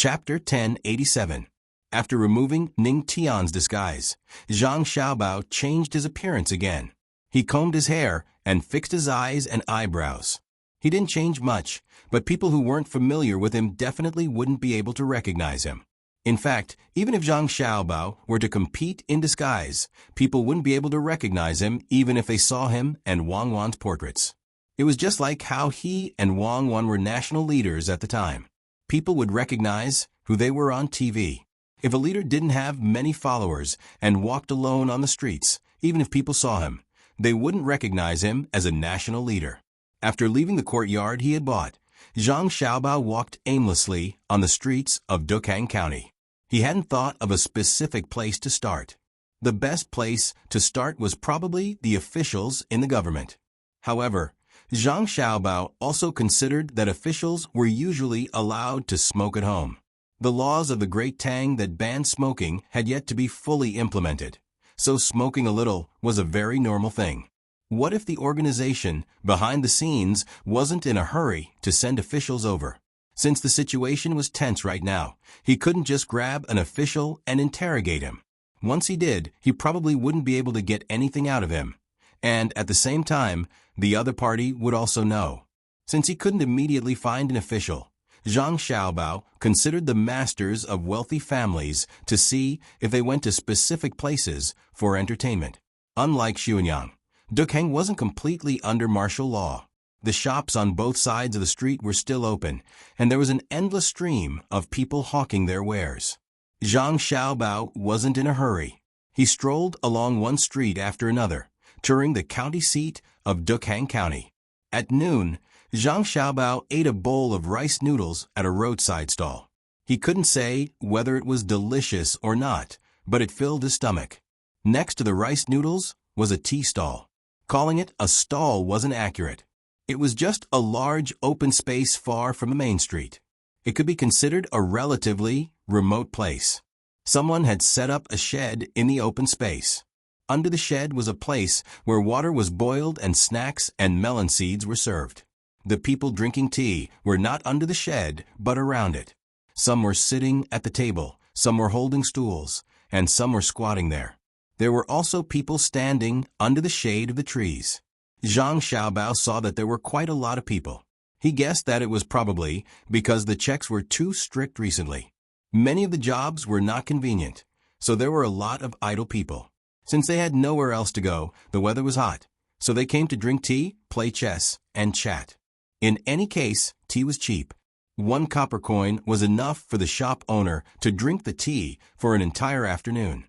Chapter 1087. After removing Ning Tian's disguise, Zhang Xiaobao changed his appearance again. He combed his hair and fixed his eyes and eyebrows. He didn't change much, but people who weren't familiar with him definitely wouldn't be able to recognize him. In fact, even if Zhang Xiaobao were to compete in disguise, people wouldn't be able to recognize him even if they saw him and Wang Wan's portraits. It was just like how he and Wang Wan were national leaders at the time. People would recognize who they were on TV. If a leader didn't have many followers and walked alone on the streets, even if people saw him, they wouldn't recognize him as a national leader. After leaving the courtyard he had bought, Zhang Xiaobao walked aimlessly on the streets of Tang County. He hadn't thought of a specific place to start. The best place to start was probably the officials in the government. However, Zhang Xiaobao also considered that officials were usually allowed to smoke at home. The laws of the Great Tang that banned smoking had yet to be fully implemented, so smoking a little was a very normal thing. What if the organization behind the scenes wasn't in a hurry to send officials over? Since the situation was tense right now, he couldn't just grab an official and interrogate him. Once he did, he probably wouldn't be able to get anything out of him. And at the same time, the other party would also know. Since he couldn't immediately find an official, Zhang Xiaobao considered the masters of wealthy families to see if they went to specific places for entertainment. Unlike Xuanyang, Dukang wasn't completely under martial law. The shops on both sides of the street were still open, and there was an endless stream of people hawking their wares. Zhang Xiaobao wasn't in a hurry. He strolled along one street after another, touring the county seat of Dukang County. At noon, Zhang Xiaobao ate a bowl of rice noodles at a roadside stall. He couldn't say whether it was delicious or not, but it filled his stomach. Next to the rice noodles was a tea stall. Calling it a stall wasn't accurate. It was just a large open space far from the main street. It could be considered a relatively remote place. Someone had set up a shed in the open space. Under the shed was a place where water was boiled and snacks and melon seeds were served. The people drinking tea were not under the shed, but around it. Some were sitting at the table, some were holding stools, and some were squatting there. There were also people standing under the shade of the trees. Zhang Xiaobao saw that there were quite a lot of people. He guessed that it was probably because the checks were too strict recently. Many of the jobs were not convenient, so there were a lot of idle people. Since they had nowhere else to go, the weather was hot, so they came to drink tea, play chess, and chat. In any case, tea was cheap. 1 copper coin was enough for the shop owner to drink the tea for an entire afternoon.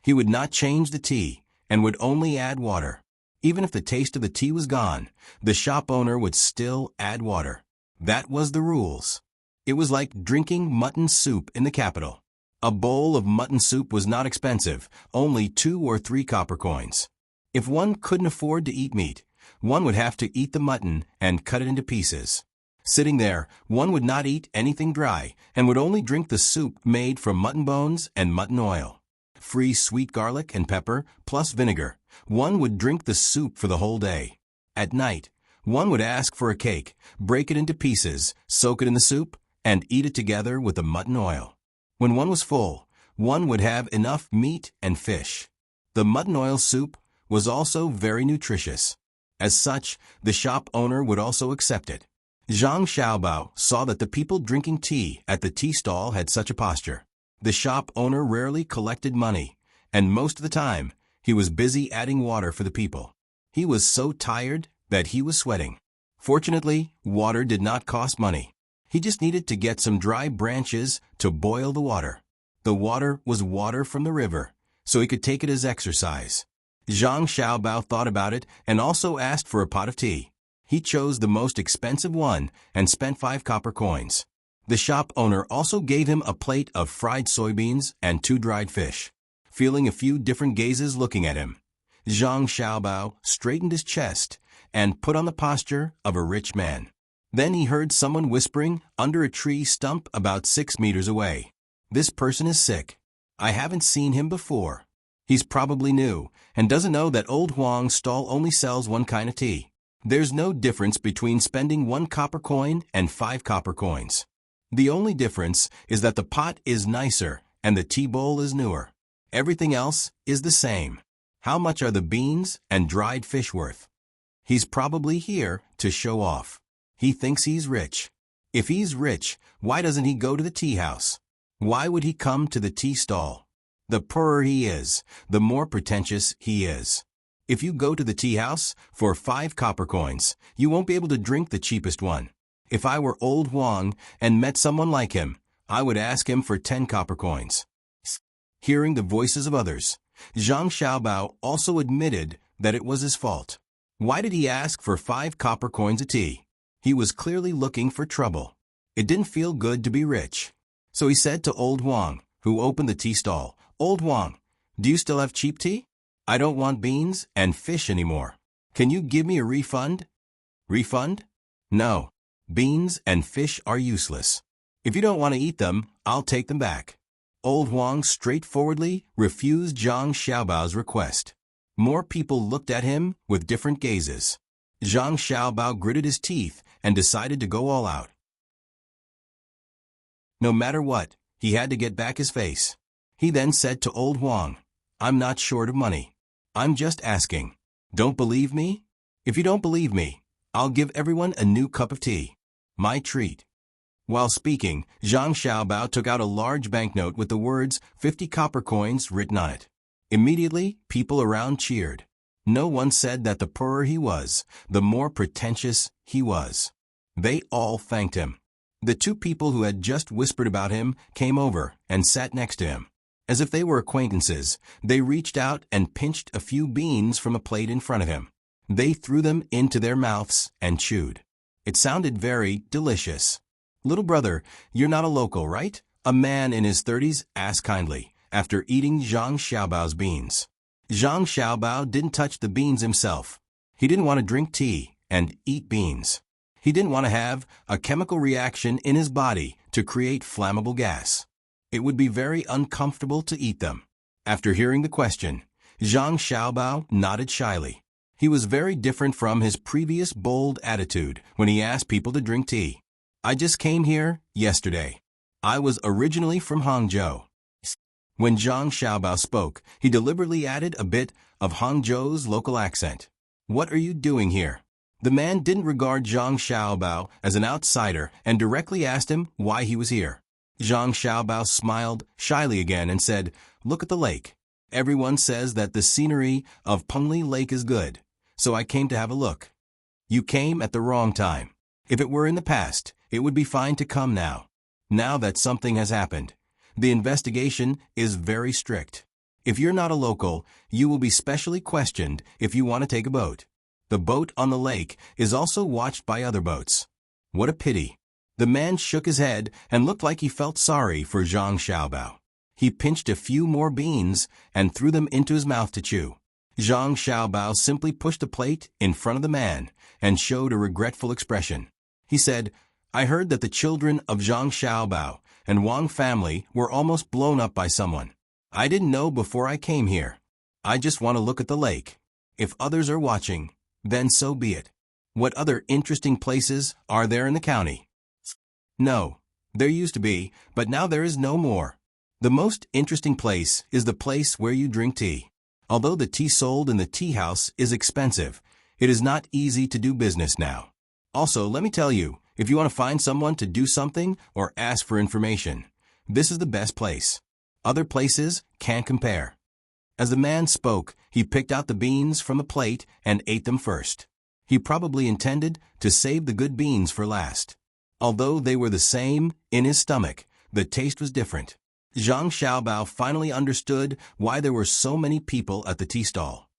He would not change the tea and would only add water. Even if the taste of the tea was gone, the shop owner would still add water. That was the rules. It was like drinking mutton soup in the capital. A bowl of mutton soup was not expensive, only 2 or 3 copper coins. If one couldn't afford to eat meat, one would have to eat the mutton and cut it into pieces. Sitting there, one would not eat anything dry and would only drink the soup made from mutton bones and mutton oil. Free sweet garlic and pepper plus vinegar. One would drink the soup for the whole day. At night, one would ask for a cake, break it into pieces, soak it in the soup, and eat it together with the mutton oil. When one was full, one would have enough meat and fish. The mutton oil soup was also very nutritious. As such, the shop owner would also accept it. Zhang Xiaobao saw that the people drinking tea at the tea stall had such a posture. The shop owner rarely collected money, and most of the time, he was busy adding water for the people. He was so tired that he was sweating. Fortunately, water did not cost money. He just needed to get some dry branches to boil the water. The water was water from the river, so he could take it as exercise. Zhang Xiaobao thought about it and also asked for a pot of tea. He chose the most expensive one and spent 5 copper coins. The shop owner also gave him a plate of fried soybeans and 2 dried fish. Feeling a few different gazes looking at him, Zhang Xiaobao straightened his chest and put on the posture of a rich man. Then he heard someone whispering under a tree stump about 6 meters away. "This person is sick. I haven't seen him before. He's probably new and doesn't know that Old Huang's stall only sells one kind of tea. There's no difference between spending 1 copper coin and 5 copper coins. The only difference is that the pot is nicer and the tea bowl is newer. Everything else is the same. How much are the beans and dried fish worth? He's probably here to show off. He thinks he's rich. If he's rich, why doesn't he go to the tea house? Why would he come to the tea stall? The poorer he is, the more pretentious he is. If you go to the tea house for 5 copper coins, you won't be able to drink the cheapest one. If I were old Huang and met someone like him, I would ask him for 10 copper coins. Hearing the voices of others, Zhang Xiaobao also admitted that it was his fault. Why did he ask for 5 copper coins a tea? He was clearly looking for trouble. It didn't feel good to be rich. So he said to old Huang, who opened the tea stall, "Old Huang, do you still have cheap tea? I don't want beans and fish anymore. Can you give me a refund?" Refund? No. Beans and fish are useless. If you don't want to eat them, I'll take them back. Old Huang straightforwardly refused Zhang Xiaobao's request. More people looked at him with different gazes. Zhang Xiaobao gritted his teeth and decided to go all out. No matter what, he had to get back his face. He then said to old Huang, "I'm not short of money. I'm just asking. Don't believe me? If you don't believe me, I'll give everyone a new cup of tea. My treat." While speaking, Zhang Xiaobao took out a large banknote with the words 50 copper coins written on it. Immediately, people around cheered. No one said that the poorer he was, the more pretentious he was. They all thanked him. The 2 people who had just whispered about him came over and sat next to him. As if they were acquaintances, they reached out and pinched a few beans from a plate in front of him. They threw them into their mouths and chewed. It sounded very delicious. "Little brother, you're not a local, right?" a man in his 30s asked kindly, after eating Zhang Xiaobao's beans. Zhang Xiaobao didn't touch the beans himself. He didn't want to drink tea and eat beans. He didn't want to have a chemical reaction in his body to create flammable gas. It would be very uncomfortable to eat them. After hearing the question, Zhang Xiaobao nodded shyly. He was very different from his previous bold attitude when he asked people to drink tea. "I just came here yesterday. I was originally from Hangzhou." When Zhang Xiaobao spoke, he deliberately added a bit of Hangzhou's local accent. "What are you doing here?" The man didn't regard Zhang Xiaobao as an outsider and directly asked him why he was here. Zhang Xiaobao smiled shyly again and said, "Look at the lake. Everyone says that the scenery of Pengli Lake is good, so I came to have a look." "You came at the wrong time. If it were in the past, it would be fine to come now. Now that something has happened, the investigation is very strict. If you're not a local, you will be specially questioned if you want to take a boat. The boat on the lake is also watched by other boats." What a pity. The man shook his head and looked like he felt sorry for Zhang Xiaobao. He pinched a few more beans and threw them into his mouth to chew. Zhang Xiaobao simply pushed a plate in front of the man and showed a regretful expression. He said, "I heard that the children of Zhang Xiaobao and Wang family were almost blown up by someone. I didn't know before I came here. I just want to look at the lake. If others are watching, then so be it. What other interesting places are there in the county?" "No, there used to be, but now there is no more. The most interesting place is the place where you drink tea. Although the tea sold in the tea house is expensive, it is not easy to do business now. Also, let me tell you, if you want to find someone to do something or ask for information, this is the best place. Other places can't compare." As the man spoke, he picked out the beans from a plate and ate them first. He probably intended to save the good beans for last. Although they were the same in his stomach, the taste was different. Zhang Xiaobao finally understood why there were so many people at the tea stall.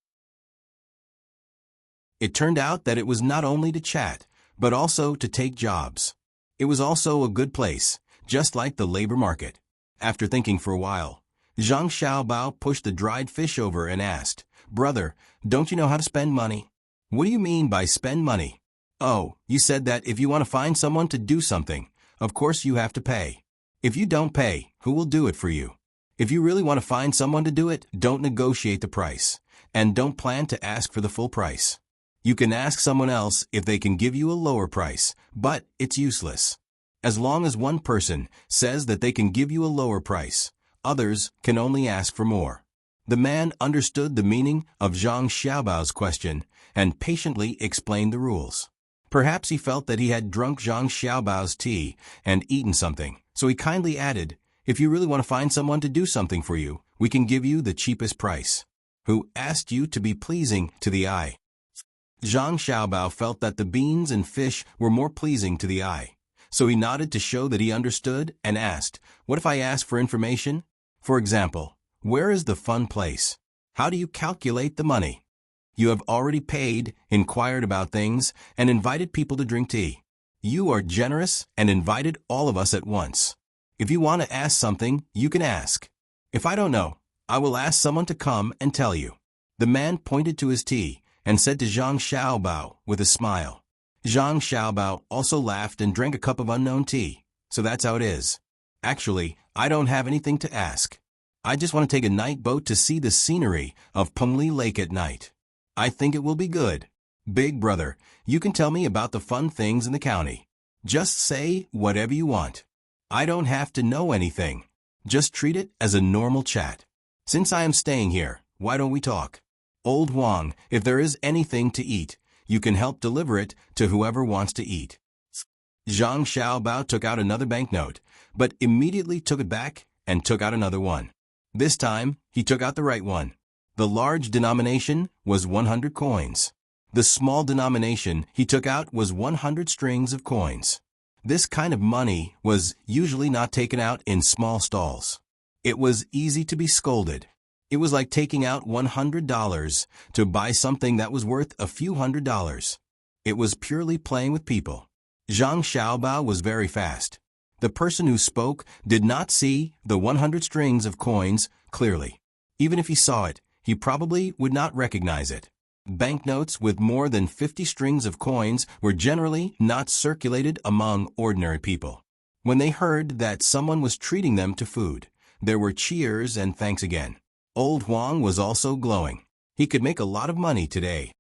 It turned out that it was not only to chat, but also to take jobs. It was also a good place, just like the labor market. After thinking for a while, Zhang Xiaobao pushed the dried fish over and asked, "Brother, don't you know how to spend money?" "What do you mean by spend money?" "Oh, you said that if you want to find someone to do something, of course you have to pay. If you don't pay, who will do it for you? If you really want to find someone to do it, don't negotiate the price, and don't plan to ask for the full price. You can ask someone else if they can give you a lower price, but it's useless. As long as one person says that they can give you a lower price, others can only ask for more. The man understood the meaning of Zhang Xiaobao's question and patiently explained the rules. Perhaps he felt that he had drunk Zhang Xiaobao's tea and eaten something, so he kindly added, "If you really want to find someone to do something for you, we can give you the cheapest price." Who asked you to be pleasing to the eye? Zhang Xiaobao felt that the beans and fish were more pleasing to the eye, so he nodded to show that he understood and asked, "What if I ask for information? For example, where is the fun place? How do you calculate the money? You have already paid, inquired about things, and invited people to drink tea. You are generous and invited all of us at once. If you want to ask something, you can ask. If I don't know, I will ask someone to come and tell you." The man pointed to his tea and said to Zhang Xiaobao with a smile. Zhang Xiaobao also laughed and drank a cup of unknown tea. "So that's how it is. Actually, I don't have anything to ask. I just want to take a night boat to see the scenery of Pengli Lake at night. I think it will be good. Big brother, you can tell me about the fun things in the county. Just say whatever you want. I don't have to know anything. Just treat it as a normal chat. Since I am staying here, why don't we talk? Old Huang, if there is anything to eat, you can help deliver it to whoever wants to eat." Zhang Xiaobao took out another banknote, but immediately took it back and took out another one. This time, he took out the right one. The large denomination was 100 coins. The small denomination he took out was 100 strings of coins. This kind of money was usually not taken out in small stalls. It was easy to be scolded. It was like taking out $100 to buy something that was worth a few $100s. It was purely playing with people. Zhang Xiaobao was very fast. The person who spoke did not see the 100 strings of coins clearly. Even if he saw it, he probably would not recognize it. Banknotes with more than 50 strings of coins were generally not circulated among ordinary people. When they heard that someone was treating them to food, there were cheers and thanks again. Old Huang was also glowing. He could make a lot of money today.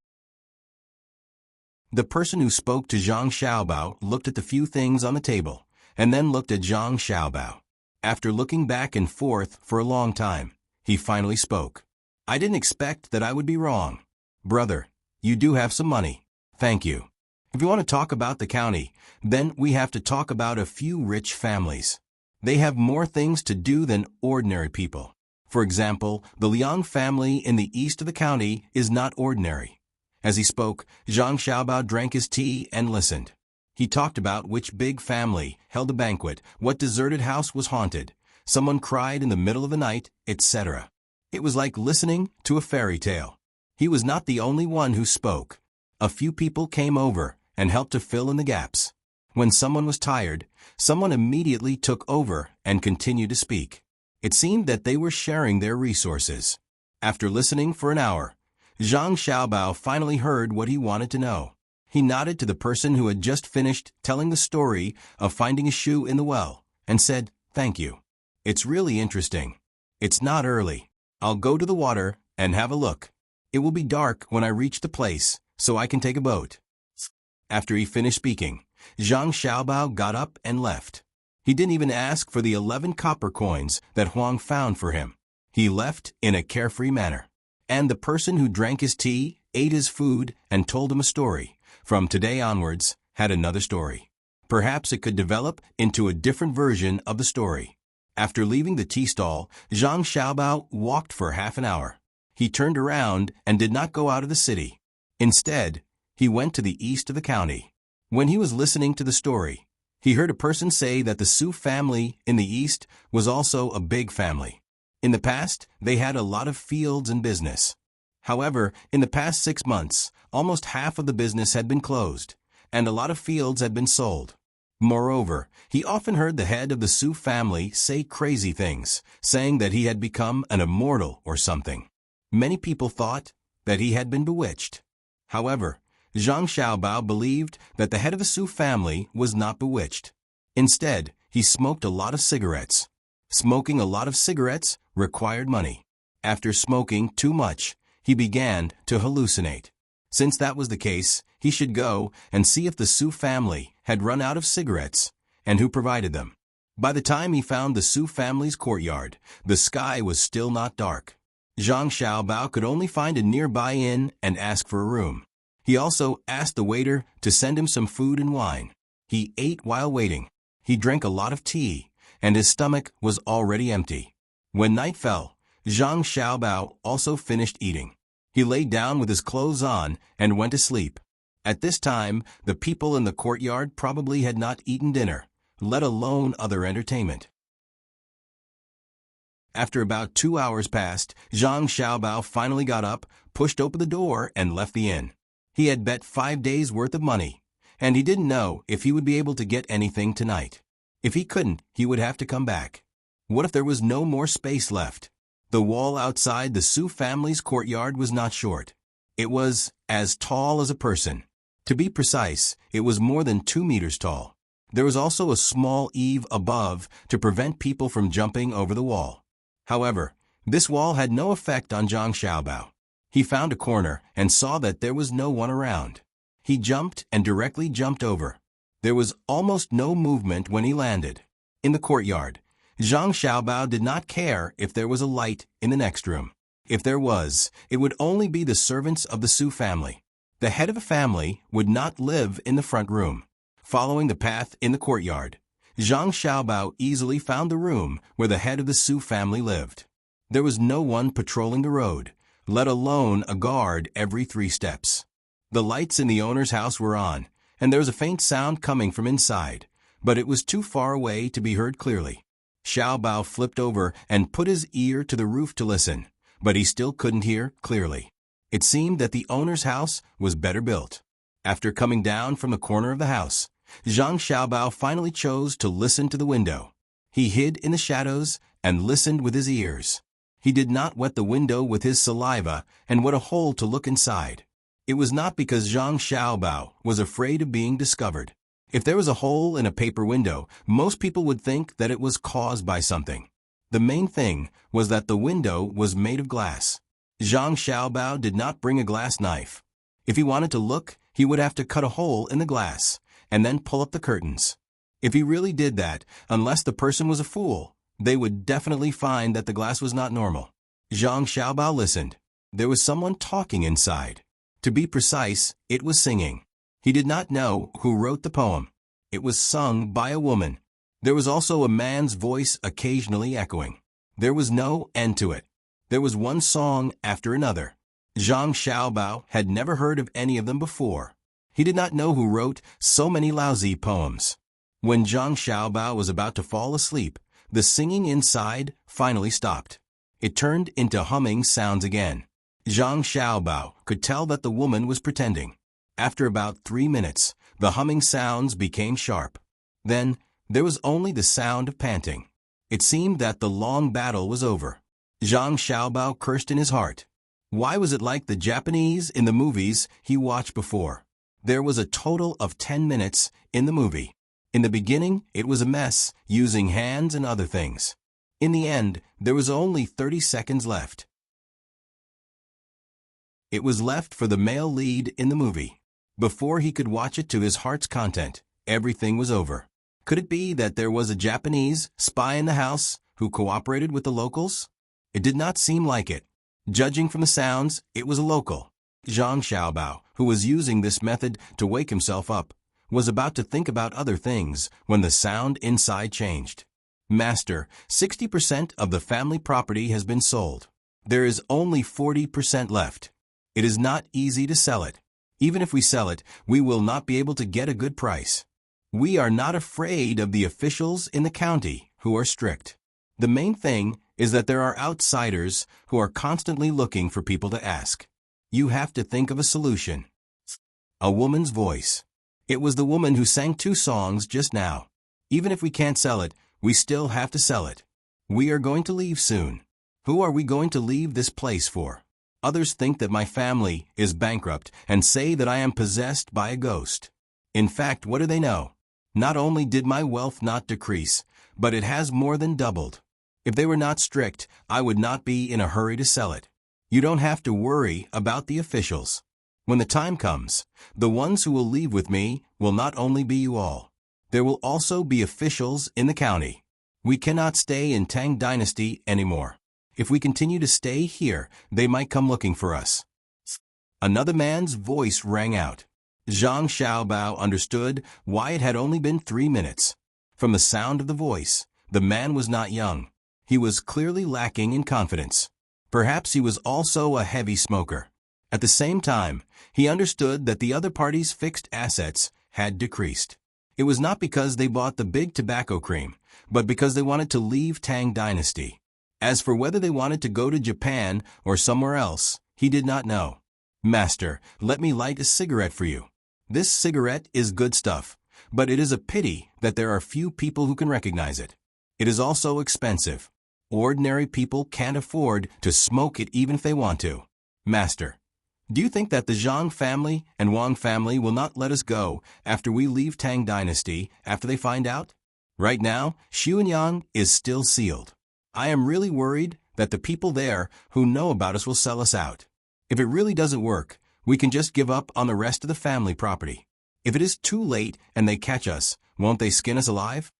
The person who spoke to Zhang Xiaobao looked at the few things on the table, and then looked at Zhang Xiaobao. After looking back and forth for a long time, he finally spoke. "I didn't expect that I would be wrong. Brother, you do have some money. Thank you. If you want to talk about the county, then we have to talk about a few rich families. They have more things to do than ordinary people. For example, the Liang family in the east of the county is not ordinary." As he spoke, Zhang Xiaobao drank his tea and listened. He talked about which big family held a banquet, what deserted house was haunted, someone cried in the middle of the night, etc. It was like listening to a fairy tale. He was not the only one who spoke. A few people came over and helped to fill in the gaps. When someone was tired, someone immediately took over and continued to speak. It seemed that they were sharing their resources. After listening for an hour, Zhang Xiaobao finally heard what he wanted to know. He nodded to the person who had just finished telling the story of finding a shoe in the well and said, "Thank you. It's really interesting. It's not early. I'll go to the water and have a look. It will be dark when I reach the place, so I can take a boat." After he finished speaking, Zhang Xiaobao got up and left. He didn't even ask for the 11 copper coins that Huang found for him. He left in a carefree manner. And the person who drank his tea, ate his food, and told him a story, from today onwards, had another story. Perhaps it could develop into a different version of the story. After leaving the tea stall, Zhang Xiaobao walked for half an hour. He turned around and did not go out of the city. Instead, he went to the east of the county. When he was listening to the story, he heard a person say that the Su family in the east was also a big family. In the past, they had a lot of fields and business. However, in the past 6 months, almost half of the business had been closed, and a lot of fields had been sold. Moreover, he often heard the head of the Su family say crazy things, saying that he had become an immortal or something. Many people thought that he had been bewitched. However, Zhang Xiaobao believed that the head of the Su family was not bewitched. Instead, he smoked a lot of cigarettes. Smoking a lot of cigarettes required money. After smoking too much, he began to hallucinate. Since that was the case, he should go and see if the Su family had run out of cigarettes, and who provided them. By the time he found the Su family's courtyard, the sky was still not dark. Zhang Xiaobao could only find a nearby inn and ask for a room. He also asked the waiter to send him some food and wine. He ate while waiting. He drank a lot of tea, and his stomach was already empty. When night fell, Zhang Xiaobao also finished eating. He lay down with his clothes on and went to sleep. At this time, the people in the courtyard probably had not eaten dinner, let alone other entertainment. After about 2 hours passed, Zhang Xiaobao finally got up, pushed open the door, and left the inn. He had bet 5 days' worth of money, and he didn't know if he would be able to get anything tonight. If he couldn't, he would have to come back. What if there was no more space left? The wall outside the Su family's courtyard was not short. It was as tall as a person. To be precise, it was more than 2 meters tall. There was also a small eave above to prevent people from jumping over the wall. However, this wall had no effect on Zhang Xiaobao. He found a corner and saw that there was no one around. He jumped and directly jumped over. There was almost no movement when he landed. In the courtyard, Zhang Xiaobao did not care if there was a light in the next room. If there was, it would only be the servants of the Su family. The head of a family would not live in the front room. Following the path in the courtyard, Zhang Xiaobao easily found the room where the head of the Su family lived. There was no one patrolling the road, let alone a guard every 3 steps. The lights in the owner's house were on, and there was a faint sound coming from inside, but it was too far away to be heard clearly. Xiaobao flipped over and put his ear to the roof to listen, but he still couldn't hear clearly. It seemed that the owner's house was better built. After coming down from the corner of the house, Zhang Xiaobao finally chose to listen to the window. He hid in the shadows and listened with his ears. He did not wet the window with his saliva and wet a hole to look inside. It was not because Zhang Xiaobao was afraid of being discovered. If there was a hole in a paper window, most people would think that it was caused by something. The main thing was that the window was made of glass. Zhang Xiaobao did not bring a glass knife. If he wanted to look, he would have to cut a hole in the glass and then pull up the curtains. If he really did that, unless the person was a fool, they would definitely find that the glass was not normal. Zhang Xiaobao listened. There was someone talking inside. To be precise, it was singing. He did not know who wrote the poem. It was sung by a woman. There was also a man's voice occasionally echoing. There was no end to it. There was one song after another. Zhang Xiaobao had never heard of any of them before. He did not know who wrote so many lousy poems. When Zhang Xiaobao was about to fall asleep, the singing inside finally stopped. It turned into humming sounds again. Zhang Xiaobao could tell that the woman was pretending. After about 3 minutes, the humming sounds became sharp. Then, there was only the sound of panting. It seemed that the long battle was over. Zhang Xiaobao cursed in his heart. Why was it like the Japanese in the movies he watched before? There was a total of 10 minutes in the movie. In the beginning, it was a mess, using hands and other things. In the end, there was only 30 seconds left. It was left for the male lead in the movie. Before he could watch it to his heart's content, everything was over. Could it be that there was a Japanese spy in the house who cooperated with the locals? It did not seem like it. Judging from the sounds, it was a local. Zhang Xiaobao, who was using this method to wake himself up, was about to think about other things when the sound inside changed. Master, 60% of the family property has been sold. There is only 40% left. It is not easy to sell it. Even if we sell it, we will not be able to get a good price. We are not afraid of the officials in the county who are strict. The main thing is that there are outsiders who are constantly looking for people to ask. You have to think of a solution. A woman's voice. It was the woman who sang 2 songs just now. Even if we can't sell it, we still have to sell it. We are going to leave soon. Who are we going to leave this place for? Others think that my family is bankrupt and say that I am possessed by a ghost. In fact, what do they know? Not only did my wealth not decrease, but it has more than doubled. If they were not strict, I would not be in a hurry to sell it. You don't have to worry about the officials. When the time comes, the ones who will leave with me will not only be you all. There will also be officials in the county. We cannot stay in Tang Dynasty anymore. If we continue to stay here, they might come looking for us. Another man's voice rang out. Zhang Xiaobao understood why it had only been 3 minutes. From the sound of the voice, the man was not young. He was clearly lacking in confidence. Perhaps he was also a heavy smoker. At the same time, he understood that the other party's fixed assets had decreased. It was not because they bought the big tobacco cream, but because they wanted to leave Tang Dynasty. As for whether they wanted to go to Japan or somewhere else, he did not know. Master, let me light a cigarette for you. This cigarette is good stuff, but it is a pity that there are few people who can recognize it. It is also expensive. Ordinary people can't afford to smoke it even if they want to. Master, do you think that the Zhang family and Wang family will not let us go after we leave Tang Dynasty after they find out? Right now, Xiunyang is still sealed. I am really worried that the people there who know about us will sell us out. If it really doesn't work, we can just give up on the rest of the family property. If it is too late and they catch us, won't they skin us alive?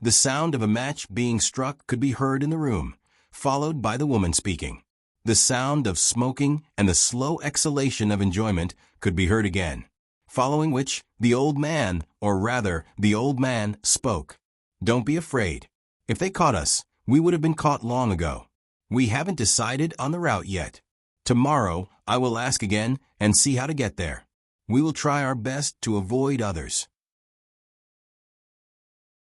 The sound of a match being struck could be heard in the room, followed by the woman speaking. The sound of smoking and the slow exhalation of enjoyment could be heard again, following which the old man, or rather, the old man, spoke. Don't be afraid. If they caught us, we would have been caught long ago. We haven't decided on the route yet. Tomorrow, I will ask again and see how to get there. We will try our best to avoid others.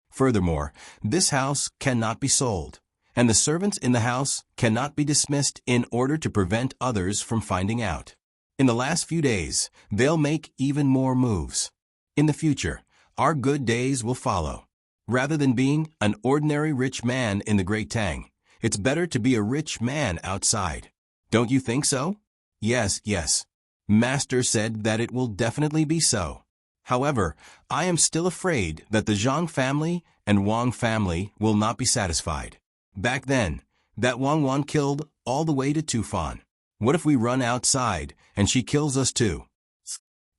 Furthermore, this house cannot be sold, and the servants in the house cannot be dismissed in order to prevent others from finding out. In the last few days, they'll make even more moves. In the future, our good days will follow. Rather than being an ordinary rich man in the Great Tang, it's better to be a rich man outside. Don't you think so? Yes, yes. Master said that it will definitely be so. However, I am still afraid that the Zhang family and Wang family will not be satisfied. Back then, that Wang killed all the way to Tufan. What if we run outside and she kills us too?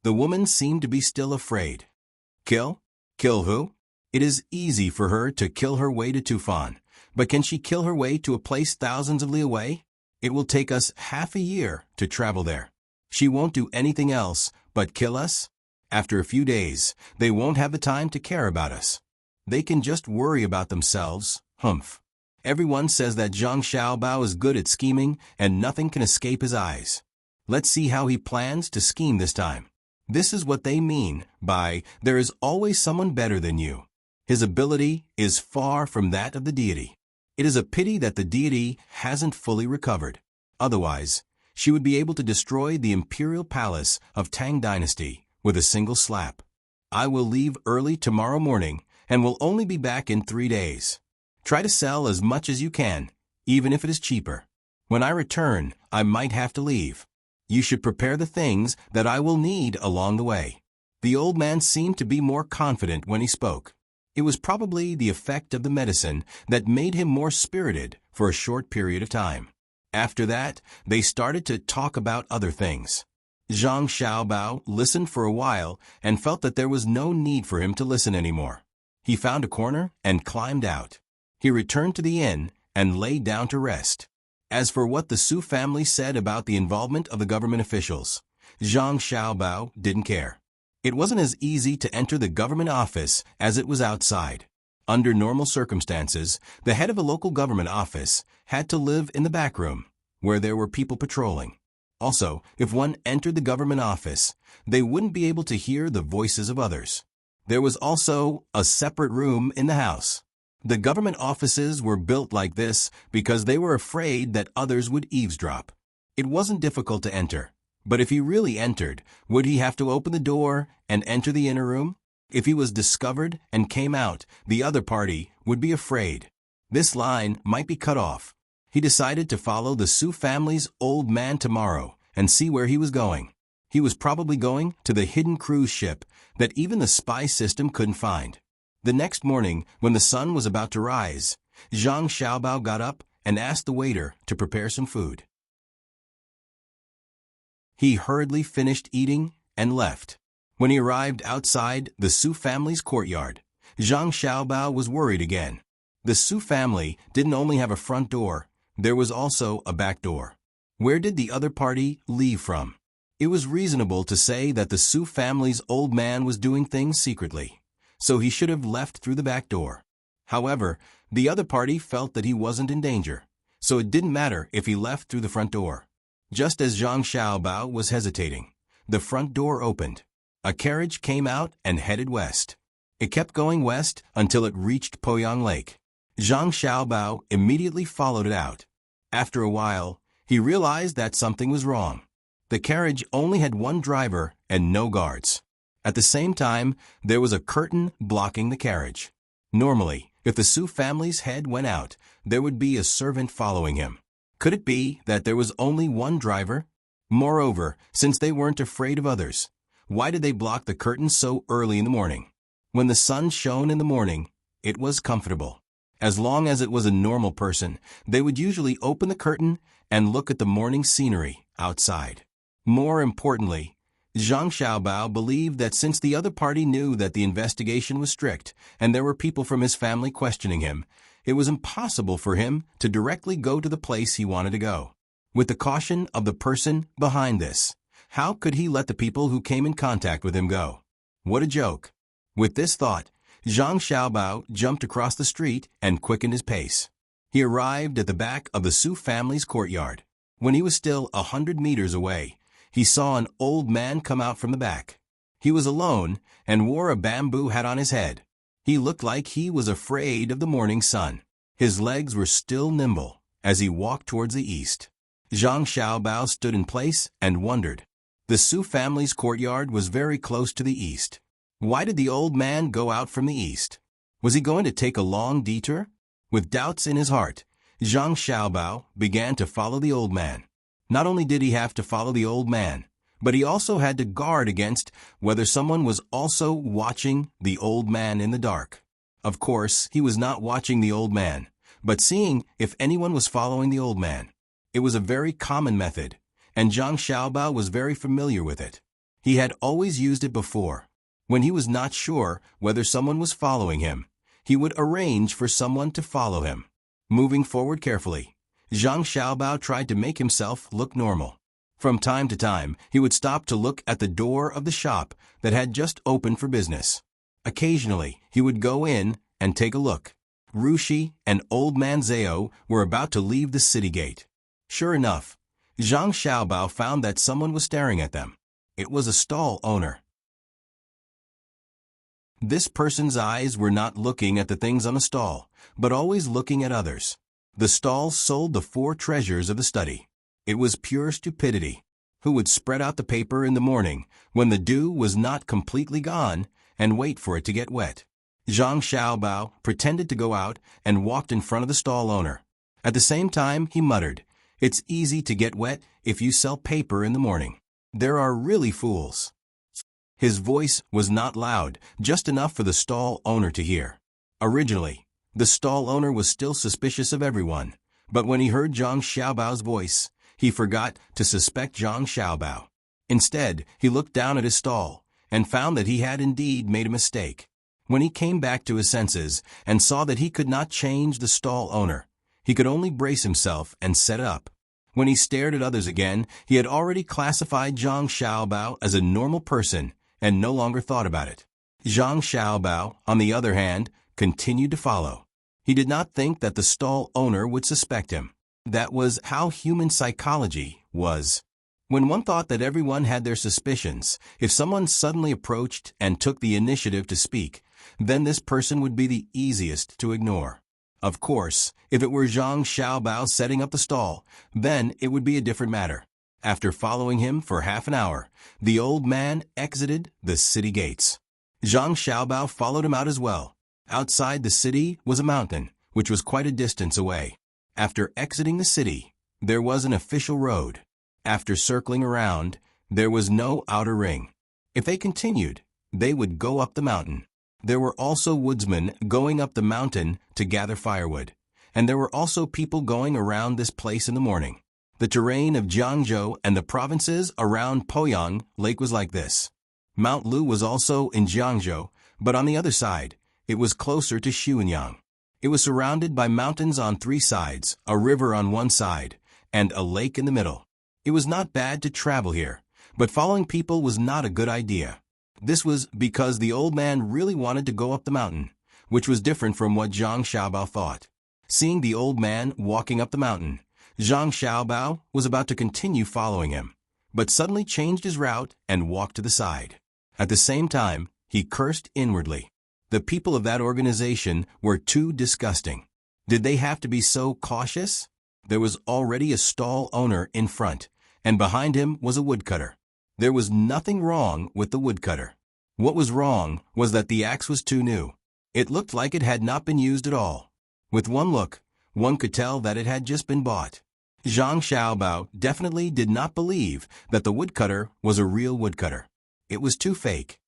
The woman seemed to be still afraid. Kill? Kill who? It is easy for her to kill her way to Tufan, but can she kill her way to a place thousands of li away? It will take us half a year to travel there. She won't do anything else but kill us. After a few days, they won't have the time to care about us. They can just worry about themselves, humph. Everyone says that Zhang Xiaobao is good at scheming and nothing can escape his eyes. Let's see how he plans to scheme this time. This is what they mean by, there is always someone better than you. His ability is far from that of the deity. It is a pity that the deity hasn't fully recovered. Otherwise, she would be able to destroy the imperial palace of Tang Dynasty with a single slap. I will leave early tomorrow morning and will only be back in 3 days. Try to sell as much as you can, even if it is cheaper. When I return, I might have to leave. You should prepare the things that I will need along the way. The old man seemed to be more confident when he spoke. It was probably the effect of the medicine that made him more spirited for a short period of time. After that, they started to talk about other things. Zhang Xiaobao listened for a while and felt that there was no need for him to listen anymore. He found a corner and climbed out. He returned to the inn and lay down to rest. As for what the Su family said about the involvement of the government officials, Zhang Xiaobao didn't care. It wasn't as easy to enter the government office as it was outside. Under normal circumstances, the head of a local government office had to live in the back room, where there were people patrolling. Also, if one entered the government office, they wouldn't be able to hear the voices of others. There was also a separate room in the house. The government offices were built like this because they were afraid that others would eavesdrop. It wasn't difficult to enter. But if he really entered, would he have to open the door and enter the inner room? If he was discovered and came out, the other party would be afraid. This line might be cut off. He decided to follow the Su family's old man tomorrow and see where he was going. He was probably going to the hidden cruise ship that even the spy system couldn't find. The next morning, when the sun was about to rise, Zhang Xiaobao got up and asked the waiter to prepare some food. He hurriedly finished eating and left. When he arrived outside the Su family's courtyard, Zhang Xiaobao was worried again. The Su family didn't only have a front door, there was also a back door. Where did the other party leave from? It was reasonable to say that the Su family's old man was doing things secretly, so he should have left through the back door. However, the other party felt that he wasn't in danger, so it didn't matter if he left through the front door. Just as Zhang Xiaobao was hesitating, the front door opened. A carriage came out and headed west. It kept going west until it reached Poyang Lake. Zhang Xiaobao immediately followed it out. After a while, he realized that something was wrong. The carriage only had one driver and no guards. At the same time, there was a curtain blocking the carriage. Normally, if the Su family's head went out, there would be a servant following him. Could it be that there was only one driver? Moreover, since they weren't afraid of others, why did they block the curtain so early in the morning? When the sun shone in the morning, it was comfortable. As long as it was a normal person, they would usually open the curtain and look at the morning scenery outside. More importantly, Zhang Xiaobao believed that since the other party knew that the investigation was strict and there were people from his family questioning him, it was impossible for him to directly go to the place he wanted to go. With the caution of the person behind this, how could he let the people who came in contact with him go? What a joke. With this thought, Zhang Xiaobao jumped across the street and quickened his pace. He arrived at the back of the Su family's courtyard. When he was still 100 meters away, he saw an old man come out from the back. He was alone and wore a bamboo hat on his head. He looked like he was afraid of the morning sun. His legs were still nimble as he walked towards the east. Zhang Xiaobao stood in place and wondered. The Su family's courtyard was very close to the east. Why did the old man go out from the east? Was he going to take a long detour? With doubts in his heart, Zhang Xiaobao began to follow the old man. Not only did he have to follow the old man, but he also had to guard against whether someone was also watching the old man in the dark. Of course, he was not watching the old man, but seeing if anyone was following the old man. It was a very common method, and Zhang Xiaobao was very familiar with it. He had always used it before. When he was not sure whether someone was following him, he would arrange for someone to follow him. Moving forward carefully, Zhang Xiaobao tried to make himself look normal. From time to time, he would stop to look at the door of the shop that had just opened for business. Occasionally, he would go in and take a look. Rushi and Old Man Zhao were about to leave the city gate. Sure enough, Zhang Xiaobao found that someone was staring at them. It was a stall owner. This person's eyes were not looking at the things on the stall, but always looking at others. The stall sold the 4 treasures of the study. It was pure stupidity. Who would spread out the paper in the morning when the dew was not completely gone and wait for it to get wet? Zhang Xiaobao pretended to go out and walked in front of the stall owner. At the same time, he muttered, "It's easy to get wet if you sell paper in the morning. There are really fools." His voice was not loud, just enough for the stall owner to hear. Originally, the stall owner was still suspicious of everyone, but when he heard Zhang Xiaobao's voice, he forgot to suspect Zhang Xiaobao. Instead, he looked down at his stall and found that he had indeed made a mistake. When he came back to his senses and saw that he could not change the stall owner, he could only brace himself and set up. When he stared at others again, he had already classified Zhang Xiaobao as a normal person and no longer thought about it. Zhang Xiaobao, on the other hand, continued to follow. He did not think that the stall owner would suspect him. That was how human psychology was. When one thought that everyone had their suspicions, if someone suddenly approached and took the initiative to speak, then this person would be the easiest to ignore. Of course, if it were Zhang Xiaobao setting up the stall, then it would be a different matter. After following him for half an hour, the old man exited the city gates. Zhang Xiaobao followed him out as well. Outside the city was a mountain, which was quite a distance away. After exiting the city, there was an official road. After circling around, there was no outer ring. If they continued, they would go up the mountain. There were also woodsmen going up the mountain to gather firewood, and there were also people going around this place in the morning. The terrain of Jiangzhou and the provinces around Poyang Lake was like this. Mount Lu was also in Jiangzhou, but on the other side, it was closer to Xuanyang. It was surrounded by mountains on 3 sides, a river on one side, and a lake in the middle. It was not bad to travel here, but following people was not a good idea. This was because the old man really wanted to go up the mountain, which was different from what Zhang Xiaobao thought. Seeing the old man walking up the mountain, Zhang Xiaobao was about to continue following him, but suddenly changed his route and walked to the side. At the same time, he cursed inwardly. The people of that organization were too disgusting. Did they have to be so cautious? There was already a stall owner in front, and behind him was a woodcutter. There was nothing wrong with the woodcutter. What was wrong was that the axe was too new. It looked like it had not been used at all. With one look, one could tell that it had just been bought. Zhang Xiaobao definitely did not believe that the woodcutter was a real woodcutter. It was too fake.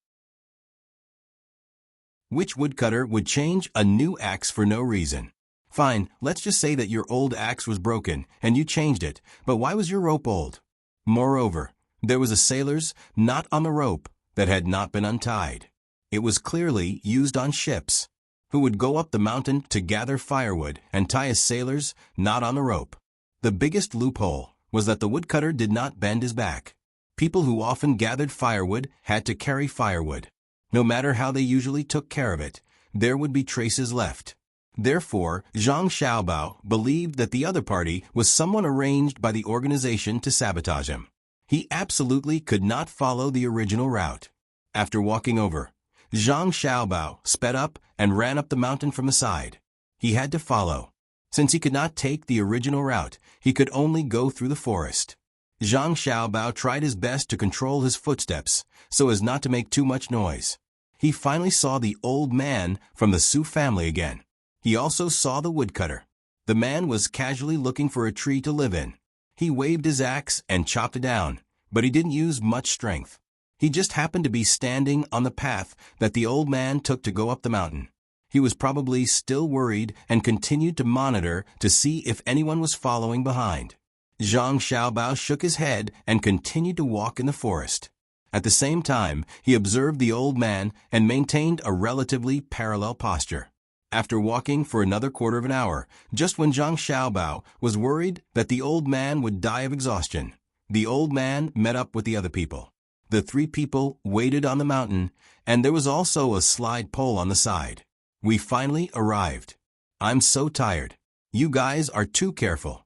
Which woodcutter would change a new axe for no reason? Fine, let's just say that your old axe was broken and you changed it, but why was your rope old? Moreover, there was a sailor's knot on the rope that had not been untied. It was clearly used on ships. Who would go up the mountain to gather firewood and tie a sailor's knot on the rope? The biggest loophole was that the woodcutter did not bend his back. People who often gathered firewood had to carry firewood. No matter how they usually took care of it, there would be traces left. Therefore, Zhang Xiaobao believed that the other party was someone arranged by the organization to sabotage him. He absolutely could not follow the original route. After walking over, Zhang Xiaobao sped up and ran up the mountain from the side. He had to follow. Since he could not take the original route, he could only go through the forest. Zhang Xiaobao tried his best to control his footsteps so as not to make too much noise. He finally saw the old man from the Su family again. He also saw the woodcutter. The man was casually looking for a tree to live in. He waved his axe and chopped it down, but he didn't use much strength. He just happened to be standing on the path that the old man took to go up the mountain. He was probably still worried and continued to monitor to see if anyone was following behind. Zhang Xiaobao shook his head and continued to walk in the forest. At the same time, he observed the old man and maintained a relatively parallel posture. After walking for another quarter of an hour, just when Zhang Xiaobao was worried that the old man would die of exhaustion, the old man met up with the other people. The 3 people waited on the mountain, and there was also a slide pole on the side. We finally arrived. I'm so tired. You guys are too careful.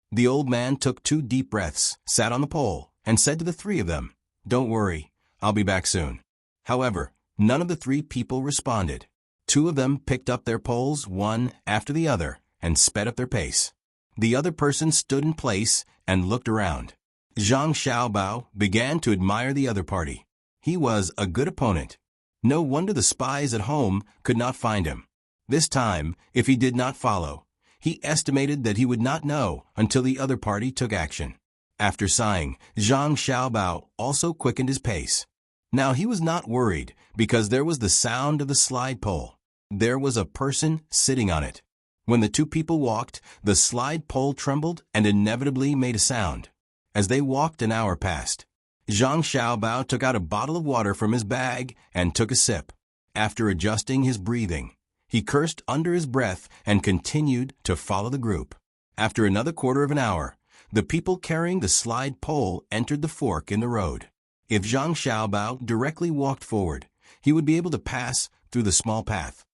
The old man took 2 deep breaths, sat on the pole, and said to the 3 of them, "Don't worry, I'll be back soon." However, none of the 3 people responded. 2 of them picked up their poles one after the other and sped up their pace. The other person stood in place and looked around. Zhang Xiaobao began to admire the other party. He was a good opponent. No wonder the spies at home could not find him. This time, if he did not follow, he estimated that he would not know until the other party took action. After sighing, Zhang Xiaobao also quickened his pace. Now he was not worried because there was the sound of the slide pole. There was a person sitting on it. When the 2 people walked, the slide pole trembled and inevitably made a sound. As they walked, an hour passed. Zhang Xiaobao took out a bottle of water from his bag and took a sip. After adjusting his breathing, he cursed under his breath and continued to follow the group. After another quarter of an hour, the people carrying the slide pole entered the fork in the road. If Zhang Xiaobao directly walked forward, he would be able to pass through the small path.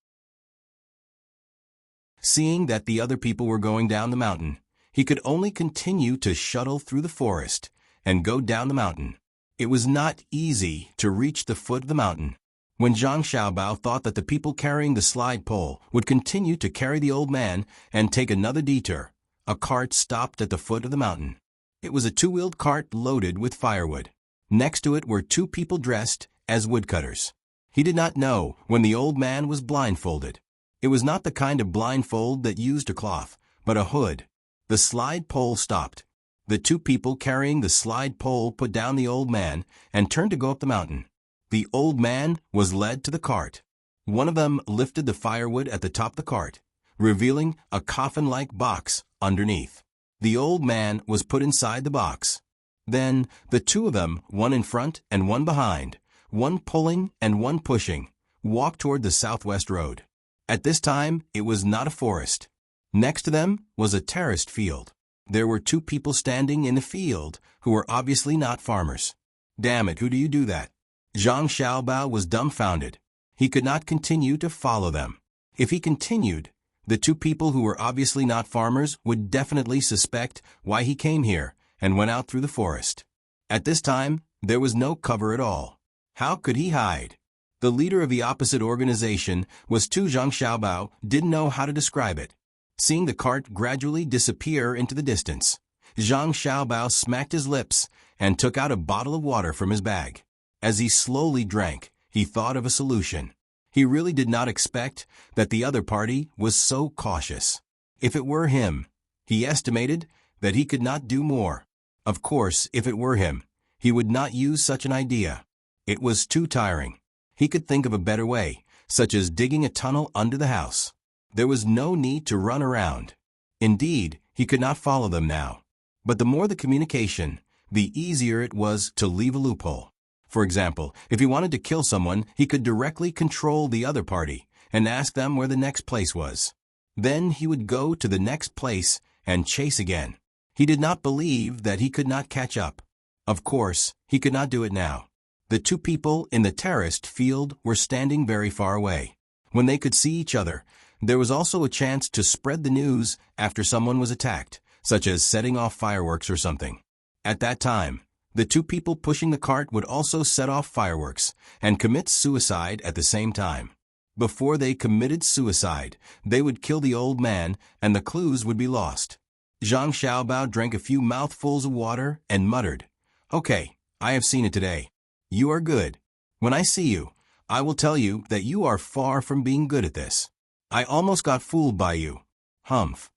Seeing that the other people were going down the mountain, he could only continue to shuttle through the forest and go down the mountain. It was not easy to reach the foot of the mountain. When Zhang Xiaobao thought that the people carrying the slide pole would continue to carry the old man and take another detour, a cart stopped at the foot of the mountain. It was a 2-wheeled cart loaded with firewood. Next to it were 2 people dressed as woodcutters. He did not know when the old man was blindfolded. It was not the kind of blindfold that used a cloth, but a hood. The slide pole stopped. The 2 people carrying the slide pole put down the old man and turned to go up the mountain. The old man was led to the cart. One of them lifted the firewood at the top of the cart, revealing a coffin-like box underneath. The old man was put inside the box. Then the 2 of them, one in front and one behind, one pulling and one pushing, walked toward the southwest road. At this time, it was not a forest. Next to them was a terraced field. There were two people standing in the field who were obviously not farmers. Damn it, who do you do that? Zhang Xiaobao was dumbfounded. He could not continue to follow them. If he continued, the two people who were obviously not farmers would definitely suspect why he came here and went out through the forest. At this time, there was no cover at all. How could he hide? The leader of the opposite organization was too. Zhang Xiaobao didn't know how to describe it. Seeing the cart gradually disappear into the distance, Zhang Xiaobao smacked his lips and took out a bottle of water from his bag. As he slowly drank, he thought of a solution. He really did not expect that the other party was so cautious. If it were him, he estimated that he could not do more. Of course, if it were him, he would not use such an idea. It was too tiring. He could think of a better way, such as digging a tunnel under the house. There was no need to run around. Indeed, he could not follow them now. But the more the communication, the easier it was to leave a loophole. For example, if he wanted to kill someone, he could directly control the other party and ask them where the next place was. Then he would go to the next place and chase again. He did not believe that he could not catch up. Of course, he could not do it now. The two people in the terraced field were standing very far away. When they could see each other, there was also a chance to spread the news after someone was attacked, such as setting off fireworks or something. At that time, the two people pushing the cart would also set off fireworks and commit suicide at the same time. Before they committed suicide, they would kill the old man and the clues would be lost. Zhang Xiaobao drank a few mouthfuls of water and muttered, "Okay, I have seen it today. You are good. When I see you, I will tell you that you are far from being good at this. I almost got fooled by you. Humph."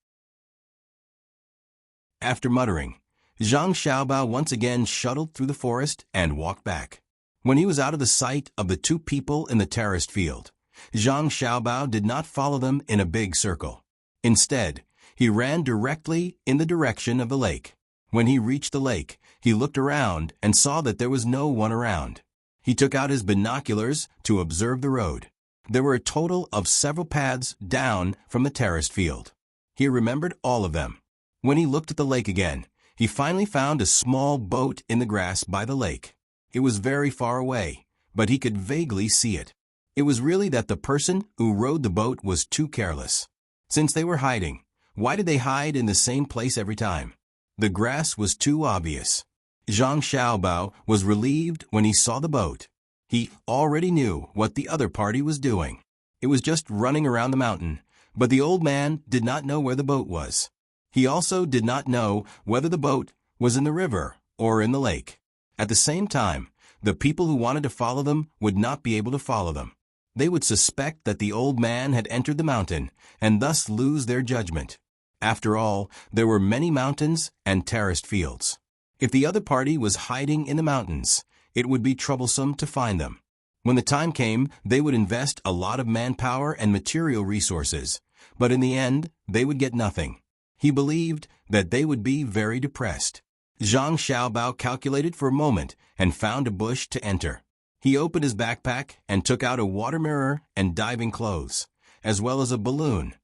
After muttering, Zhang Xiaobao once again shuttled through the forest and walked back. When he was out of the sight of the two people in the terraced field, Zhang Xiaobao did not follow them in a big circle. Instead, he ran directly in the direction of the lake. When he reached the lake, he looked around and saw that there was no one around. He took out his binoculars to observe the road. There were a total of several paths down from the terraced field. He remembered all of them. When he looked at the lake again, he finally found a small boat in the grass by the lake. It was very far away, but he could vaguely see it. It was really that the person who rowed the boat was too careless. Since they were hiding, why did they hide in the same place every time? The grass was too obvious. Zhang Xiaobao was relieved when he saw the boat. He already knew what the other party was doing. It was just running around the mountain, but the old man did not know where the boat was. He also did not know whether the boat was in the river or in the lake. At the same time, the people who wanted to follow them would not be able to follow them. They would suspect that the old man had entered the mountain and thus lose their judgment. After all, there were many mountains and terraced fields. If the other party was hiding in the mountains, it would be troublesome to find them. When the time came, they would invest a lot of manpower and material resources, but in the end, they would get nothing. He believed that they would be very depressed. Zhang Xiaobao calculated for a moment and found a bush to enter. He opened his backpack and took out a water mirror and diving clothes, as well as a balloon.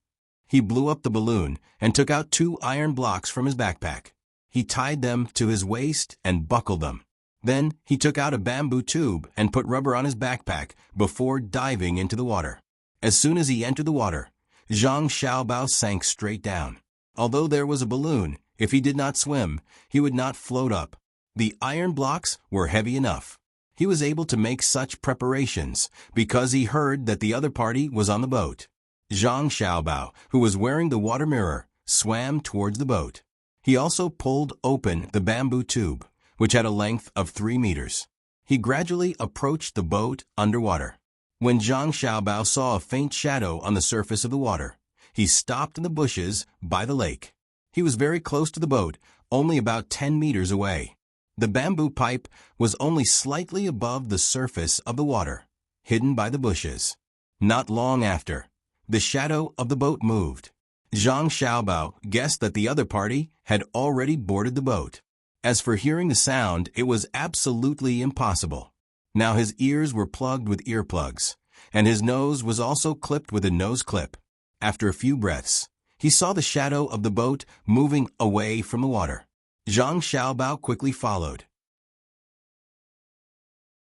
He blew up the balloon and took out 2 iron blocks from his backpack. He tied them to his waist and buckled them. Then he took out a bamboo tube and put rubber on his backpack before diving into the water. As soon as he entered the water, Zhang Xiaobao sank straight down. Although there was a balloon, if he did not swim, he would not float up. The iron blocks were heavy enough. He was able to make such preparations because he heard that the other party was on the boat. Zhang Xiaobao, who was wearing the water mirror, swam towards the boat. He also pulled open the bamboo tube, which had a length of 3 meters. He gradually approached the boat underwater. When Zhang Xiaobao saw a faint shadow on the surface of the water, he stopped in the bushes by the lake. He was very close to the boat, only about 10 meters away. The bamboo pipe was only slightly above the surface of the water, hidden by the bushes. Not long after, the shadow of the boat moved. Zhang Xiaobao guessed that the other party had already boarded the boat. As for hearing the sound, it was absolutely impossible. Now his ears were plugged with earplugs, and his nose was also clipped with a nose clip. After a few breaths, he saw the shadow of the boat moving away from the water. Zhang Xiaobao quickly followed.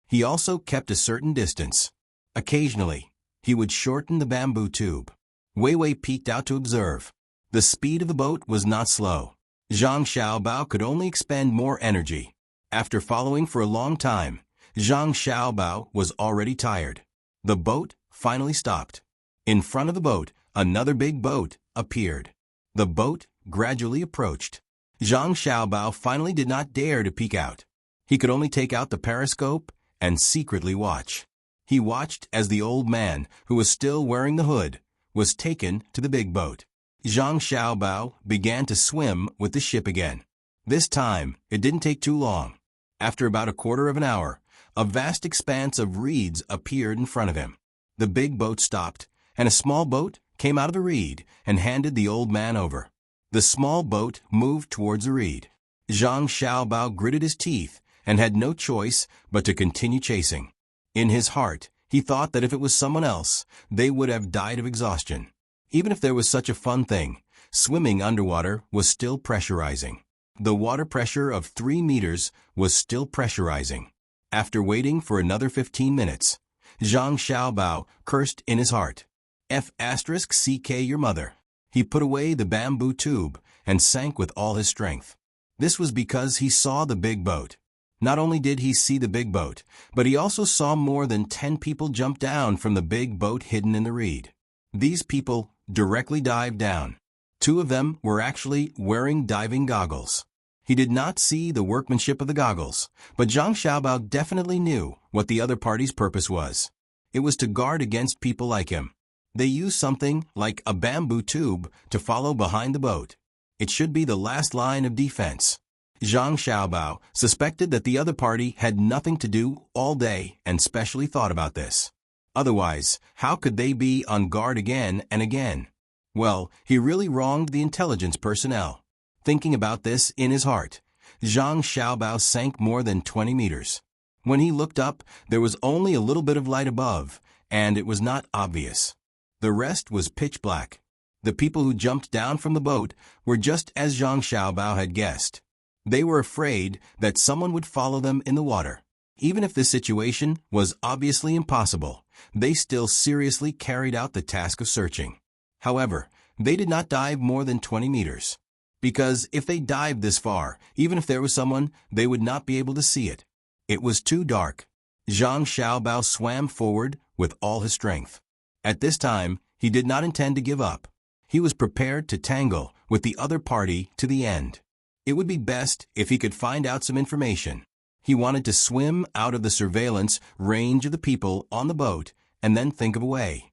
He also kept a certain distance. Occasionally, he would shorten the bamboo tube. Wei Wei peeked out to observe. The speed of the boat was not slow. Zhang Xiaobao could only expend more energy. After following for a long time, Zhang Xiaobao was already tired. The boat finally stopped. In front of the boat, another big boat appeared. The boat gradually approached. Zhang Xiaobao finally did not dare to peek out. He could only take out the periscope and secretly watch. He watched as the old man, who was still wearing the hood, was taken to the big boat. Zhang Xiaobao began to swim with the ship again. This time, it didn't take too long. After about a quarter of an hour, a vast expanse of reeds appeared in front of him. The big boat stopped, and a small boat came out of the reed and handed the old man over. The small boat moved towards the reed. Zhang Xiaobao gritted his teeth and had no choice but to continue chasing. In his heart, he thought that if it was someone else, they would have died of exhaustion. Even if there was such a fun thing, swimming underwater was still pressurizing. The water pressure of 3 meters was still pressurizing. After waiting for another 15 minutes, Zhang Xiaobao cursed in his heart. F***ck your mother. He put away the bamboo tube and sank with all his strength. This was because he saw the big boat. Not only did he see the big boat, but he also saw more than 10 people jump down from the big boat hidden in the reed. These people directly dived down. 2 of them were actually wearing diving goggles. He did not see the workmanship of the goggles, but Zhang Xiaobao definitely knew what the other party's purpose was. It was to guard against people like him. They used something like a bamboo tube to follow behind the boat. It should be the last line of defense. Zhang Xiaobao suspected that the other party had nothing to do all day and specially thought about this. Otherwise, how could they be on guard again and again? Well, he really wronged the intelligence personnel. Thinking about this in his heart, Zhang Xiaobao sank more than 20 meters. When he looked up, there was only a little bit of light above, and it was not obvious. The rest was pitch black. The people who jumped down from the boat were just as Zhang Xiaobao had guessed. They were afraid that someone would follow them in the water. Even if this situation was obviously impossible, they still seriously carried out the task of searching. However, they did not dive more than 20 meters. Because if they dived this far, even if there was someone, they would not be able to see it. It was too dark. Zhang Xiaobao swam forward with all his strength. At this time, he did not intend to give up. He was prepared to tangle with the other party to the end. It would be best if he could find out some information. He wanted to swim out of the surveillance range of the people on the boat and then think of a way.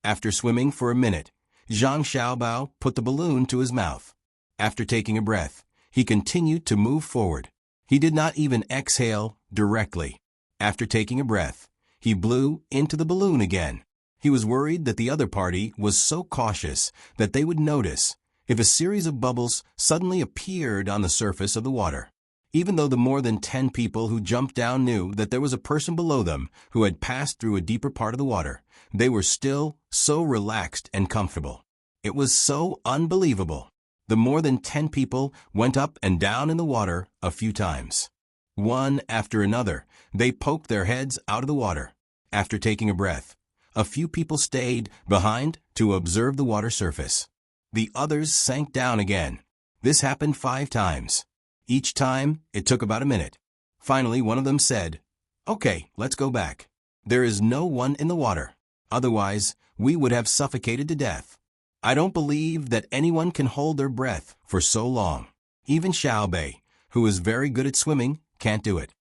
After swimming for a minute, Zhang Xiaobao put the balloon to his mouth. After taking a breath, he continued to move forward. He did not even exhale directly. After taking a breath, he blew into the balloon again. He was worried that the other party was so cautious that they would notice if a series of bubbles suddenly appeared on the surface of the water. Even though the more than 10 people who jumped down knew that there was a person below them who had passed through a deeper part of the water, they were still so relaxed and comfortable. It was so unbelievable. The more than 10 people went up and down in the water a few times. One after another, they poked their heads out of the water. After taking a breath, a few people stayed behind to observe the water surface. The others sank down again. This happened 5 times. Each time, it took about a minute. Finally, one of them said, "Okay, let's go back. There is no one in the water. Otherwise, we would have suffocated to death. I don't believe that anyone can hold their breath for so long. Even Xiaobei, who is very good at swimming, can't do it."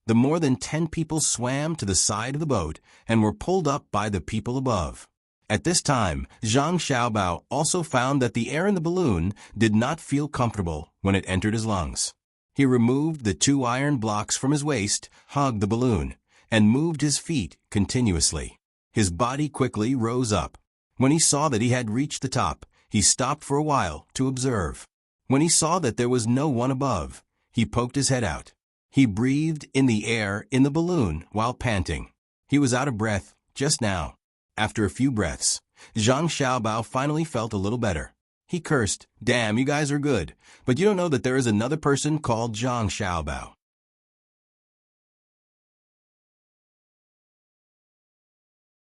The more than 10 people swam to the side of the boat and were pulled up by the people above. At this time, Zhang Xiaobao also found that the air in the balloon did not feel comfortable when it entered his lungs. He removed the 2 iron blocks from his waist, hugged the balloon, and moved his feet continuously. His body quickly rose up. When he saw that he had reached the top, he stopped for a while to observe. When he saw that there was no one above, he poked his head out. He breathed in the air in the balloon while panting. He was out of breath just now. After a few breaths, Zhang Xiaobao finally felt a little better. He cursed, "Damn, you guys are good, but you don't know that there is another person called Zhang Xiaobao."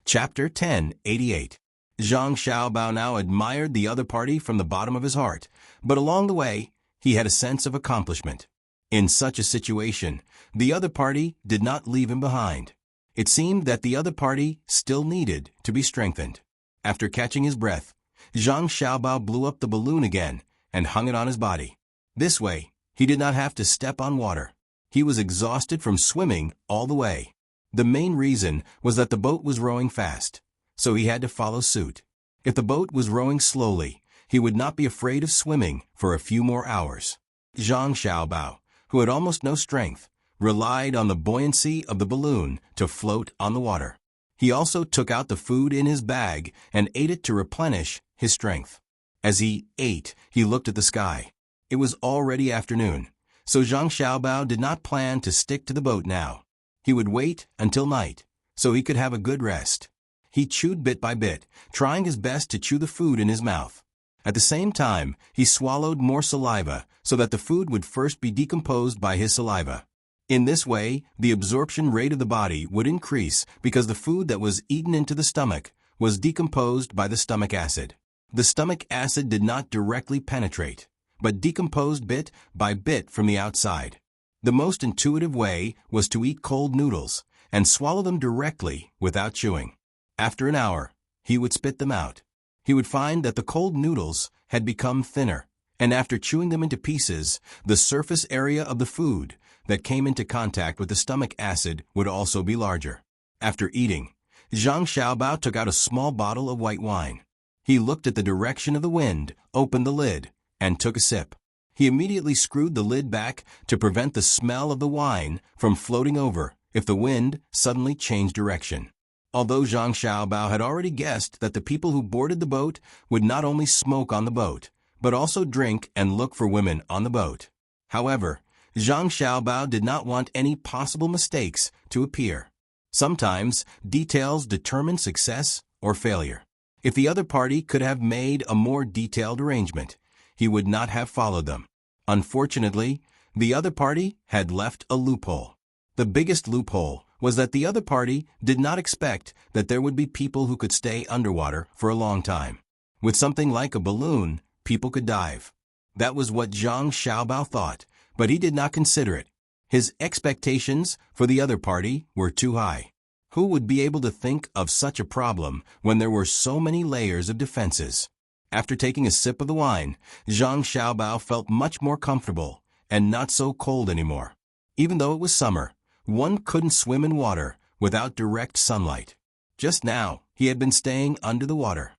Chapter 1088. Zhang Xiaobao now admired the other party from the bottom of his heart, but along the way, he had a sense of accomplishment. In such a situation, the other party did not leave him behind. It seemed that the other party still needed to be strengthened. After catching his breath, Zhang Xiaobao blew up the balloon again and hung it on his body. This way, he did not have to step on water. He was exhausted from swimming all the way. The main reason was that the boat was rowing fast, so he had to follow suit. If the boat was rowing slowly, he would not be afraid of swimming for a few more hours. Zhang Xiaobao, who had almost no strength, relied on the buoyancy of the balloon to float on the water. He also took out the food in his bag and ate it to replenish his strength. As he ate, he looked at the sky. It was already afternoon, so Zhang Xiaobao did not plan to stick to the boat now. He would wait until night, so he could have a good rest. He chewed bit by bit, trying his best to chew the food in his mouth. At the same time, he swallowed more saliva so that the food would first be decomposed by his saliva. In this way, the absorption rate of the body would increase because the food that was eaten into the stomach was decomposed by the stomach acid. The stomach acid did not directly penetrate, but decomposed bit by bit from the outside. The most intuitive way was to eat cold noodles and swallow them directly without chewing. After an hour, he would spit them out. He would find that the cold noodles had become thinner, and after chewing them into pieces, the surface area of the food that came into contact with the stomach acid would also be larger. After eating, Zhang Xiaobao took out a small bottle of white wine. He looked at the direction of the wind, opened the lid, and took a sip. He immediately screwed the lid back to prevent the smell of the wine from floating over if the wind suddenly changed direction. Although Zhang Xiaobao had already guessed that the people who boarded the boat would not only smoke on the boat, but also drink and look for women on the boat. However, Zhang Xiaobao did not want any possible mistakes to appear. Sometimes, details determine success or failure. If the other party could have made a more detailed arrangement, he would not have followed them. Unfortunately, the other party had left a loophole. The biggest loophole was that the other party did not expect that there would be people who could stay underwater for a long time. With something like a balloon, people could dive. That was what Zhang Xiaobao thought, but he did not consider it. His expectations for the other party were too high. Who would be able to think of such a problem when there were so many layers of defenses? After taking a sip of the wine, Zhang Xiaobao felt much more comfortable and not so cold anymore. Even though it was summer, one couldn't swim in water without direct sunlight. Just now, he had been staying under the water.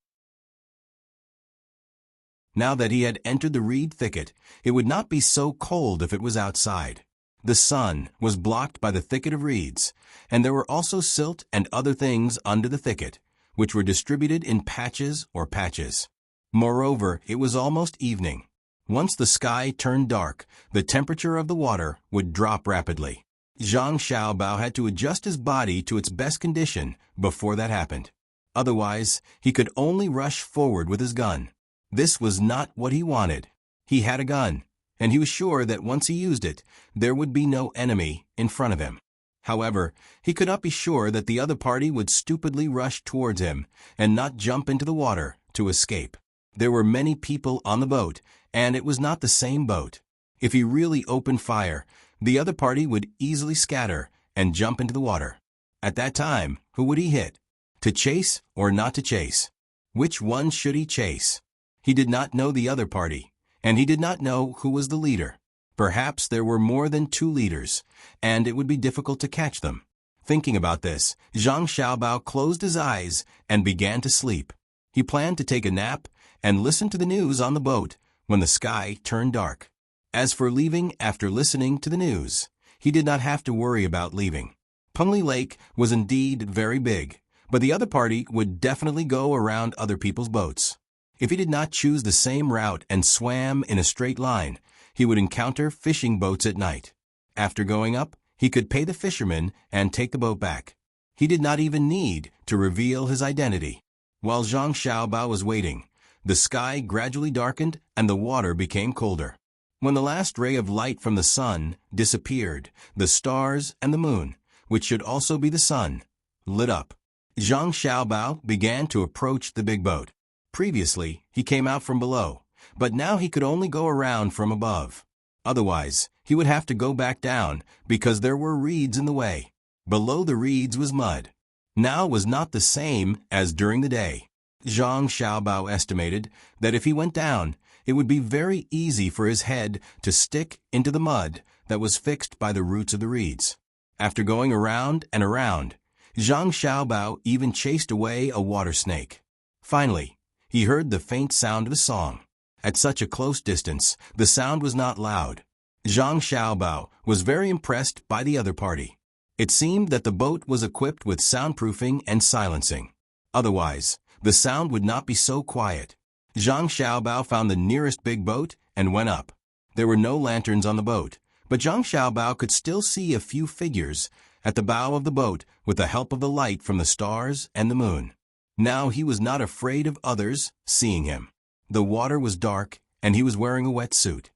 Now that he had entered the reed thicket, it would not be so cold if it was outside. The sun was blocked by the thicket of reeds, and there were also silt and other things under the thicket, which were distributed in patches or patches. Moreover, it was almost evening. Once the sky turned dark, the temperature of the water would drop rapidly. Zhang Xiaobao had to adjust his body to its best condition before that happened. Otherwise, he could only rush forward with his gun. This was not what he wanted. He had a gun, and he was sure that once he used it, there would be no enemy in front of him. However, he could not be sure that the other party would stupidly rush towards him and not jump into the water to escape. There were many people on the boat, and it was not the same boat. If he really opened fire, the other party would easily scatter and jump into the water. At that time, who would he hit? To chase or not to chase? Which one should he chase? He did not know the other party, and he did not know who was the leader. Perhaps there were more than two leaders, and it would be difficult to catch them. Thinking about this, Zhang Xiaobao closed his eyes and began to sleep. He planned to take a nap and listen to the news on the boat when the sky turned dark. As for leaving after listening to the news, he did not have to worry about leaving. Pengli Lake was indeed very big, but the other party would definitely go around other people's boats. If he did not choose the same route and swam in a straight line, he would encounter fishing boats at night. After going up, he could pay the fisherman and take the boat back. He did not even need to reveal his identity. While Zhang Xiaobao was waiting, the sky gradually darkened and the water became colder. When the last ray of light from the sun disappeared, the stars and the moon, which should also be the sun, lit up. Zhang Xiaobao began to approach the big boat. Previously, he came out from below, but now he could only go around from above. Otherwise, he would have to go back down because there were reeds in the way. Below the reeds was mud. Now was not the same as during the day. Zhang Xiaobao estimated that if he went down, it would be very easy for his head to stick into the mud that was fixed by the roots of the reeds. After going around and around, Zhang Xiaobao even chased away a water snake. Finally, he heard the faint sound of a song. At such a close distance, the sound was not loud. Zhang Xiaobao was very impressed by the other party. It seemed that the boat was equipped with soundproofing and silencing. Otherwise, the sound would not be so quiet. Zhang Xiaobao found the nearest big boat and went up. There were no lanterns on the boat, but Zhang Xiaobao could still see a few figures at the bow of the boat with the help of the light from the stars and the moon. Now he was not afraid of others seeing him. The water was dark, and he was wearing a wetsuit.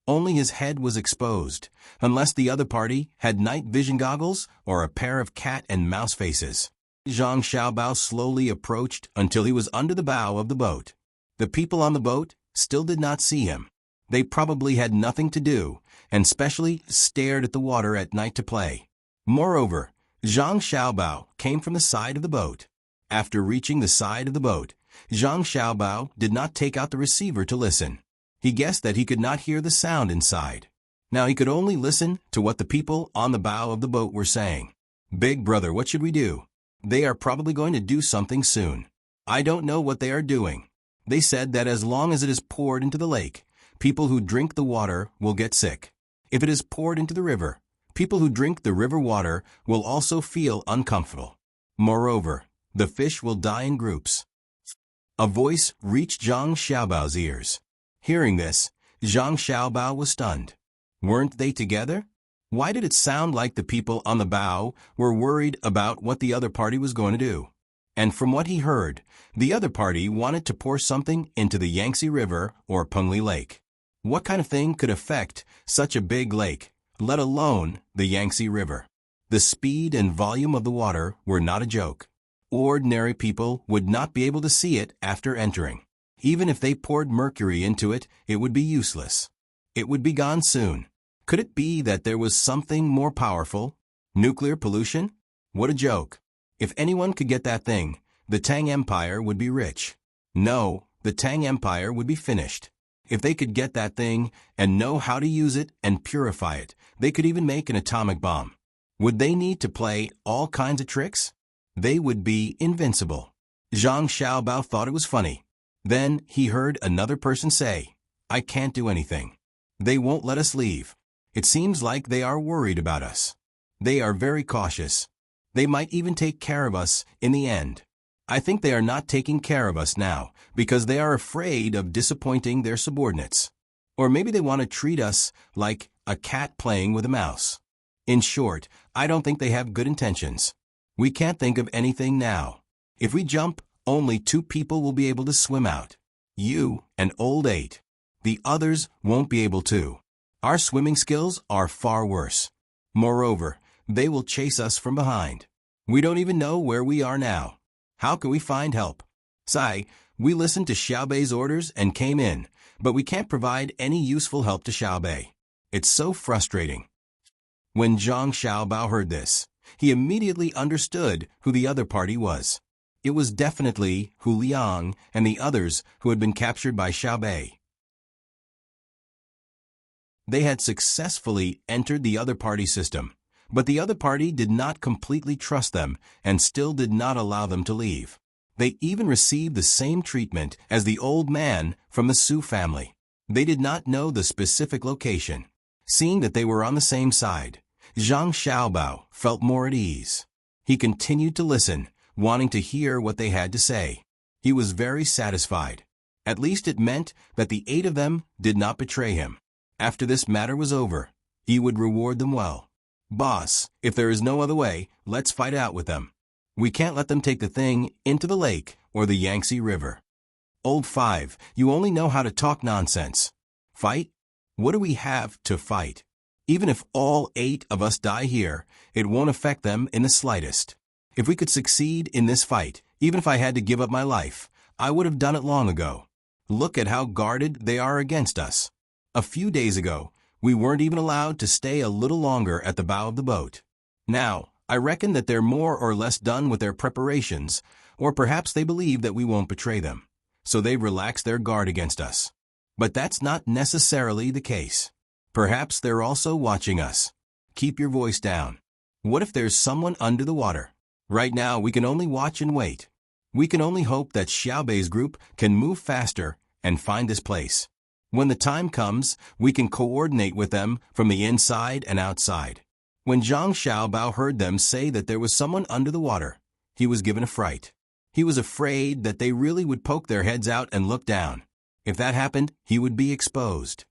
Only his head was exposed, unless the other party had night vision goggles or a pair of cat and mouse faces. Zhang Xiaobao slowly approached until he was under the bow of the boat. The people on the boat still did not see him. They probably had nothing to do, and specially stared at the water at night to play. Moreover, Zhang Xiaobao came from the side of the boat. After reaching the side of the boat, Zhang Xiaobao did not take out the receiver to listen. He guessed that he could not hear the sound inside. Now he could only listen to what the people on the bow of the boat were saying. "Big brother, what should we do? They are probably going to do something soon. I don't know what they are doing. They said that as long as it is poured into the lake, people who drink the water will get sick. If it is poured into the river, people who drink the river water will also feel uncomfortable. Moreover, the fish will die in groups." A voice reached Zhang Xiaobao's ears. Hearing this, Zhang Xiaobao was stunned. Weren't they together? Why did it sound like the people on the bow were worried about what the other party was going to do? And from what he heard, the other party wanted to pour something into the Yangtze River or Pengli Lake. What kind of thing could affect such a big lake, let alone the Yangtze River? The speed and volume of the water were not a joke. Ordinary people would not be able to see it after entering. Even if they poured mercury into it, it would be useless. It would be gone soon. Could it be that there was something more powerful? Nuclear pollution? What a joke. If anyone could get that thing, the Tang Empire would be rich. No, the Tang Empire would be finished. If they could get that thing and know how to use it and purify it, they could even make an atomic bomb. Would they need to play all kinds of tricks? They would be invincible. Zhang Xiaobao thought it was funny. Then he heard another person say, "I can't do anything. They won't let us leave. It seems like they are worried about us. They are very cautious. They might even take care of us in the end. I think they are not taking care of us now because they are afraid of disappointing their subordinates. Or maybe they want to treat us like a cat playing with a mouse. In short, I don't think they have good intentions. We can't think of anything now. If we jump, only 2 people will be able to swim out. You and old 8. The others won't be able to. Our swimming skills are far worse. Moreover, they will chase us from behind. We don't even know where we are now. How can we find help? Sai, we listened to Xiaobei's orders and came in, but we can't provide any useful help to Xiaobei. It's so frustrating." When Zhang Xiaobao heard this, he immediately understood who the other party was. It was definitely Hu Liang and the others who had been captured by Xiaobei. They had successfully entered the other party system, but the other party did not completely trust them and still did not allow them to leave. They even received the same treatment as the old man from the Su family. They did not know the specific location. Seeing that they were on the same side, Zhang Xiaobao felt more at ease. He continued to listen, wanting to hear what they had to say. He was very satisfied. At least it meant that the 8 of them did not betray him. After this matter was over, he would reward them well. Boss, if there is no other way, let's fight out with them. We can't let them take the thing into the lake or the Yangtze River. Old 5, you only know how to talk nonsense. Fight? What do we have to fight? Even if all 8 of us die here, it won't affect them in the slightest. If we could succeed in this fight, even if I had to give up my life, I would have done it long ago. Look at how guarded they are against us. A few days ago, we weren't even allowed to stay a little longer at the bow of the boat. Now, I reckon that they're more or less done with their preparations, or perhaps they believe that we won't betray them. So they've relaxed their guard against us. But that's not necessarily the case. Perhaps they're also watching us. Keep your voice down. What if there's someone under the water? Right now, we can only watch and wait. We can only hope that Xiaobei's group can move faster and find this place. When the time comes, we can coordinate with them from the inside and outside. When Zhang Xiaobao heard them say that there was someone under the water, he was given a fright. He was afraid that they really would poke their heads out and look down. If that happened, he would be exposed.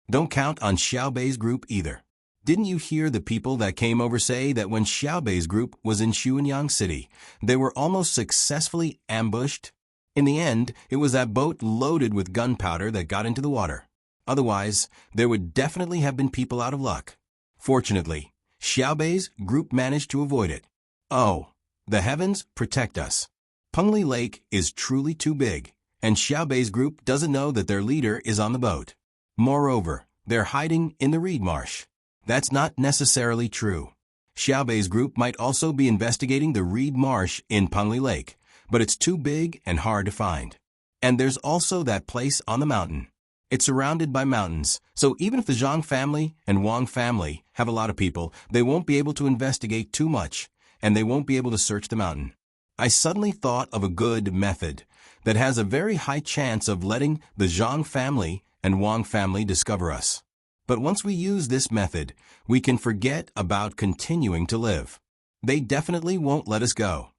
Don't count on Xiaobei's group either. Didn't you hear the people that came over say that when Xiaobei's group was in Xuanyang City, they were almost successfully ambushed? In the end, it was that boat loaded with gunpowder that got into the water. Otherwise, there would definitely have been people out of luck. Fortunately, Xiaobei's group managed to avoid it. Oh, the heavens protect us. Pengli Lake is truly too big, and Xiaobei's group doesn't know that their leader is on the boat. Moreover, they're hiding in the reed marsh. That's not necessarily true. Xiaobei's group might also be investigating the reed marsh in Pengli Lake, but it's too big and hard to find. And there's also that place on the mountain. It's surrounded by mountains, so even if the Zhang family and Wang family have a lot of people, they won't be able to investigate too much, and they won't be able to search the mountain. I suddenly thought of a good method that has a very high chance of letting the Zhang family and Wang family discover us. But once we use this method, we can forget about continuing to live. They definitely won't let us go.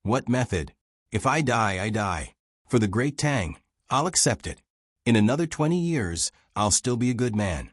What method? If I die, I die. For the great Tang, I'll accept it. In another 20 years, I'll still be a good man.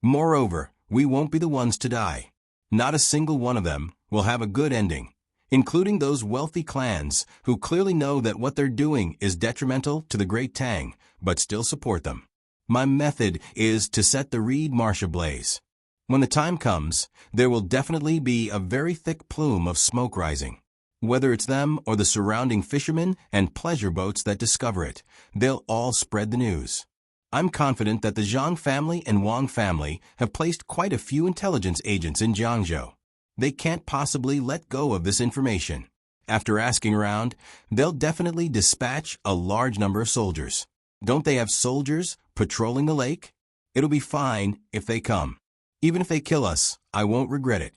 Moreover, we won't be the ones to die. Not a single one of them will have a good ending, including those wealthy clans who clearly know that what they're doing is detrimental to the great Tang, but still support them. My method is to set the reed marsh ablaze. When the time comes, there will definitely be a very thick plume of smoke rising. Whether it's them or the surrounding fishermen and pleasure boats that discover it, they'll all spread the news. I'm confident that the Zhang family and Wang family have placed quite a few intelligence agents in Jiangzhou. They can't possibly let go of this information. After asking around, they'll definitely dispatch a large number of soldiers. Don't they have soldiers patrolling the lake? It'll be fine if they come. Even if they kill us, I won't regret it.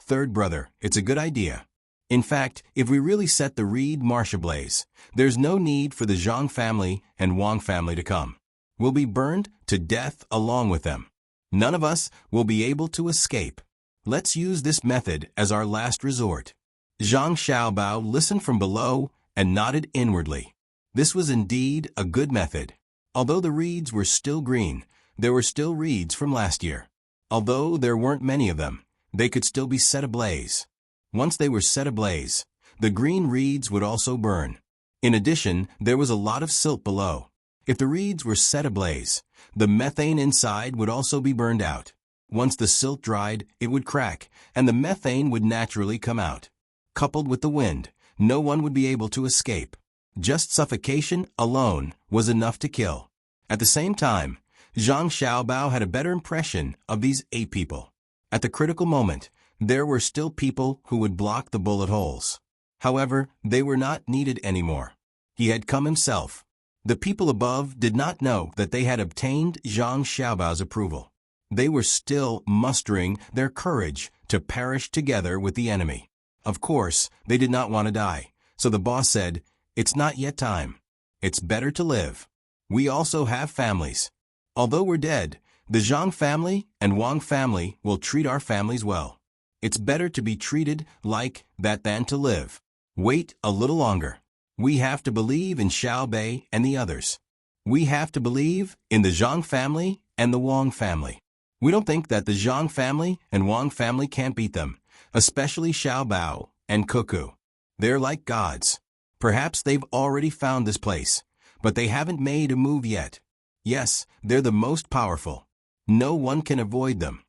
Third brother, it's a good idea. In fact, if we really set the reed marsh ablaze, there's no need for the Zhang family and Wang family to come. We'll be burned to death along with them. None of us will be able to escape. Let's use this method as our last resort. Zhang Xiaobao listened from below and nodded inwardly. This was indeed a good method. Although the reeds were still green, there were still reeds from last year. Although there weren't many of them, they could still be set ablaze. Once they were set ablaze, the green reeds would also burn. In addition, there was a lot of silt below. If the reeds were set ablaze, the methane inside would also be burned out. Once the silt dried, it would crack, and the methane would naturally come out. Coupled with the wind, no one would be able to escape. Just suffocation alone was enough to kill. At the same time, Zhang Xiaobao had a better impression of these 8 people. At the critical moment, there were still people who would block the bullet holes. However, they were not needed anymore. He had come himself. The people above did not know that they had obtained Zhang Xiaobao's approval. They were still mustering their courage to perish together with the enemy. Of course, they did not want to die, so the boss said, "It's not yet time. It's better to live. We also have families. Although we're dead, the Zhang family and Wang family will treat our families well. It's better to be treated like that than to live. Wait a little longer. We have to believe in Xiaobei and the others. We have to believe in the Zhang family and the Wang family. We don't think that the Zhang family and Wang family can't beat them, especially Xiao Bao and Cuckoo. They're like gods. Perhaps they've already found this place, but they haven't made a move yet. Yes, they're the most powerful. No one can avoid them.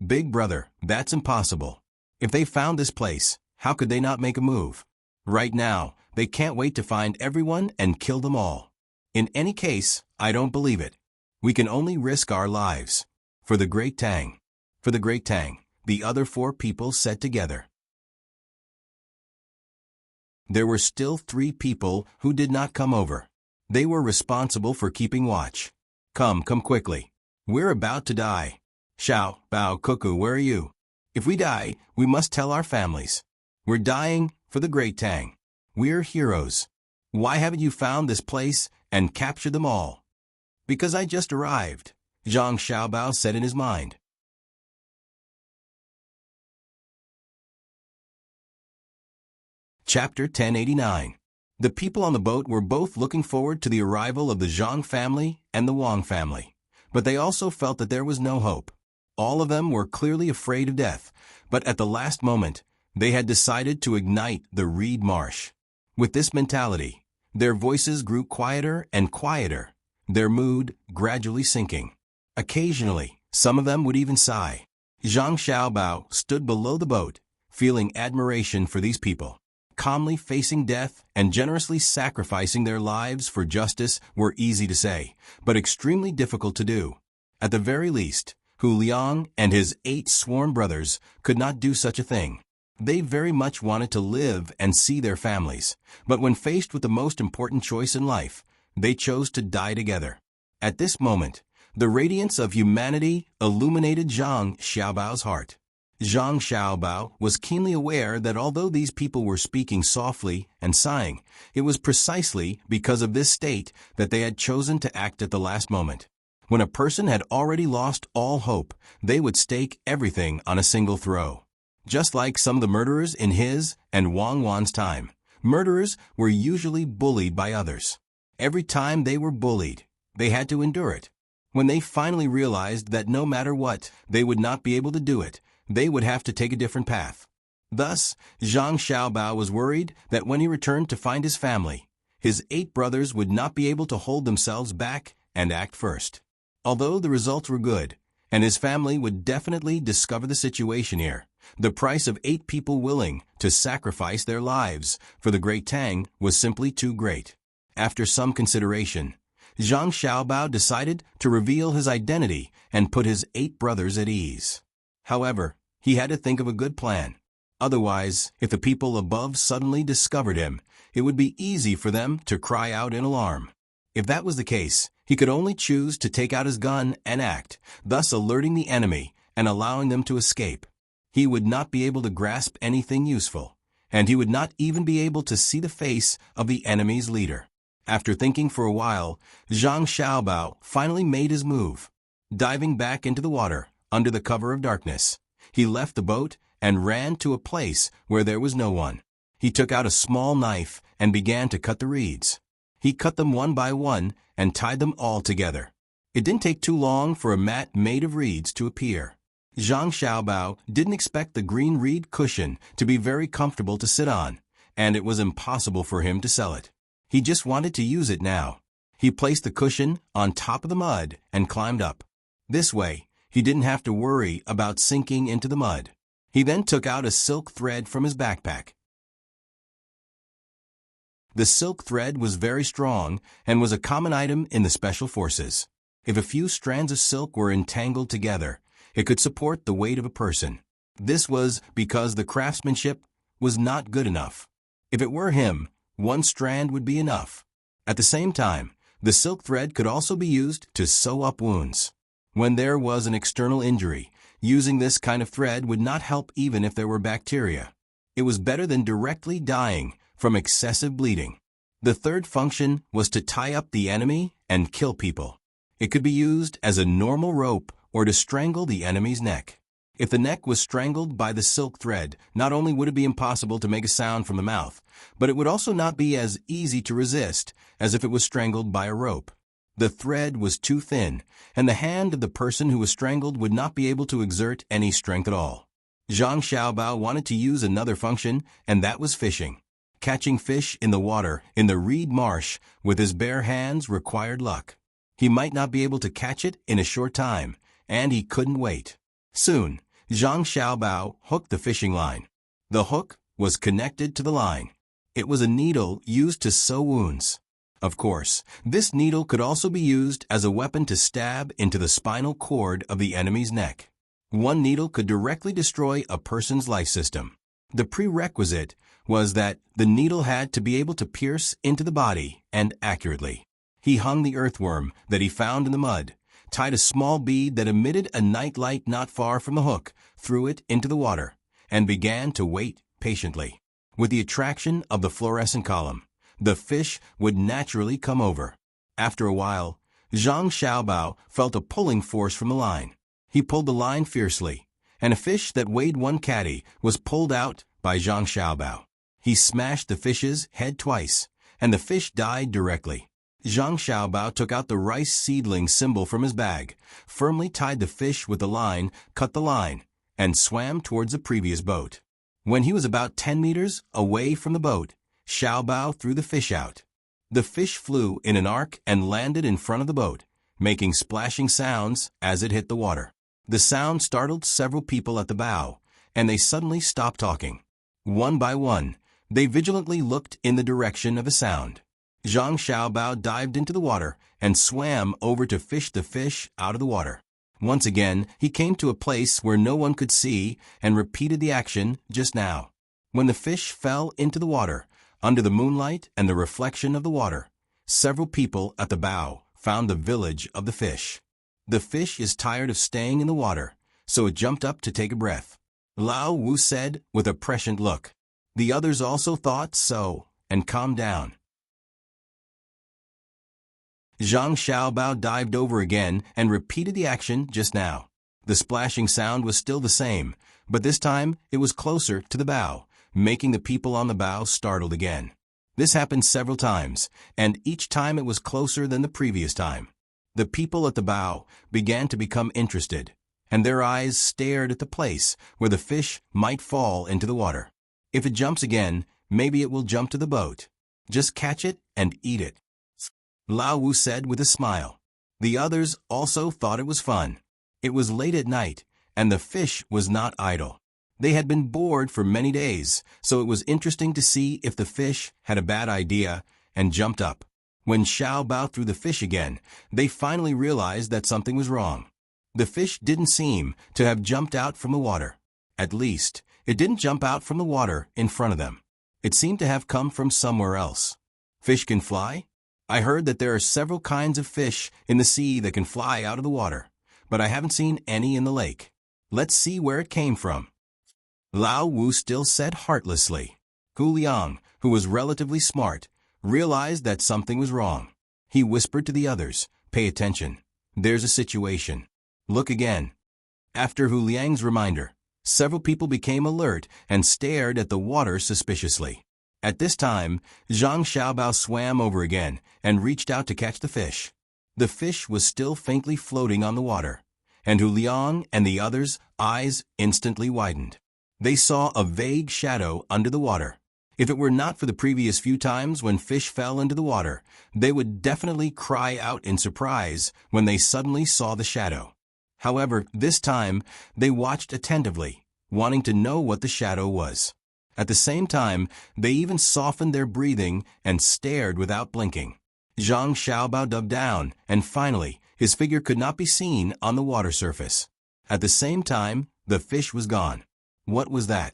Big brother, that's impossible. If they found this place, how could they not make a move? Right now, they can't wait to find everyone and kill them all. In any case, I don't believe it. We can only risk our lives. For the great Tang. For the great Tang, the other 4 people said together. There were still 3 people who did not come over. They were responsible for keeping watch. Come quickly. We're about to die. Xiao, Bao, Cuckoo, where are you? If we die, we must tell our families. We're dying for the great Tang. We're heroes. Why haven't you found this place and captured them all? Because I just arrived, Zhang Xiaobao said in his mind. Chapter 1089. The people on the boat were both looking forward to the arrival of the Zhang family and the Wang family, but they also felt that there was no hope. All of them were clearly afraid of death, but at the last moment, they had decided to ignite the reed marsh. With this mentality, their voices grew quieter and quieter, their mood gradually sinking. Occasionally, some of them would even sigh. Zhang Xiaobao stood below the boat, feeling admiration for these people. Calmly facing death and generously sacrificing their lives for justice were easy to say, but extremely difficult to do. At the very least, Hu Liang and his 8 sworn brothers could not do such a thing. They very much wanted to live and see their families, but when faced with the most important choice in life, they chose to die together. At this moment, the radiance of humanity illuminated Zhang Xiaobao's heart. Zhang Xiaobao was keenly aware that although these people were speaking softly and sighing, it was precisely because of this state that they had chosen to act at the last moment. When a person had already lost all hope, they would stake everything on a single throw. Just like some of the murderers in his and Wang Wan's time, murderers were usually bullied by others. Every time they were bullied, they had to endure it. When they finally realized that no matter what, they would not be able to do it, they would have to take a different path. Thus, Zhang Xiaobao was worried that when he returned to find his family, his 8 brothers would not be able to hold themselves back and act first. Although the results were good, and his family would definitely discover the situation here, the price of 8 people willing to sacrifice their lives for the great Tang was simply too great. After some consideration, Zhang Xiaobao decided to reveal his identity and put his 8 brothers at ease. However, he had to think of a good plan. Otherwise, if the people above suddenly discovered him, it would be easy for them to cry out in alarm. If that was the case, he could only choose to take out his gun and act, thus alerting the enemy and allowing them to escape. He would not be able to grasp anything useful, and he would not even be able to see the face of the enemy's leader. After thinking for a while, Zhang Xiaobao finally made his move. Diving back into the water, under the cover of darkness, he left the boat and ran to a place where there was no one. He took out a small knife and began to cut the reeds. He cut them one by one and tied them all together. It didn't take too long for a mat made of reeds to appear. Zhang Xiaobao didn't expect the green reed cushion to be very comfortable to sit on, and it was impossible for him to sell it. He just wanted to use it now. He placed the cushion on top of the mud and climbed up. This way, he didn't have to worry about sinking into the mud. He then took out a silk thread from his backpack. The silk thread was very strong and was a common item in the special forces. If a few strands of silk were entangled together, it could support the weight of a person. This was because the craftsmanship was not good enough. If it were him, one strand would be enough. At the same time, the silk thread could also be used to sew up wounds. When there was an external injury, using this kind of thread would not help even if there were bacteria. It was better than directly dying from excessive bleeding. The third function was to tie up the enemy and kill people. It could be used as a normal rope or to strangle the enemy's neck. If the neck was strangled by the silk thread, not only would it be impossible to make a sound from the mouth, but it would also not be as easy to resist as if it was strangled by a rope. The thread was too thin, and the hand of the person who was strangled would not be able to exert any strength at all. Zhang Xiaobao wanted to use another function, and that was fishing. Catching fish in the water in the reed marsh with his bare hands required luck. He might not be able to catch it in a short time, and he couldn't wait. Soon, Zhang Xiaobao hooked the fishing line. The hook was connected to the line. It was a needle used to sew wounds. Of course, this needle could also be used as a weapon to stab into the spinal cord of the enemy's neck. One needle could directly destroy a person's life system. The prerequisite was that the needle had to be able to pierce into the body, and accurately. He hung the earthworm that he found in the mud, tied a small bead that emitted a night light not far from the hook, threw it into the water, and began to wait patiently. With the attraction of the fluorescent column, the fish would naturally come over. After a while, Zhang Xiaobao felt a pulling force from the line. He pulled the line fiercely, and a fish that weighed 1 catty was pulled out by Zhang Xiaobao. He smashed the fish's head twice, and the fish died directly. Zhang Xiaobao took out the rice seedling symbol from his bag, firmly tied the fish with the line, cut the line, and swam towards the previous boat. When he was about 10 meters away from the boat, Xiaobao threw the fish out. The fish flew in an arc and landed in front of the boat, making splashing sounds as it hit the water. The sound startled several people at the bow, and they suddenly stopped talking. One by one, they vigilantly looked in the direction of the sound. Zhang Xiaobao dived into the water and swam over to fish the fish out of the water. Once again, he came to a place where no one could see and repeated the action just now. When the fish fell into the water, under the moonlight and the reflection of the water, several people at the bow found the village of the fish. The fish is tired of staying in the water, so it jumped up to take a breath. Lao Wu said with a prescient look. The others also thought so, and calmed down. Zhang Xiaobao dived over again and repeated the action just now. The splashing sound was still the same, but this time it was closer to the bow, making the people on the bow startled again. This happened several times, and each time it was closer than the previous time. The people at the bow began to become interested, and their eyes stared at the place where the fish might fall into the water. If it jumps again, maybe it will jump to the boat. Just catch it and eat it. Lao Wu said with a smile. The others also thought it was fun. It was late at night, and the fish was not idle. They had been bored for many days, so it was interesting to see if the fish had a bad idea and jumped up. When Xiaobao threw the fish again, they finally realized that something was wrong. The fish didn't seem to have jumped out from the water. At least, it didn't jump out from the water in front of them. It seemed to have come from somewhere else. Fish can fly? I heard that there are several kinds of fish in the sea that can fly out of the water, but I haven't seen any in the lake. Let's see where it came from. Lao Wu still said heartlessly. Hu Liang, who was relatively smart, realized that something was wrong. He whispered to the others, "Pay attention. There's a situation. Look again." After Hu Liang's reminder, several people became alert and stared at the water suspiciously. At this time, Zhang Xiaobao swam over again and reached out to catch the fish. The fish was still faintly floating on the water, and Hu Liang and the others' eyes instantly widened. They saw a vague shadow under the water. If it were not for the previous few times when fish fell into the water, they would definitely cry out in surprise when they suddenly saw the shadow. However, this time, they watched attentively, wanting to know what the shadow was. At the same time, they even softened their breathing and stared without blinking. Zhang Xiaobao dove down, and finally, his figure could not be seen on the water surface. At the same time, the fish was gone. What was that?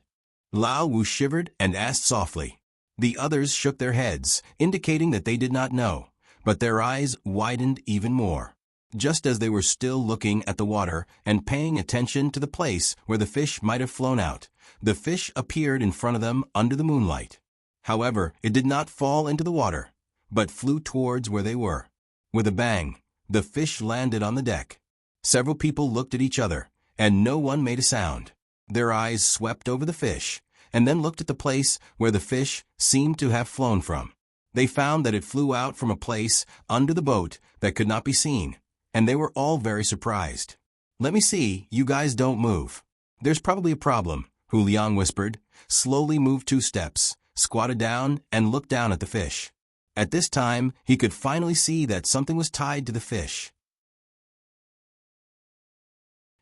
Lao Wu shivered and asked softly. The others shook their heads, indicating that they did not know, but their eyes widened even more. Just as they were still looking at the water and paying attention to the place where the fish might have flown out, the fish appeared in front of them under the moonlight. However, it did not fall into the water, but flew towards where they were. With a bang, the fish landed on the deck. Several people looked at each other, and no one made a sound. Their eyes swept over the fish, and then looked at the place where the fish seemed to have flown from. They found that it flew out from a place under the boat that could not be seen, and they were all very surprised. "Let me see, you guys don't move. There's probably a problem," Hu Liang whispered, slowly moved 2 steps, squatted down, and looked down at the fish. At this time, he could finally see that something was tied to the fish.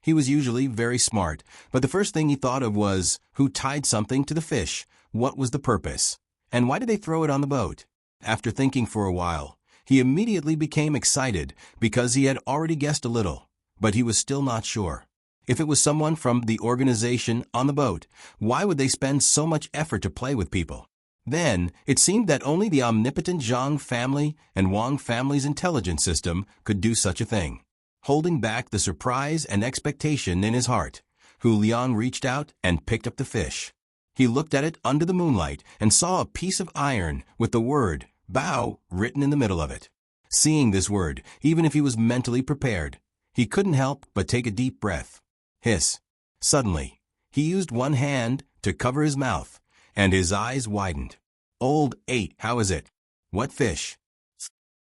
He was usually very smart, but the first thing he thought of was, who tied something to the fish? What was the purpose? And why did they throw it on the boat? After thinking for a while, he immediately became excited because he had already guessed a little, but he was still not sure. If it was someone from the organization on the boat, why would they spend so much effort to play with people? Then, it seemed that only the omnipotent Zhang family and Wang family's intelligence system could do such a thing. Holding back the surprise and expectation in his heart, Hu Liang reached out and picked up the fish. He looked at it under the moonlight and saw a piece of iron with the word "Bao" written in the middle of it. Seeing this word, even if he was mentally prepared, he couldn't help but take a deep breath. Hiss. Suddenly, he used one hand to cover his mouth, and his eyes widened. "Old 8, how is it?" "What fish?"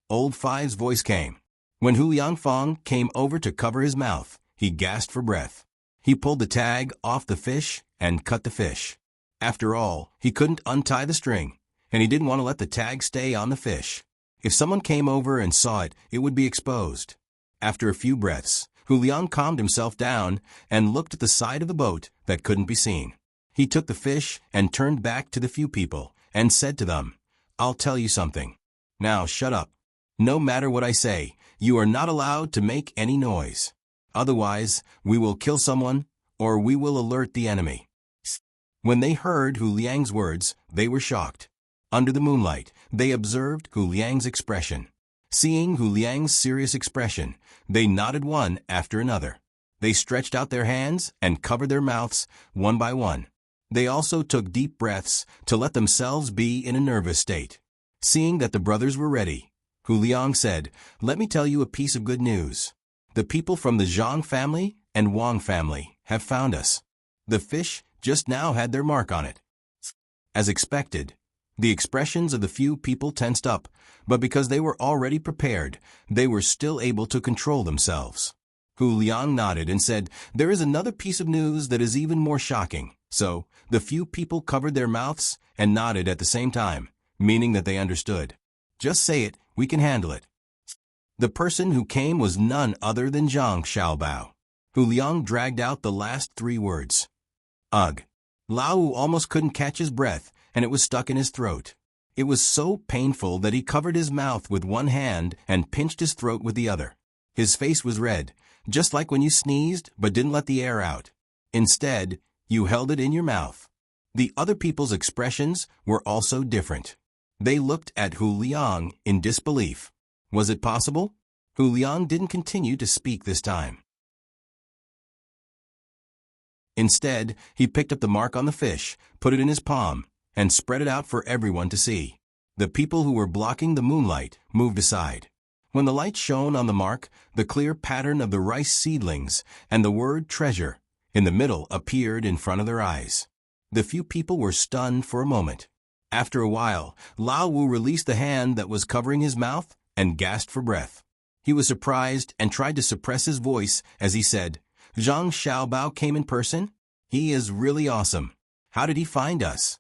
Old 5's voice came. When Hu Liangfang came over to cover his mouth, he gasped for breath. He pulled the tag off the fish and cut the fish. After all, he couldn't untie the string, and he didn't want to let the tag stay on the fish. If someone came over and saw it, it would be exposed. After a few breaths, Hu Liang calmed himself down and looked at the side of the boat that couldn't be seen. He took the fish and turned back to the few people and said to them, "I'll tell you something. Now shut up. No matter what I say, you are not allowed to make any noise. Otherwise, we will kill someone, or we will alert the enemy." When they heard Hu Liang's words, they were shocked. Under the moonlight, they observed Hu Liang's expression. Seeing Hu Liang's serious expression, they nodded one after another. They stretched out their hands and covered their mouths one by one. They also took deep breaths to let themselves be in a nervous state. Seeing that the brothers were ready, Hu Liang said, "Let me tell you a piece of good news. The people from the Zhang family and Wang family have found us. The fish just now had their mark on it." As expected, the expressions of the few people tensed up, but because they were already prepared, they were still able to control themselves. Hu Liang nodded and said, "There is another piece of news that is even more shocking." So, the few people covered their mouths and nodded at the same time, meaning that they understood. "Just say it, we can handle it." The person who came was none other than Zhang Xiaobao. Hu Liang dragged out the last 3 words. Ugh. Lao Wu almost couldn't catch his breath, and it was stuck in his throat. It was so painful that he covered his mouth with one hand and pinched his throat with the other. His face was red, just like when you sneezed but didn't let the air out. Instead, you held it in your mouth. The other people's expressions were also different. They looked at Hu Liang in disbelief. Was it possible? Hu Liang didn't continue to speak this time. Instead, he picked up the mark on the fish, put it in his palm, and spread it out for everyone to see. The people who were blocking the moonlight moved aside. When the light shone on the mark, the clear pattern of the rice seedlings and the word treasure in the middle appeared in front of their eyes. The few people were stunned for a moment. After a while, Lao Wu released the hand that was covering his mouth and gasped for breath. He was surprised and tried to suppress his voice as he said, "Zhang Xiaobao came in person? He is really awesome. How did he find us?"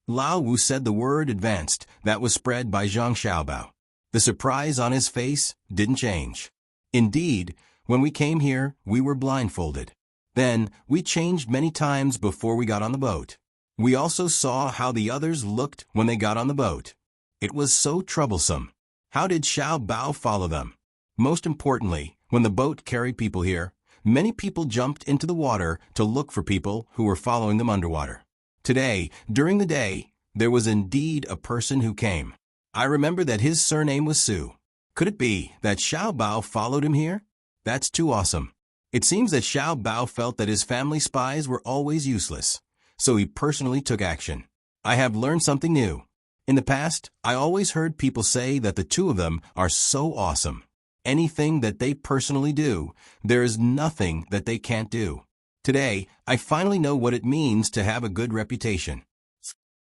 Lao Wu said the word advanced that was spread by Zhang Xiaobao. The surprise on his face didn't change. "Indeed, when we came here, we were blindfolded. Then, we changed many times before we got on the boat. We also saw how the others looked when they got on the boat. It was so troublesome. How did Xiao Bao follow them? Most importantly, when the boat carried people here, many people jumped into the water to look for people who were following them underwater. Today, during the day, there was indeed a person who came. I remember that his surname was Su. Could it be that Xiao Bao followed him here? That's too awesome. It seems that Xiao Bao felt that his family spies were always useless, so he personally took action. I have learned something new. In the past, I always heard people say that the two of them are so awesome. Anything that they personally do, there is nothing that they can't do. Today, I finally know what it means to have a good reputation."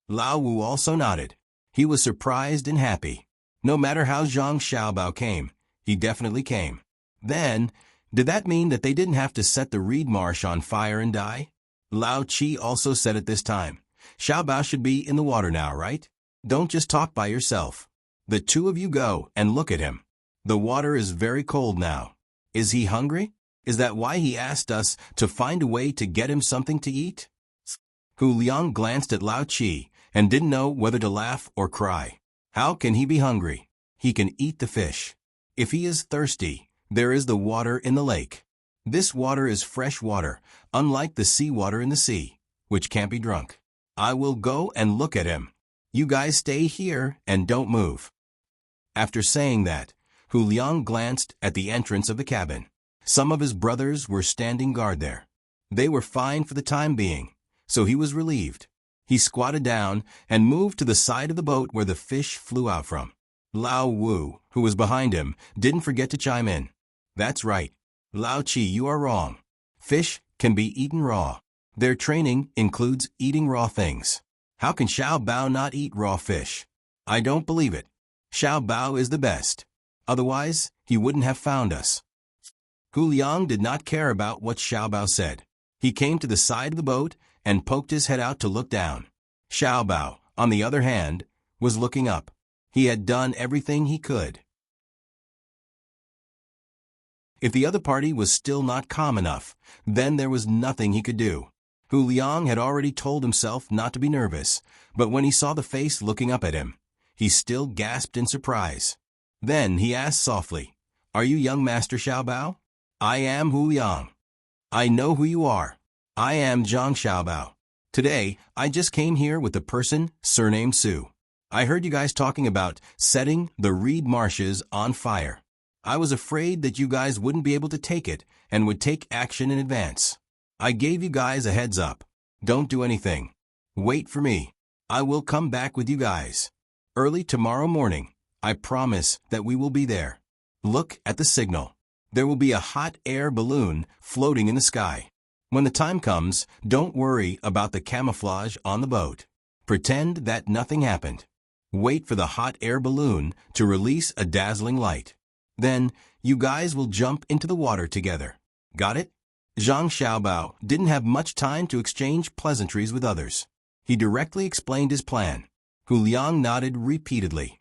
Lao Wu also nodded. He was surprised and happy. No matter how Zhang Xiaobao came, he definitely came. Then, did that mean that they didn't have to set the reed marsh on fire and die? Lao Qi also said at this time, Xiaobao should be in the water now, right? Don't just talk by yourself. The two of you go and look at him. The water is very cold now. Is he hungry? Is that why he asked us to find a way to get him something to eat? Hu Liang glanced at Lao Qi and didn't know whether to laugh or cry. How can he be hungry? He can eat the fish. If he is thirsty, there is the water in the lake. This water is fresh water, unlike the seawater in the sea, which can't be drunk. I will go and look at him. You guys stay here and don't move. After saying that, Hu Liang glanced at the entrance of the cabin. Some of his brothers were standing guard there. They were fine for the time being, so he was relieved. He squatted down and moved to the side of the boat where the fish flew out from. Lao Wu, who was behind him, didn't forget to chime in. That's right. Lao Qi, you are wrong. Fish can be eaten raw. Their training includes eating raw things. How can Xiao Bao not eat raw fish? I don't believe it. Xiao Bao is the best. Otherwise, he wouldn't have found us. Hu Liang did not care about what Xiao Bao said. He came to the side of the boat and poked his head out to look down. Xiao Bao, on the other hand, was looking up. He had done everything he could. If the other party was still not calm enough, then there was nothing he could do. Hu Liang had already told himself not to be nervous, but when he saw the face looking up at him, he still gasped in surprise. Then he asked softly, Are you young Master Xiao Bao? I am Hu Liang. I know who you are. I am Zhang Xiaobao. Today, I just came here with a person surnamed Su. I heard you guys talking about setting the reed marshes on fire. I was afraid that you guys wouldn't be able to take it and would take action in advance. I gave you guys a heads up. Don't do anything. Wait for me. I will come back with you guys. Early tomorrow morning, I promise that we will be there. Look at the signal. There will be a hot air balloon floating in the sky. When the time comes, don't worry about the camouflage on the boat. Pretend that nothing happened. Wait for the hot air balloon to release a dazzling light. Then, you guys will jump into the water together. Got it? Zhang Xiaobao didn't have much time to exchange pleasantries with others. He directly explained his plan. Hu Liang nodded repeatedly.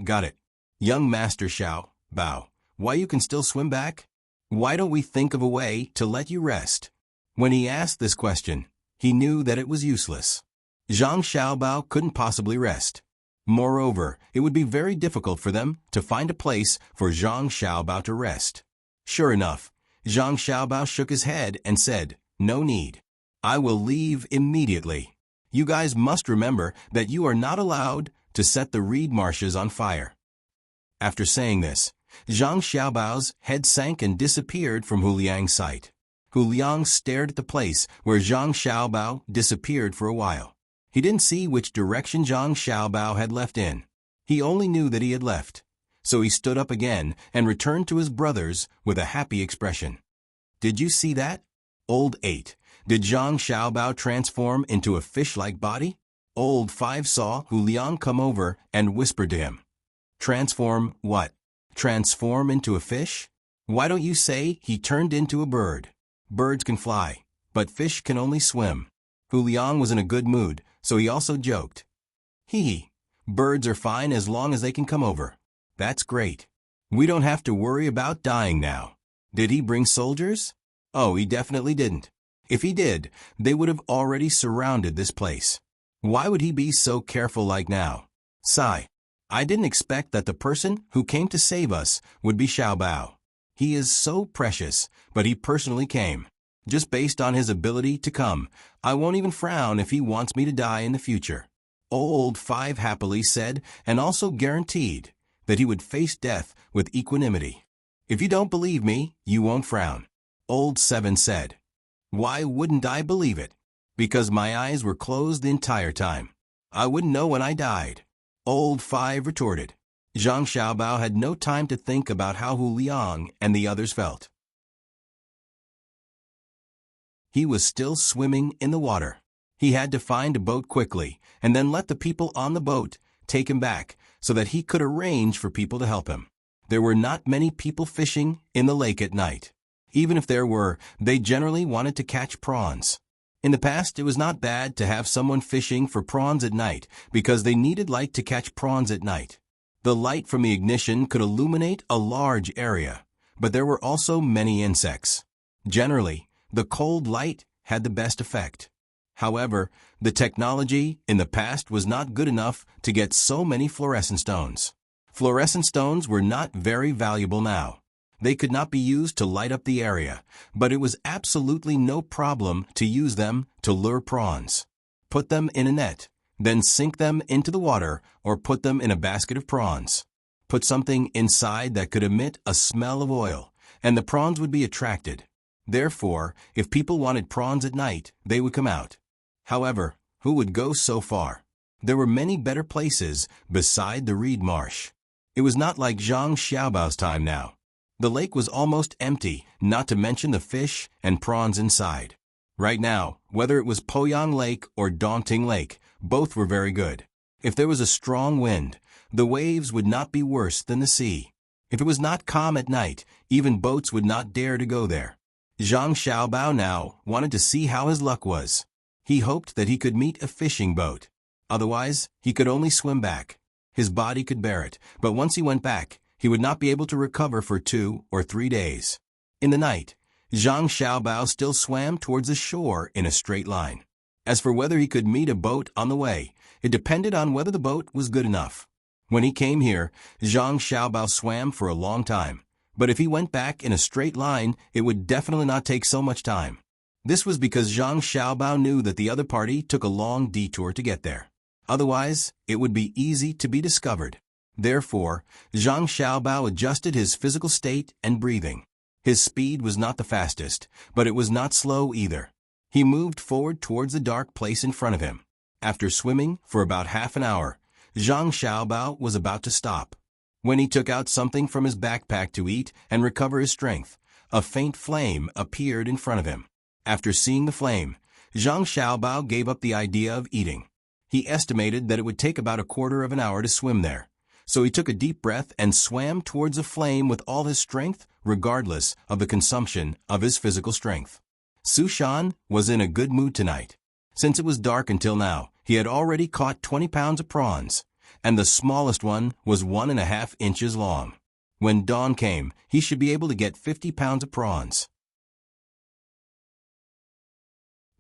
Got it. Young Master Xiao Bao, why you can still swim back? Why don't we think of a way to let you rest? When he asked this question, he knew that it was useless. Zhang Xiaobao couldn't possibly rest. Moreover, it would be very difficult for them to find a place for Zhang Xiaobao to rest. Sure enough, Zhang Xiaobao shook his head and said, No need. I will leave immediately. You guys must remember that you are not allowed to set the reed marshes on fire. After saying this, Zhang Xiaobao's head sank and disappeared from Hu Liang's sight. Hu Liang stared at the place where Zhang Xiaobao disappeared for a while. He didn't see which direction Zhang Xiaobao had left in. He only knew that he had left. So he stood up again and returned to his brothers with a happy expression. Did you see that? Old 8. Did Zhang Xiaobao transform into a fish-like body? Old 5 saw Hu Liang come over and whispered to him. Transform what? Transform into a fish? Why don't you say he turned into a bird? Birds can fly, but fish can only swim. Hu Liang was in a good mood, so he also joked. Hee, birds are fine as long as they can come over. That's great. We don't have to worry about dying now. Did he bring soldiers? Oh, he definitely didn't. If he did, they would have already surrounded this place. Why would he be so careful like now? Sigh. I didn't expect that the person who came to save us would be Xiao Bao. He is so precious, but he personally came. Just based on his ability to come, I won't even frown if he wants me to die in the future. Old 5 happily said, and also guaranteed, that he would face death with equanimity. If you don't believe me, you won't frown. Old 7 said. Why wouldn't I believe it? Because my eyes were closed the entire time. I wouldn't know when I died. Old 5 retorted. Zhang Xiaobao had no time to think about how Hu Liang and the others felt. He was still swimming in the water. He had to find a boat quickly, and then let the people on the boat take him back so that he could arrange for people to help him. There were not many people fishing in the lake at night. Even if there were, they generally wanted to catch prawns. In the past, it was not bad to have someone fishing for prawns at night because they needed light to catch prawns at night. The light from the ignition could illuminate a large area, but there were also many insects. Generally, the cold light had the best effect. However, the technology in the past was not good enough to get so many fluorescent stones. Fluorescent stones were not very valuable now. They could not be used to light up the area, but it was absolutely no problem to use them to lure prawns. Put them in a net, then sink them into the water or put them in a basket of prawns. Put something inside that could emit a smell of oil, and the prawns would be attracted. Therefore, if people wanted prawns at night, they would come out. However, who would go so far? There were many better places beside the reed marsh. It was not like Zhang Xiaobao's time now. The lake was almost empty, not to mention the fish and prawns inside. Right now, whether it was Poyang Lake or Dongting Lake, both were very good. If there was a strong wind, the waves would not be worse than the sea. If it was not calm at night, even boats would not dare to go there. Zhang Xiaobao now wanted to see how his luck was. He hoped that he could meet a fishing boat. Otherwise, he could only swim back. His body could bear it, but once he went back, he would not be able to recover for 2 or 3 days. In the night, Zhang Xiaobao still swam towards the shore in a straight line. As for whether he could meet a boat on the way, it depended on whether the boat was good enough. When he came here, Zhang Xiaobao swam for a long time, but if he went back in a straight line, it would definitely not take so much time. This was because Zhang Xiaobao knew that the other party took a long detour to get there. Otherwise, it would be easy to be discovered. Therefore, Zhang Xiaobao adjusted his physical state and breathing. His speed was not the fastest, but it was not slow either. He moved forward towards the dark place in front of him. After swimming for about half an hour, Zhang Xiaobao was about to stop. When he took out something from his backpack to eat and recover his strength, a faint flame appeared in front of him. After seeing the flame, Zhang Xiaobao gave up the idea of eating. He estimated that it would take about a quarter of an hour to swim there. So he took a deep breath and swam towards a flame with all his strength, regardless of the consumption of his physical strength. Su Shan was in a good mood tonight. Since it was dark until now, he had already caught 20 pounds of prawns, and the smallest one was 1.5 inches long. When dawn came, he should be able to get 50 pounds of prawns.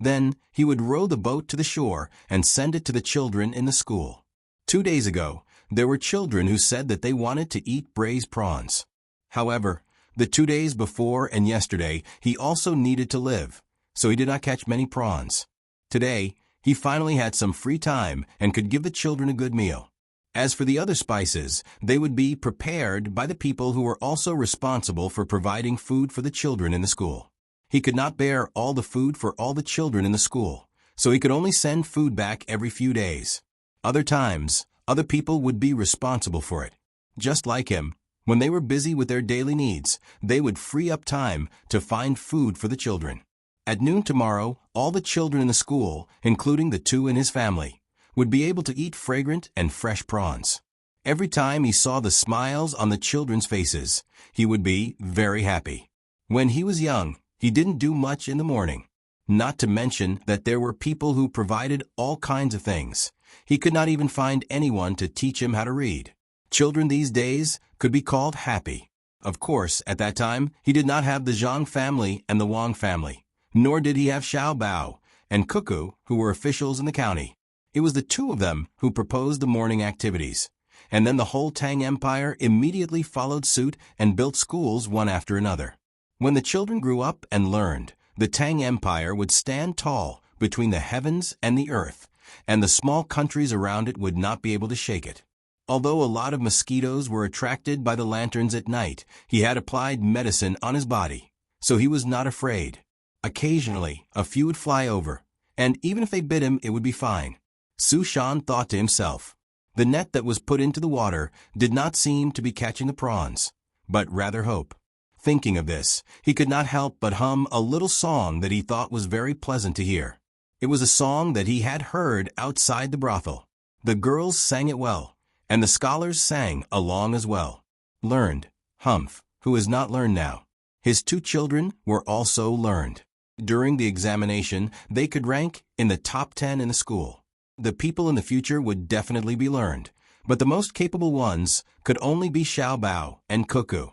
Then he would row the boat to the shore and send it to the children in the school. 2 days ago, there were children who said that they wanted to eat braised prawns. However, the 2 days before and yesterday, he also needed to live, so he did not catch many prawns. Today, he finally had some free time and could give the children a good meal. As for the other spices, they would be prepared by the people who were also responsible for providing food for the children in the school. He could not bear all the food for all the children in the school, so he could only send food back every few days. Other times, other people would be responsible for it. Just like him, when they were busy with their daily needs, they would free up time to find food for the children. At noon tomorrow, all the children in the school, including the 2 in his family, would be able to eat fragrant and fresh prawns. Every time he saw the smiles on the children's faces, he would be very happy. When he was young, he didn't do much in the morning. Not to mention that there were people who provided all kinds of things. He could not even find anyone to teach him how to read. Children these days could be called happy. Of course, at that time, he did not have the Zhang family and the Wang family, nor did he have Xiao Bao and Cuckoo, who were officials in the county. It was the 2 of them who proposed the morning activities, and then the whole Tang Empire immediately followed suit and built schools one after another. When the children grew up and learned, the Tang Empire would stand tall between the heavens and the earth, and the small countries around it would not be able to shake it. Although a lot of mosquitoes were attracted by the lanterns at night, he had applied medicine on his body, so he was not afraid. Occasionally, a few would fly over, and even if they bit him, it would be fine. Su Shan thought to himself. The net that was put into the water did not seem to be catching the prawns, but rather hope. Thinking of this, he could not help but hum a little song that he thought was very pleasant to hear. It was a song that he had heard outside the brothel. The girls sang it well, and the scholars sang along as well. Learned, Humph, who is not learned now. His 2 children were also learned. During the examination, they could rank in the top 10 in the school. The people in the future would definitely be learned, but the most capable ones could only be Xiao Bao and Cuckoo.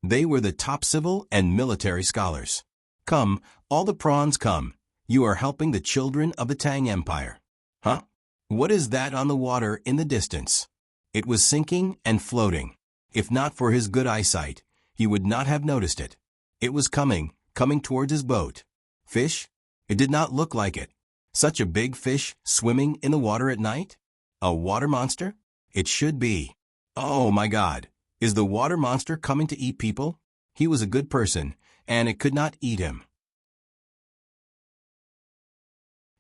They were the top civil and military scholars. Come, all the prawns come. You are helping the children of the Tang Empire. Huh? What is that on the water in the distance? It was sinking and floating. If not for his good eyesight, he would not have noticed it. It was coming towards his boat. Fish? It did not look like it. Such a big fish swimming in the water at night? A water monster? It should be. Oh my God! Is the water monster coming to eat people? He was a good person, and it could not eat him.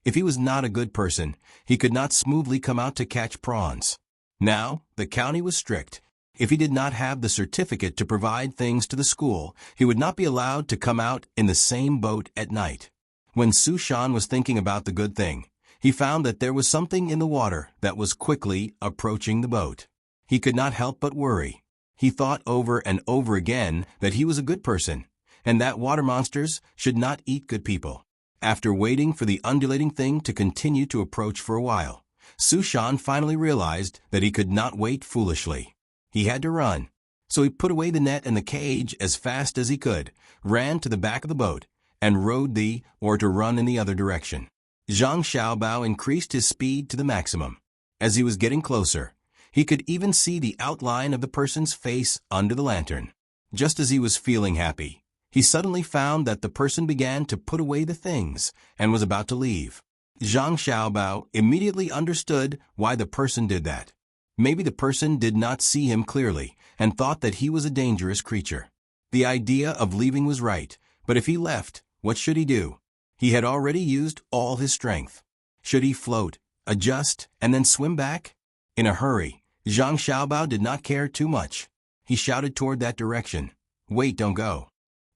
If he was not a good person, he could not smoothly come out to catch prawns. Now, the county was strict. If he did not have the certificate to provide things to the school, he would not be allowed to come out in the same boat at night. When Su Shan was thinking about the good thing, he found that there was something in the water that was quickly approaching the boat. He could not help but worry. He thought over and over again that he was a good person, and that water monsters should not eat good people. After waiting for the undulating thing to continue to approach for a while, Su Shan finally realized that he could not wait foolishly. He had to run. So he put away the net and the cage as fast as he could, ran to the back of the boat, and rowed to run in the other direction. Zhang Xiaobao increased his speed to the maximum. As he was getting closer, he could even see the outline of the person's face under the lantern. Just as he was feeling happy, he suddenly found that the person began to put away the things and was about to leave. Zhang Xiaobao immediately understood why the person did that. Maybe the person did not see him clearly and thought that he was a dangerous creature. The idea of leaving was right, but if he left, what should he do? He had already used all his strength. Should he float, adjust, and then swim back? In a hurry, Zhang Xiaobao did not care too much. He shouted toward that direction. Wait, don't go.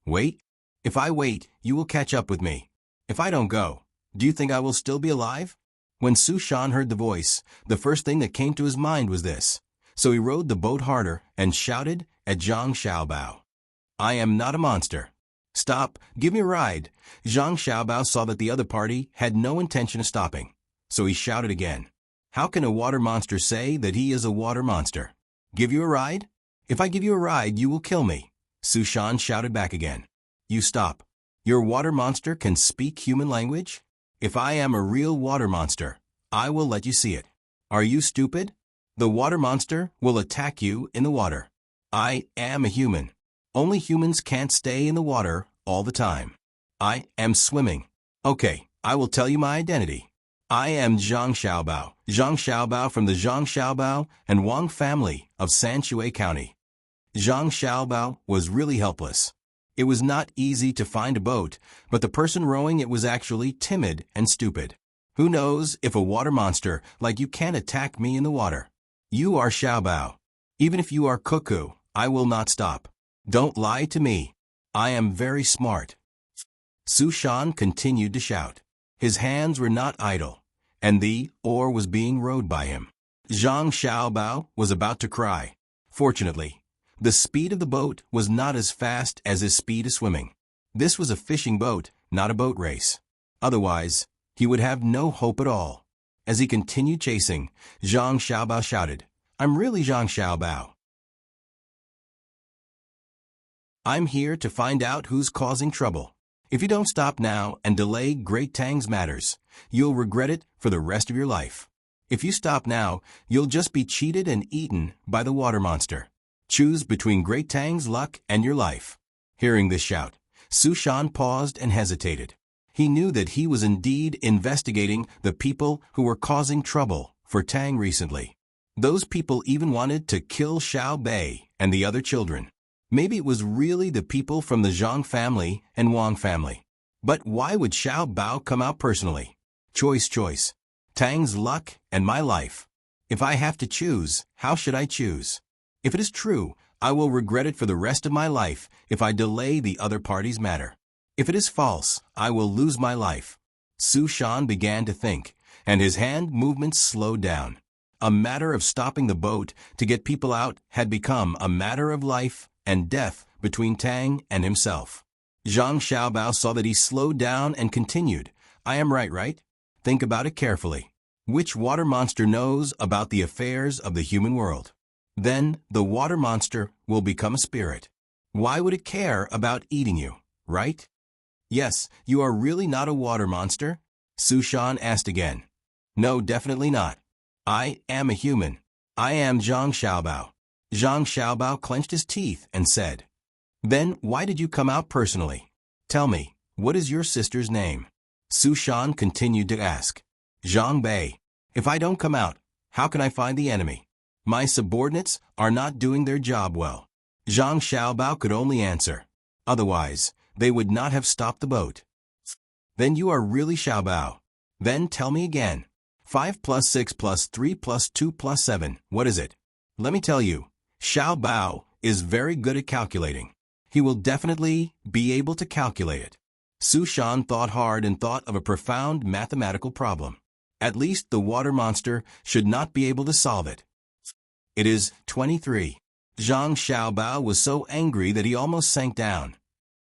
Wait? If I wait, you will catch up with me. If I don't go, do you think I will still be alive? When Su Shan heard the voice, the first thing that came to his mind was this. So he rowed the boat harder and shouted at Zhang Xiaobao. I am not a monster. Stop, give me a ride. Zhang Xiaobao saw that the other party had no intention of stopping. So he shouted again. How can a water monster say that he is a water monster? Give you a ride? If I give you a ride, you will kill me. Su Shan shouted back again. You stop. Your water monster can speak human language? If I am a real water monster, I will let you see it. Are you stupid? The water monster will attack you in the water. I am a human. Only humans can't stay in the water all the time. I am swimming. Okay, I will tell you my identity. I am Zhang Xiaobao from the Zhang Xiaobao and Wang family of Sanshui County. Zhang Xiaobao was really helpless. It was not easy to find a boat, but the person rowing it was actually timid and stupid. Who knows if a water monster like you can't attack me in the water? You are Xiaobao. Even if you are Cuckoo, I will not stop. Don't lie to me. I am very smart. Su Shan continued to shout. His hands were not idle, and the oar was being rowed by him. Zhang Xiaobao was about to cry. Fortunately, the speed of the boat was not as fast as his speed of swimming. This was a fishing boat, not a boat race. Otherwise, he would have no hope at all. As he continued chasing, Zhang Xiaobao shouted, I'm really Zhang Xiaobao. I'm here to find out who's causing trouble. If you don't stop now and delay Great Tang's matters, you'll regret it for the rest of your life. If you stop now, you'll just be cheated and eaten by the water monster. Choose between Great Tang's luck and your life. Hearing this shout, Su Shan paused and hesitated. He knew that he was indeed investigating the people who were causing trouble for Tang recently. Those people even wanted to kill Xiao Bei and the other children. Maybe it was really the people from the Zhang family and Wang family. But why would Xiao Bao come out personally? Choice. Tang's luck and my life. If I have to choose, how should I choose? If it is true, I will regret it for the rest of my life if I delay the other party's matter. If it is false, I will lose my life. Su Shan began to think, and his hand movements slowed down. A matter of stopping the boat to get people out had become a matter of life and death between Tang and himself. Zhang Xiaobao saw that he slowed down and continued, I am right? Think about it carefully. Which water monster knows about the affairs of the human world? Then the water monster will become a spirit. Why would it care about eating you, right? Yes, you are really not a water monster? Su Shan asked again. No, definitely not. I am a human. I am Zhang Xiaobao. Zhang Xiaobao clenched his teeth and said, Then why did you come out personally? Tell me, what is your sister's name? Su Shan continued to ask. Zhang Bei. If I don't come out, how can I find the enemy? My subordinates are not doing their job well. Zhang Xiaobao could only answer. Otherwise, they would not have stopped the boat. Then you are really Xiaobao. Then tell me again. 5 plus 6 plus 3 plus 2 plus 7, what is it? Let me tell you, Xiaobao is very good at calculating. He will definitely be able to calculate it. Su Shan thought hard and thought of a profound mathematical problem. At least the water monster should not be able to solve it. It is 23. Zhang Xiaobao was so angry that he almost sank down.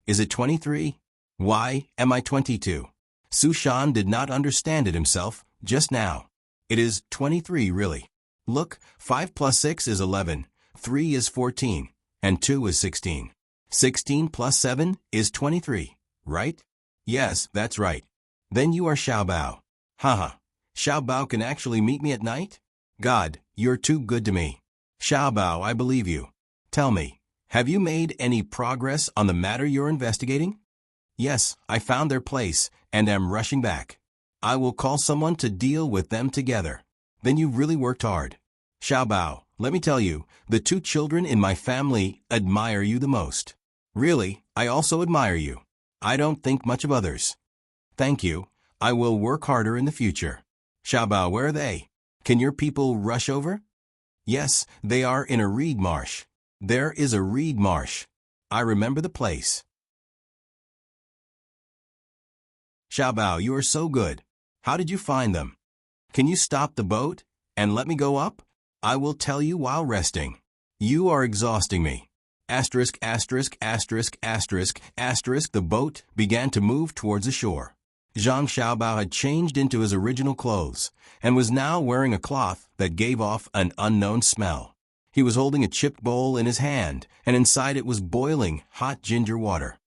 Is it 23? Why am I 22? Su Shan did not understand it himself just now. It is 23 really. Look, 5 plus 6 is 11, 3 is 14, and 2 is 16. 16 plus 7 is 23, right? Yes, that's right. Then you are Xiaobao. Haha. Xiaobao can actually meet me at night? God, you're too good to me. Xiaobao, I believe you. Tell me, have you made any progress on the matter you're investigating? Yes, I found their place and am rushing back. I will call someone to deal with them together. Then you've really worked hard. Xiaobao, let me tell you, the 2 children in my family admire you the most. Really, I also admire you. I don't think much of others. Thank you. I will work harder in the future. Xiaobao, where are they? Can your people rush over? Yes, they are in a reed marsh. There is a reed marsh. I remember the place. Xiaobao, you are so good. How did you find them? Can you stop the boat and let me go up? I will tell you while resting. You are exhausting me. Asterisk, asterisk, asterisk, asterisk, asterisk. The boat began to move towards the shore. Zhang Xiaobao had changed into his original clothes and was now wearing a cloth that gave off an unknown smell. He was holding a chipped bowl in his hand, and inside it was boiling hot ginger water.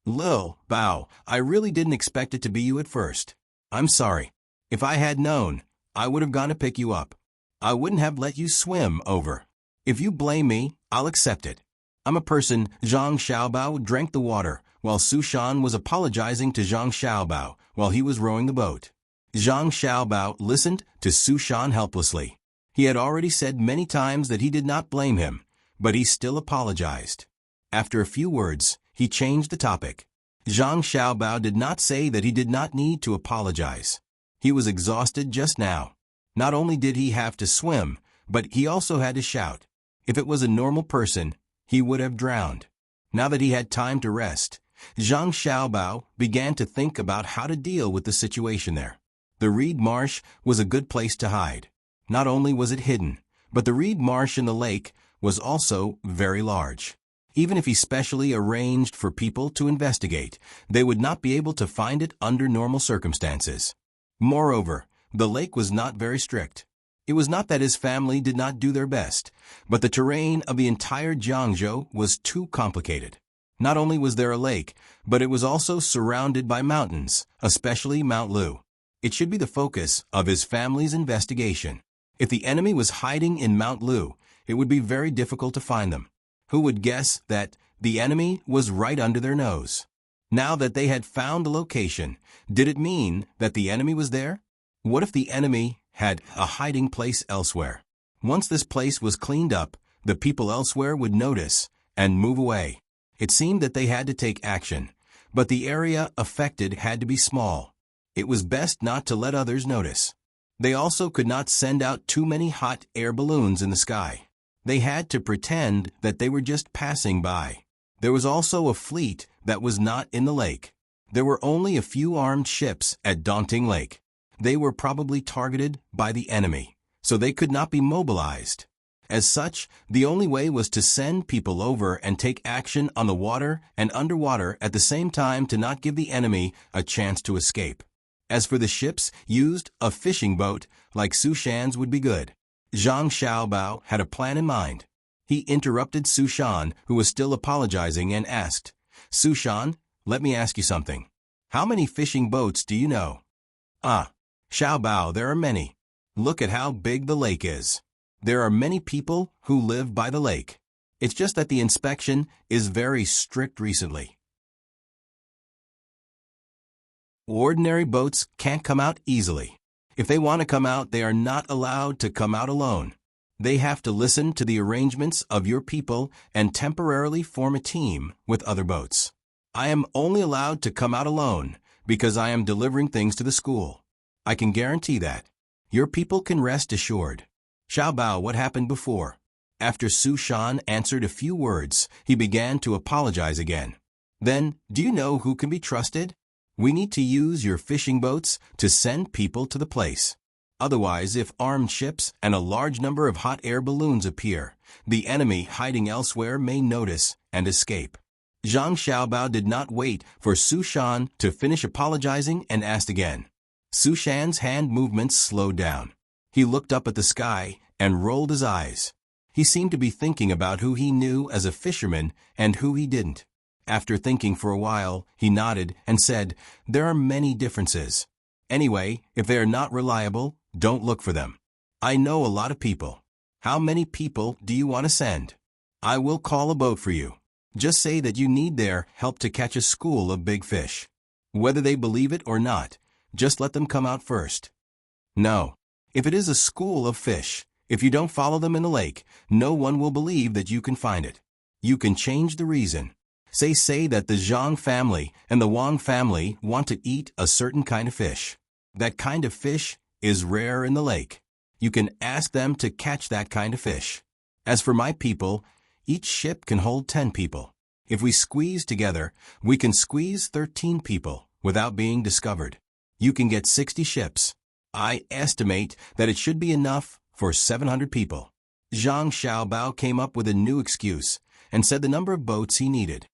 Lil, Bao, I really didn't expect it to be you at first. I'm sorry. If I had known, I would have gone to pick you up. I wouldn't have let you swim over. If you blame me, I'll accept it. I'm a person. Zhang Xiaobao drank the water, while Su Shan was apologizing to Zhang Xiaobao while he was rowing the boat. Zhang Xiaobao listened to Su Shan helplessly. He had already said many times that he did not blame him, but he still apologized. After a few words, he changed the topic. Zhang Xiaobao did not say that he did not need to apologize. He was exhausted just now. Not only did he have to swim, but he also had to shout. If it was a normal person, he would have drowned. Now that he had time to rest, Zhang Xiaobao began to think about how to deal with the situation there. The reed marsh was a good place to hide. Not only was it hidden, but the reed marsh in the lake was also very large. Even if he specially arranged for people to investigate, they would not be able to find it under normal circumstances. Moreover, the lake was not very strict. It was not that his family did not do their best, but the terrain of the entire Jiangzhou was too complicated. Not only was there a lake, but it was also surrounded by mountains, especially Mount Lu. It should be the focus of his family's investigation. If the enemy was hiding in Mount Lu, it would be very difficult to find them. Who would guess that the enemy was right under their nose? Now that they had found the location, did it mean that the enemy was there? What if the enemy had a hiding place elsewhere? Once this place was cleaned up, the people elsewhere would notice and move away. It seemed that they had to take action, but the area affected had to be small. It was best not to let others notice. They also could not send out too many hot air balloons in the sky. They had to pretend that they were just passing by. There was also a fleet that was not in the lake. There were only a few armed ships at Daunting Lake. They were probably targeted by the enemy, so they could not be mobilized. As such, the only way was to send people over and take action on the water and underwater at the same time to not give the enemy a chance to escape. As for the ships used, a fishing boat, like Su Shan's, would be good. Zhang Xiaobao had a plan in mind. He interrupted Su Shan, who was still apologizing, and asked, "Su Shan, let me ask you something. How many fishing boats do you know?" "Ah, Xiaobao, there are many. Look at how big the lake is. There are many people who live by the lake. It's just that the inspection is very strict recently. Ordinary boats can't come out easily. If they want to come out, they are not allowed to come out alone. They have to listen to the arrangements of your people and temporarily form a team with other boats. I am only allowed to come out alone because I am delivering things to the school. I can guarantee that. Your people can rest assured." Xiaobao, what happened before? After Su Shan answered a few words, he began to apologize again. "Then, do you know who can be trusted? We need to use your fishing boats to send people to the place. Otherwise, if armed ships and a large number of hot air balloons appear, the enemy hiding elsewhere may notice and escape." Zhang Xiaobao did not wait for Su Shan to finish apologizing and asked again. Su Shan's hand movements slowed down. He looked up at the sky and rolled his eyes. He seemed to be thinking about who he knew as a fisherman and who he didn't. After thinking for a while, he nodded and said, "There are many differences. Anyway, if they are not reliable, don't look for them. I know a lot of people. How many people do you want to send? I will call a boat for you. Just say that you need their help to catch a school of big fish. Whether they believe it or not, just let them come out first. No. If it is a school of fish, if you don't follow them in the lake, no one will believe that you can find it. You can change the reason. Say that the Zhang family and the Wang family want to eat a certain kind of fish. That kind of fish is rare in the lake. You can ask them to catch that kind of fish. As for my people, each ship can hold 10 people. If we squeeze together, we can squeeze 13 people without being discovered. You can get 60 ships. I estimate that it should be enough for 700 people." Zhang Xiaobao came up with a new excuse and said the number of boats he needed.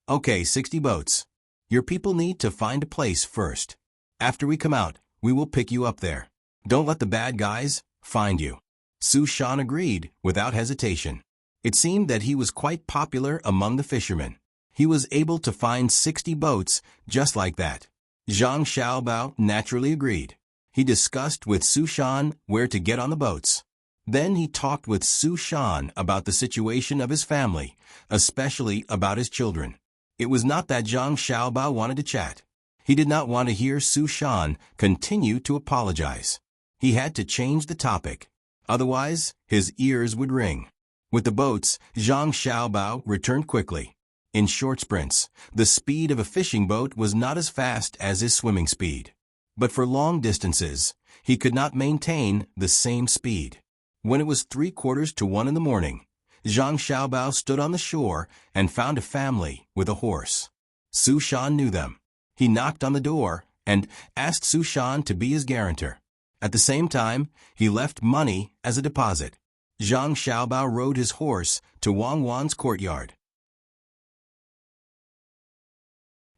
"Okay, 60 boats. Your people need to find a place first. After we come out, we will pick you up there. Don't let the bad guys find you." Su Shan agreed without hesitation. It seemed that he was quite popular among the fishermen. He was able to find 60 boats just like that. Zhang Xiaobao naturally agreed. He discussed with Su Shan where to get on the boats. Then he talked with Su Shan about the situation of his family, especially about his children. It was not that Zhang Xiaobao wanted to chat. He did not want to hear Su Shan continue to apologize. He had to change the topic. Otherwise, his ears would ring. With the boats, Zhang Xiaobao returned quickly. In short sprints, the speed of a fishing boat was not as fast as his swimming speed. But for long distances, he could not maintain the same speed. When it was 1:45 in the morning, Zhang Xiaobao stood on the shore and found a family with a horse. Su Shan knew them. He knocked on the door and asked Su Shan to be his guarantor. At the same time, he left money as a deposit. Zhang Xiaobao rode his horse to Wang Wan's courtyard.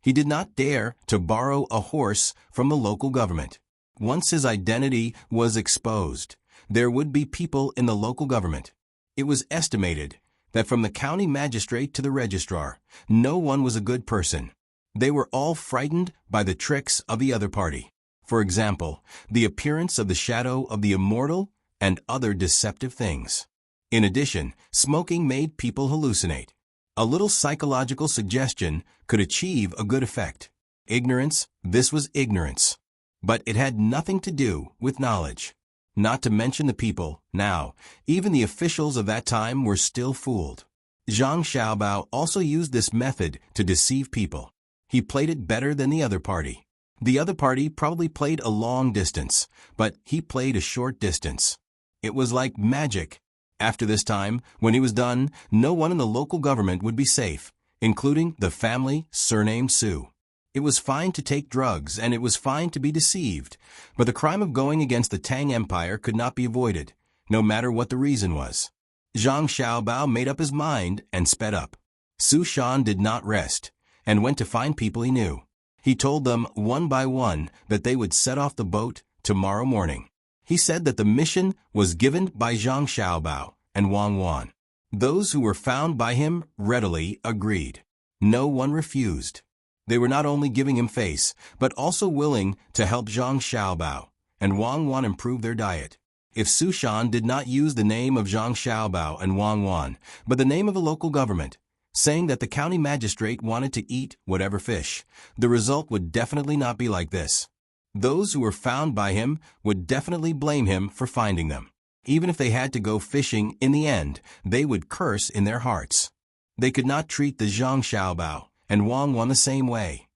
He did not dare to borrow a horse from the local government. Once his identity was exposed, there would be people in the local government. It was estimated that from the county magistrate to the registrar, no one was a good person. They were all frightened by the tricks of the other party. For example, the appearance of the shadow of the immortal and other deceptive things. In addition, smoking made people hallucinate. A little psychological suggestion could achieve a good effect. Ignorance, this was ignorance. But it had nothing to do with knowledge. Not to mention the people, now, even the officials of that time were still fooled. Zhang Xiaobao also used this method to deceive people. He played it better than the other party. The other party probably played a long distance, but he played a short distance. It was like magic. After this time, when he was done, no one in the local government would be safe, including the family surnamed Su. It was fine to take drugs and it was fine to be deceived, but the crime of going against the Tang Empire could not be avoided, no matter what the reason was. Zhang Xiaobao made up his mind and sped up. Su Shan did not rest, and went to find people he knew. He told them one by one that they would set off the boat tomorrow morning. He said that the mission was given by Zhang Xiaobao and Wang Wan. Those who were found by him readily agreed. No one refused. They were not only giving him face, but also willing to help Zhang Xiaobao and Wang Wan improve their diet. If Su Shan did not use the name of Zhang Xiaobao and Wang Wan, but the name of a local government, saying that the county magistrate wanted to eat whatever fish, the result would definitely not be like this. Those who were found by him would definitely blame him for finding them. Even if they had to go fishing in the end, they would curse in their hearts. They could not treat the Zhang Xiaobao and Wang Wan the same way.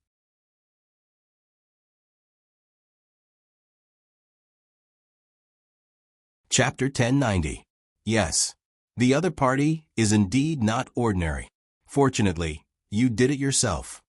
Chapter 1090. Yes, the other party is indeed not ordinary. Fortunately, you did it yourself.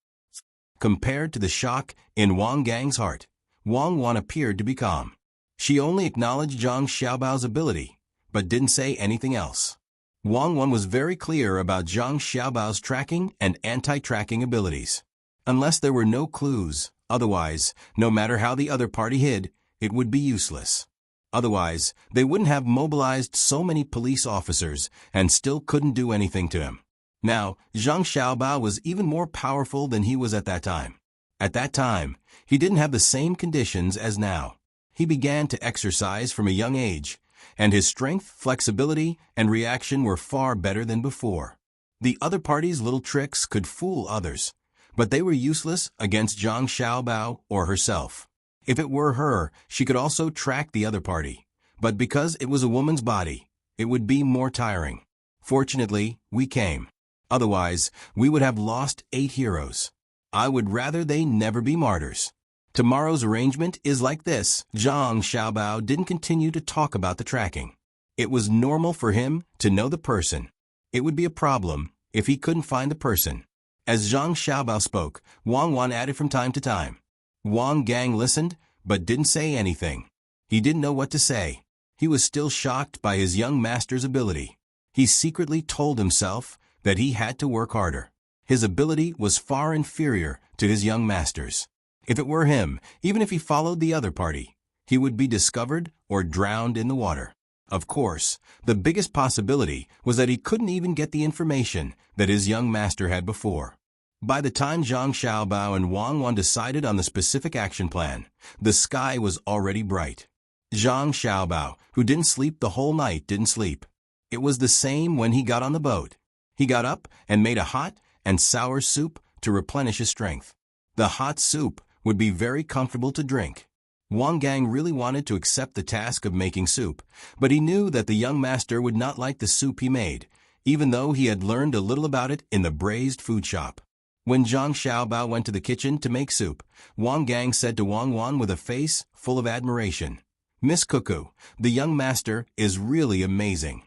Compared to the shock in Wang Gang's heart, Wang Wan appeared to be calm. She only acknowledged Zhang Xiaobao's ability, but didn't say anything else. Wang Wan was very clear about Zhang Xiaobao's tracking and anti-tracking abilities. Unless there were no clues, otherwise, no matter how the other party hid, it would be useless. Otherwise, they wouldn't have mobilized so many police officers and still couldn't do anything to him. Now, Zhang Xiaobao was even more powerful than he was at that time. At that time, he didn't have the same conditions as now. He began to exercise from a young age, and his strength, flexibility, and reaction were far better than before. The other party's little tricks could fool others, but they were useless against Zhang Xiaobao or herself. If it were her, she could also track the other party, but because it was a woman's body, it would be more tiring. Fortunately, we came. Otherwise, we would have lost 8 heroes. I would rather they never be martyrs. Tomorrow's arrangement is like this. Zhang Xiaobao didn't continue to talk about the tracking. It was normal for him to know the person. It would be a problem if he couldn't find the person. As Zhang Xiaobao spoke, Wang Wan added from time to time. Wang Gang listened, but didn't say anything. He didn't know what to say. He was still shocked by his young master's ability. He secretly told himself that he had to work harder. His ability was far inferior to his young master's. If it were him, even if he followed the other party, he would be discovered or drowned in the water. Of course, the biggest possibility was that he couldn't even get the information that his young master had before. By the time Zhang Xiaobao and Wang Wan decided on the specific action plan, the sky was already bright. Zhang Xiaobao, who didn't sleep the whole night, didn't sleep. It was the same when he got on the boat. He got up and made a hot and sour soup to replenish his strength. The hot soup would be very comfortable to drink. Wang Gang really wanted to accept the task of making soup, but he knew that the young master would not like the soup he made, even though he had learned a little about it in the braised food shop. When Zhang Xiaobao went to the kitchen to make soup, Wang Gang said to Wang Wan with a face full of admiration, "Miss Cuckoo, the young master is really amazing."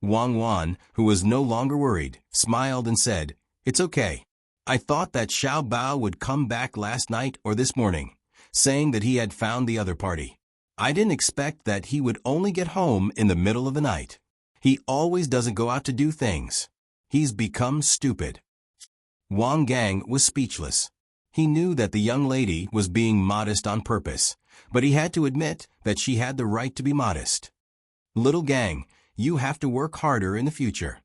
Wang Wan, who was no longer worried, smiled and said, "It's okay. I thought that Xiaobao would come back last night or this morning, saying that he had found the other party. I didn't expect that he would only get home in the middle of the night. He always doesn't go out to do things. He's become stupid." Wang Gang was speechless. He knew that the young lady was being modest on purpose, but he had to admit that she had the right to be modest. "Little Gang, you have to work harder in the future.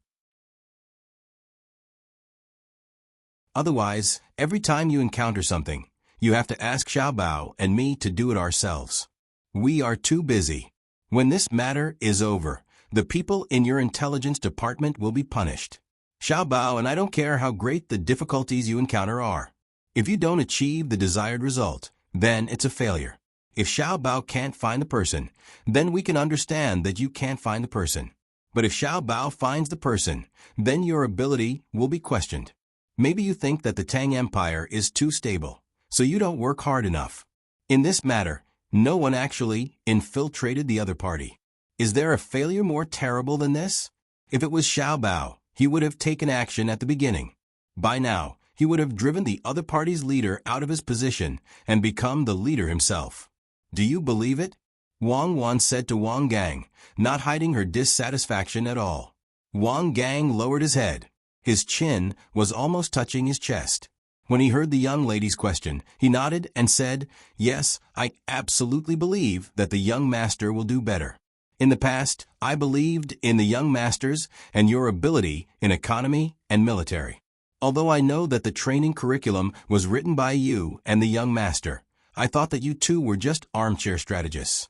Otherwise, every time you encounter something, you have to ask Xiaobao and me to do it ourselves. We are too busy. When this matter is over, the people in your intelligence department will be punished. Xiaobao and I don't care how great the difficulties you encounter are. If you don't achieve the desired result, then it's a failure. If Xiaobao can't find the person, then we can understand that you can't find the person. But if Xiaobao finds the person, then your ability will be questioned. Maybe you think that the Tang Empire is too stable, so you don't work hard enough. In this matter, no one actually infiltrated the other party. Is there a failure more terrible than this? If it was Xiaobao, he would have taken action at the beginning. By now, he would have driven the other party's leader out of his position and become the leader himself. Do you believe it? Wang Wan said to Wang Gang, not hiding her dissatisfaction at all. Wang Gang lowered his head. His chin was almost touching his chest. When he heard the young lady's question, he nodded and said, "Yes, I absolutely believe that the young master will do better. In the past, I believed in the young masters and your ability in economy and military. Although I know that the training curriculum was written by you and the young master, I thought that you two were just armchair strategists.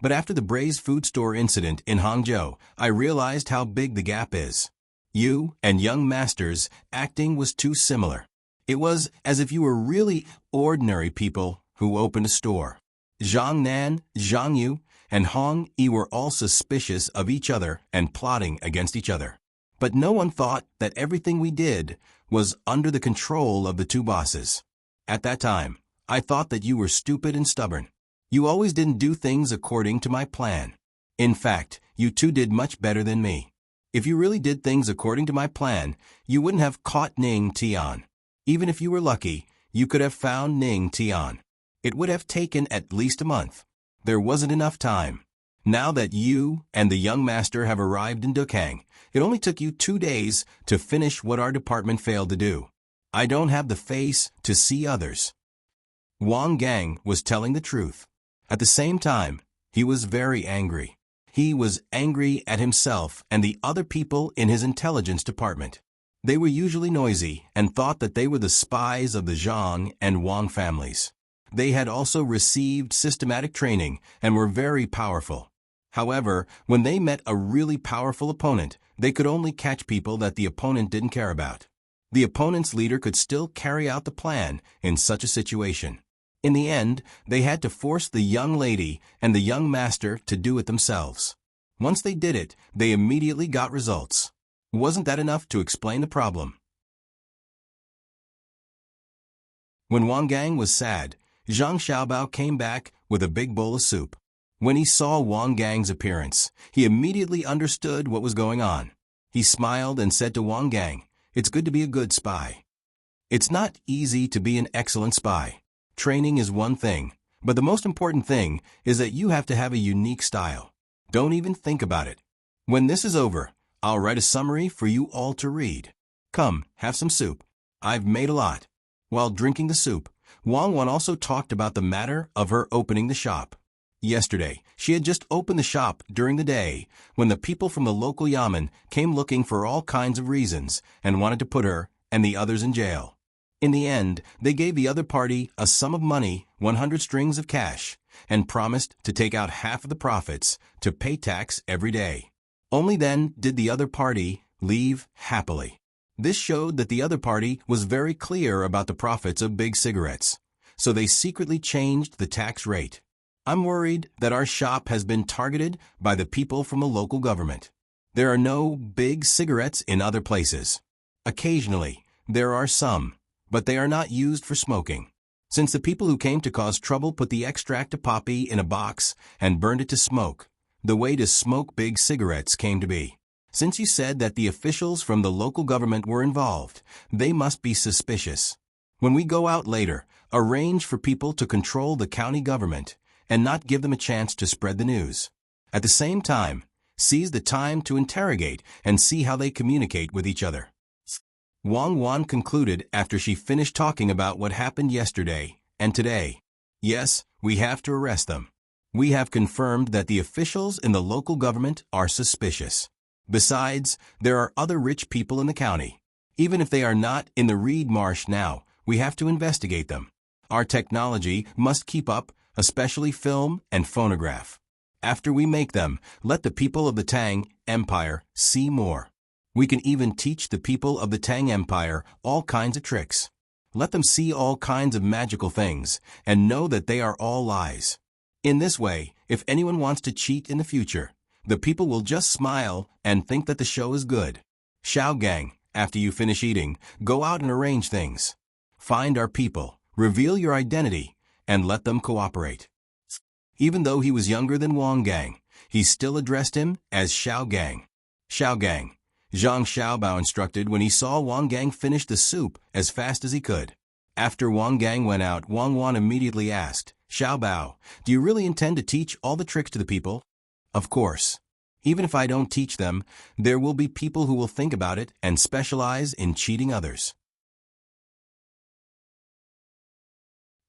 But after the braised food store incident in Hangzhou, I realized how big the gap is. You and young masters acting was too similar. It was as if you were really ordinary people who opened a store. Zhang Nan, Zhang Yu, and Hong Yi were all suspicious of each other and plotting against each other. But no one thought that everything we did was under the control of the two bosses. At that time, I thought that you were stupid and stubborn. You always didn't do things according to my plan. In fact, you two did much better than me. If you really did things according to my plan, you wouldn't have caught Ning Tian. Even if you were lucky, you could have found Ning Tian. It would have taken at least a month. There wasn't enough time. Now that you and the young master have arrived in Dukang, it only took you 2 days to finish what our department failed to do. I don't have the face to see others." Wang Gang was telling the truth. At the same time, he was very angry. He was angry at himself and the other people in his intelligence department. They were usually noisy and thought that they were the spies of the Zhang and Wang families. They had also received systematic training and were very powerful. However, when they met a really powerful opponent, they could only catch people that the opponent didn't care about. The opponent's leader could still carry out the plan in such a situation. In the end, they had to force the young lady and the young master to do it themselves. Once they did it, they immediately got results. Wasn't that enough to explain the problem? When Wang Gang was sad, Zhang Xiaobao came back with a big bowl of soup. When he saw Wang Gang's appearance, he immediately understood what was going on. He smiled and said to Wang Gang, "It's good to be a good spy." It's not easy to be an excellent spy. Training is one thing, but the most important thing is that you have to have a unique style. Don't even think about it. When this is over, I'll write a summary for you all to read. Come, have some soup. I've made a lot. While drinking the soup, Wang Wan also talked about the matter of her opening the shop. Yesterday, she had just opened the shop during the day when the people from the local yamen came looking for all kinds of reasons and wanted to put her and the others in jail. In the end, they gave the other party a sum of money, 100 strings of cash, and promised to take out half of the profits to pay tax every day. Only then did the other party leave happily. This showed that the other party was very clear about the profits of big cigarettes, so they secretly changed the tax rate. I'm worried that our shop has been targeted by the people from the local government. There are no big cigarettes in other places. Occasionally, there are some, but they are not used for smoking. Since the people who came to cause trouble put the extract of poppy in a box and burned it to smoke, the way to smoke big cigarettes came to be. Since you said that the officials from the local government were involved, they must be suspicious. When we go out later, arrange for people to control the county government and not give them a chance to spread the news. At the same time, seize the time to interrogate and see how they communicate with each other. Wang Wan concluded after she finished talking about what happened yesterday and today. Yes, we have to arrest them. We have confirmed that the officials in the local government are suspicious. Besides, there are other rich people in the county. Even if they are not in the reed marsh now, we have to investigate them. Our technology must keep up, especially film and phonograph. After we make them, let the people of the Tang Empire see more. We can even teach the people of the Tang Empire all kinds of tricks. Let them see all kinds of magical things and know that they are all lies. In this way, if anyone wants to cheat in the future, the people will just smile and think that the show is good. Xiao Gang, after you finish eating, go out and arrange things. Find our people, reveal your identity, and let them cooperate. Even though he was younger than Wang Gang, he still addressed him as Xiao Gang. Xiao Gang, Zhang Xiaobao instructed when he saw Wang Gang finish the soup as fast as he could. After Wang Gang went out, Wang Wan immediately asked, Xiaobao, do you really intend to teach all the tricks to the people? Of course. Even if I don't teach them, there will be people who will think about it and specialize in cheating others.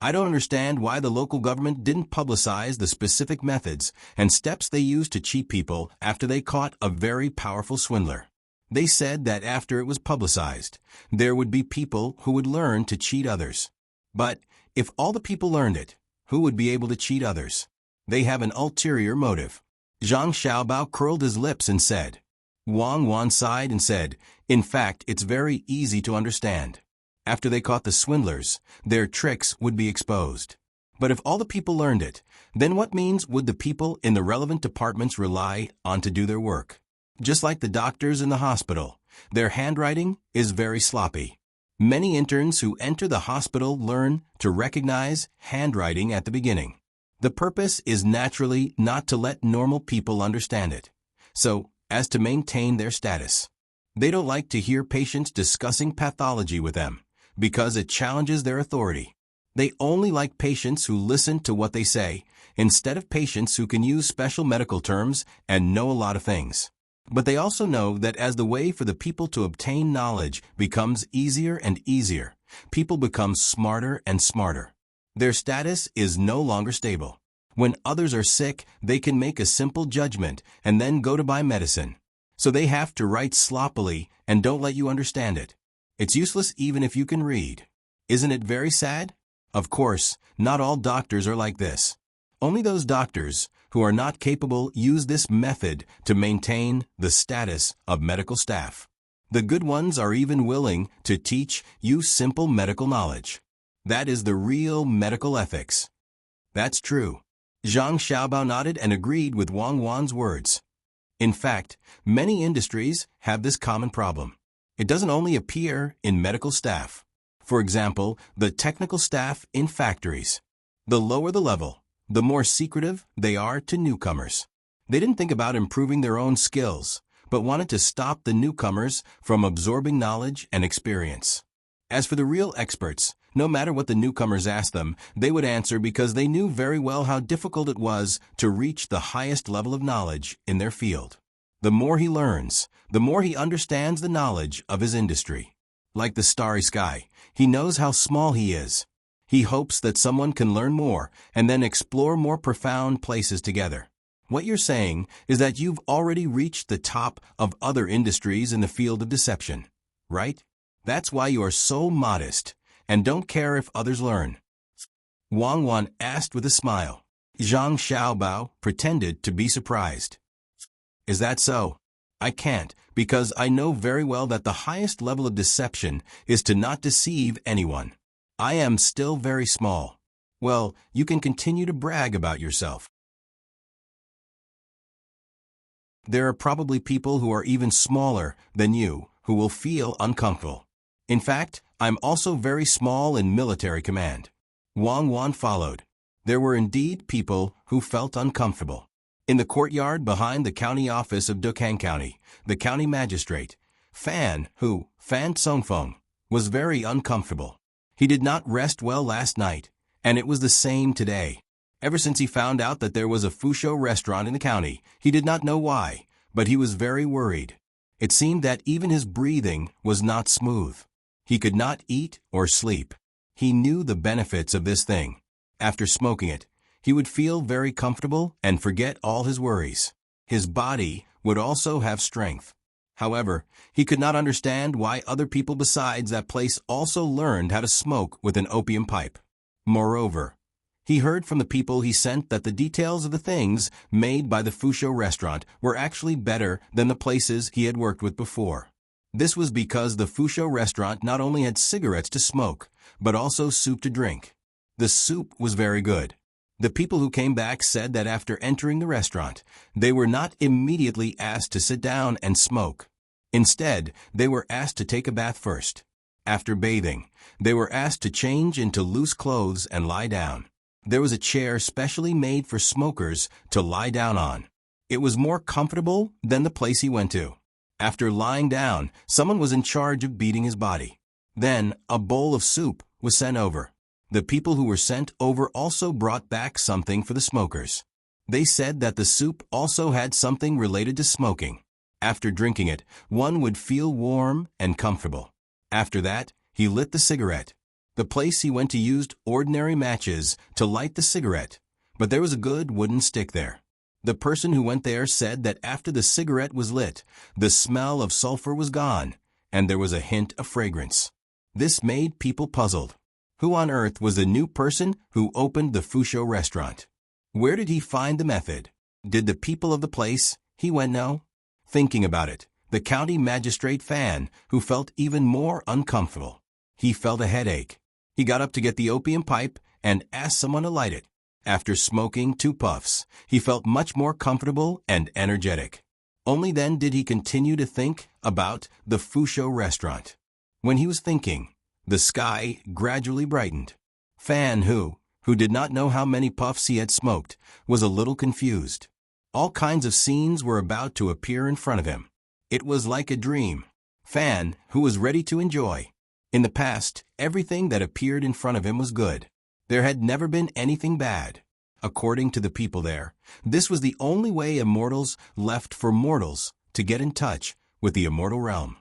I don't understand why the local government didn't publicize the specific methods and steps they used to cheat people after they caught a very powerful swindler. They said that after it was publicized, there would be people who would learn to cheat others. But if all the people learned it, who would be able to cheat others? They have an ulterior motive. Zhang Xiaobao curled his lips and said. Wang Wan sighed and said, in fact, it's very easy to understand. After they caught the swindlers, their tricks would be exposed. But if all the people learned it, then what means would the people in the relevant departments rely on to do their work? Just like the doctors in the hospital, their handwriting is very sloppy. Many interns who enter the hospital learn to recognize handwriting at the beginning. The purpose is naturally not to let normal people understand it, so as to maintain their status. They don't like to hear patients discussing pathology with them, because it challenges their authority. They only like patients who listen to what they say, instead of patients who can use special medical terms and know a lot of things. But they also know that as the way for the people to obtain knowledge becomes easier and easier, people become smarter and smarter. Their status is no longer stable. When others are sick, they can make a simple judgment and then go to buy medicine. So they have to write sloppily and don't let you understand it. It's useless even if you can read. Isn't it very sad? Of course, not all doctors are like this. Only those doctors who are not capable use this method to maintain the status of medical staff. The good ones are even willing to teach you simple medical knowledge. That is the real medical ethics. That's true. Zhang Xiaobao nodded and agreed with Wang Wan's words. In fact, many industries have this common problem. It doesn't only appear in medical staff. For example, the technical staff in factories. The lower the level, the more secretive they are to newcomers. They didn't think about improving their own skills, but wanted to stop the newcomers from absorbing knowledge and experience. As for the real experts, no matter what the newcomers asked them, they would answer because they knew very well how difficult it was to reach the highest level of knowledge in their field. The more he learns, the more he understands the knowledge of his industry. Like the starry sky, he knows how small he is. He hopes that someone can learn more and then explore more profound places together. What you're saying is that you've already reached the top of other industries in the field of deception, right? That's why you are so modest and don't care if others learn. Wang Wan asked with a smile. Zhang Xiaobao pretended to be surprised. Is that so? I can't, because I know very well that the highest level of deception is to not deceive anyone. I am still very small. Well, you can continue to brag about yourself. There are probably people who are even smaller than you who will feel uncomfortable. In fact, I'm also very small in military command. Wang Wan followed. There were indeed people who felt uncomfortable. In the courtyard behind the county office of Dukang County, the county magistrate, Fan Songfeng, was very uncomfortable. He did not rest well last night, and it was the same today. Ever since he found out that there was a Fusho restaurant in the county, he did not know why, but he was very worried. It seemed that even his breathing was not smooth. He could not eat or sleep. He knew the benefits of this thing. After smoking it, he would feel very comfortable and forget all his worries. His body would also have strength. However, he could not understand why other people besides that place also learned how to smoke with an opium pipe. Moreover, he heard from the people he sent that the details of the things made by the Fusho restaurant were actually better than the places he had worked with before. This was because the Fusho restaurant not only had cigarettes to smoke, but also soup to drink. The soup was very good. The people who came back said that after entering the restaurant, they were not immediately asked to sit down and smoke. Instead, they were asked to take a bath first. After bathing, they were asked to change into loose clothes and lie down. There was a chair specially made for smokers to lie down on. It was more comfortable than the place he went to. After lying down, someone was in charge of beating his body. Then, a bowl of soup was sent over. The people who were sent over also brought back something for the smokers. They said that the soup also had something related to smoking. After drinking it, one would feel warm and comfortable. After that, he lit the cigarette. The place he went to used ordinary matches to light the cigarette, but there was a good wooden stick there. The person who went there said that after the cigarette was lit, the smell of sulfur was gone, and there was a hint of fragrance. This made people puzzled. Who on earth was the new person who opened the Fusho restaurant? Where did he find the method? Did the people of the place he went know? Thinking about it, the county magistrate Fan, who felt even more uncomfortable. He felt a headache. He got up to get the opium pipe and asked someone to light it. After smoking 2 puffs, he felt much more comfortable and energetic. Only then did he continue to think about the Fusho restaurant. When he was thinking, the sky gradually brightened. Fan, who did not know how many puffs he had smoked, was a little confused. All kinds of scenes were about to appear in front of him. It was like a dream. Fan, who was ready to enjoy. In the past, everything that appeared in front of him was good. There had never been anything bad. According to the people there, this was the only way immortals left for mortals to get in touch with the immortal realm.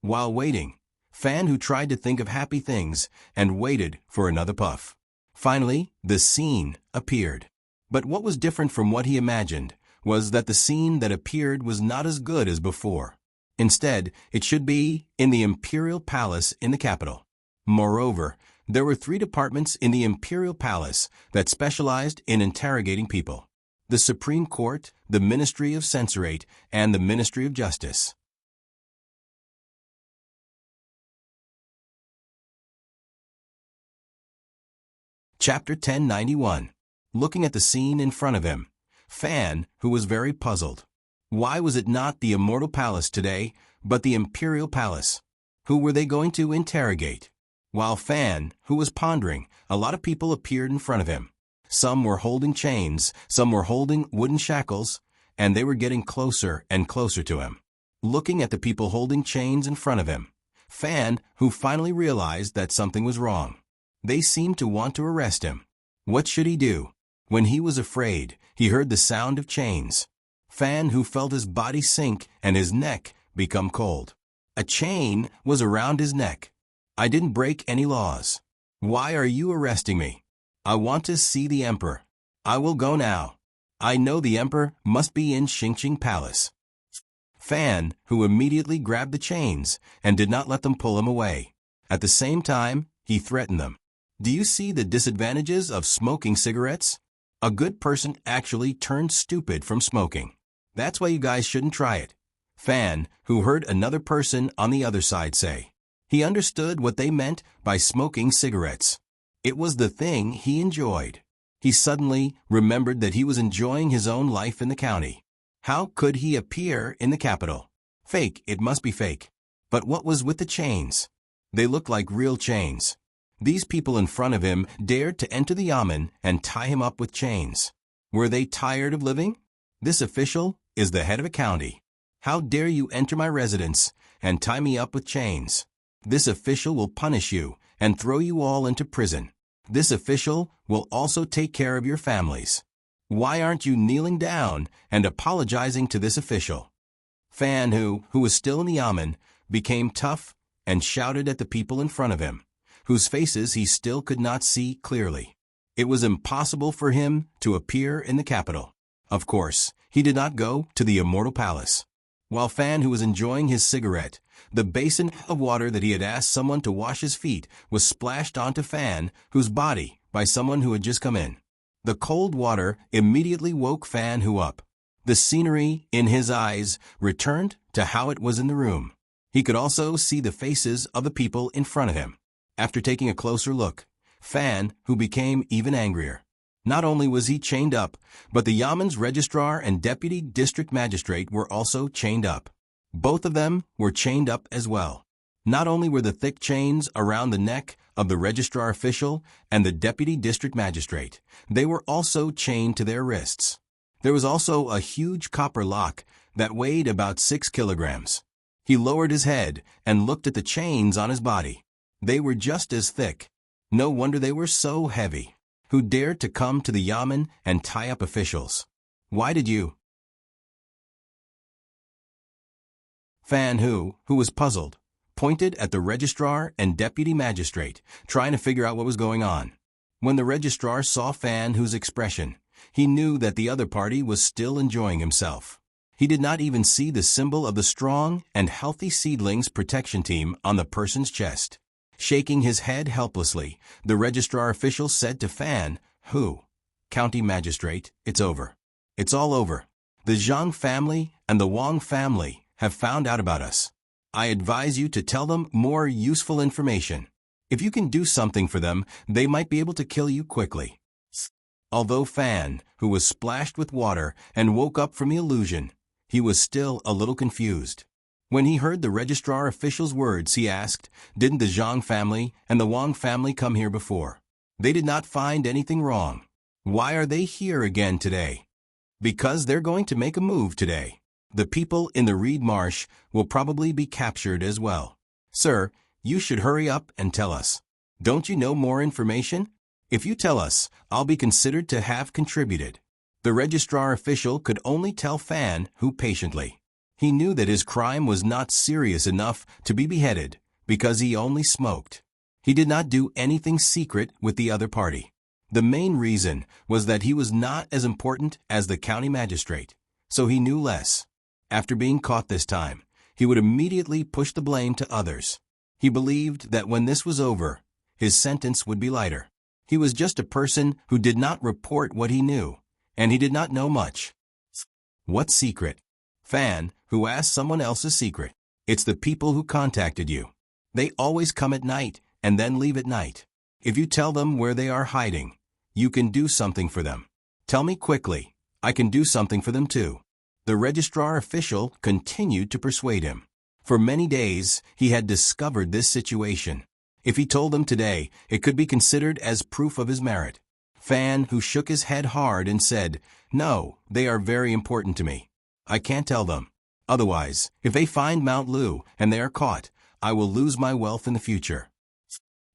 While waiting, Fan, who tried to think of happy things and waited for another puff. Finally, the scene appeared. But what was different from what he imagined was that the scene that appeared was not as good as before. Instead, it should be in the imperial palace in the capital. Moreover, there were 3 departments in the imperial palace that specialized in interrogating people: the Supreme Court, the Ministry of Censorate, and the Ministry of Justice. Chapter 1091. Looking at the scene in front of him, Fan, who was very puzzled. Why was it not the immortal palace today, but the imperial palace? Who were they going to interrogate? While Fan, who was pondering, a lot of people appeared in front of him. Some were holding chains, some were holding wooden shackles, and they were getting closer and closer to him. Looking at the people holding chains in front of him, Fan, who finally realized that something was wrong. They seemed to want to arrest him. What should he do? When he was afraid, he heard the sound of chains. Fan, who felt his body sink and his neck become cold. A chain was around his neck. I didn't break any laws. Why are you arresting me? I want to see the emperor. I will go now. I know the emperor must be in Xingqing Palace. Fan, who immediately grabbed the chains and did not let them pull him away. At the same time, he threatened them. Do you see the disadvantages of smoking cigarettes? A good person actually turns stupid from smoking. That's why you guys shouldn't try it. Fan, who heard another person on the other side say. He understood what they meant by smoking cigarettes. It was the thing he enjoyed. He suddenly remembered that he was enjoying his own life in the county. How could he appear in the capital? Fake, it must be fake. But what was with the chains? They looked like real chains. These people in front of him dared to enter the yamen and tie him up with chains. Were they tired of living? This official is the head of a county. How dare you enter my residence and tie me up with chains? This official will punish you and throw you all into prison. This official will also take care of your families. Why aren't you kneeling down and apologizing to this official? Fan, who was still in the yamen, became tough and shouted at the people in front of him, whose faces he still could not see clearly. It was impossible for him to appear in the capital. Of course, he did not go to the immortal palace. While Fan, who was enjoying his cigarette, the basin of water that he had asked someone to wash his feet was splashed onto Fan, whose body, by someone who had just come in. The cold water immediately woke Fan, who up. The scenery in his eyes returned to how it was in the room. He could also see the faces of the people in front of him. After taking a closer look, Fan, who became even angrier. Not only was he chained up, but the Yamen's registrar and deputy district magistrate were also chained up. Both of them were chained up as well. Not only were the thick chains around the neck of the registrar official and the deputy district magistrate, they were also chained to their wrists. There was also a huge copper lock that weighed about 6 kilograms. He lowered his head and looked at the chains on his body. They were just as thick. No wonder they were so heavy. Who dared to come to the yamen and tie up officials? Why did you? Fan, who was puzzled, pointed at the registrar and deputy magistrate, trying to figure out what was going on. When the registrar saw Fan Hu's expression, he knew that the other party was still enjoying himself. He did not even see the symbol of the strong and healthy seedlings protection team on the person's chest. Shaking his head helplessly, the registrar official said to Fan Hu, "County magistrate, it's over. It's all over. The Zhang family and the Wang family have found out about us. I advise you to tell them more useful information. If you can do something for them, they might be able to kill you quickly." Although Fan, who was splashed with water and woke up from the illusion, he was still a little confused. When he heard the registrar official's words, he asked, "Didn't the Zhang family and the Wang family come here before? They did not find anything wrong. Why are they here again today?" "Because they're going to make a move today. The people in the Reed Marsh will probably be captured as well. Sir, you should hurry up and tell us. Don't you know more information? If you tell us, I'll be considered to have contributed." The registrar official could only tell Fan Hu patiently. He knew that his crime was not serious enough to be beheaded because he only smoked. He did not do anything secret with the other party. The main reason was that he was not as important as the county magistrate, so he knew less. After being caught this time, he would immediately push the blame to others. He believed that when this was over, his sentence would be lighter. He was just a person who did not report what he knew, and he did not know much. What secret? Fan Hu asked someone else's secret. It's the people who contacted you. They always come at night and then leave at night. If you tell them where they are hiding, you can do something for them. Tell me quickly. I can do something for them too. The registrar official continued to persuade him. For many days, he had discovered this situation. If he told them today, it could be considered as proof of his merit. Fan Hu shook his head hard and said, "No, they are very important to me. I can't tell them. Otherwise, if they find Mount Lu and they are caught, I will lose my wealth in the future."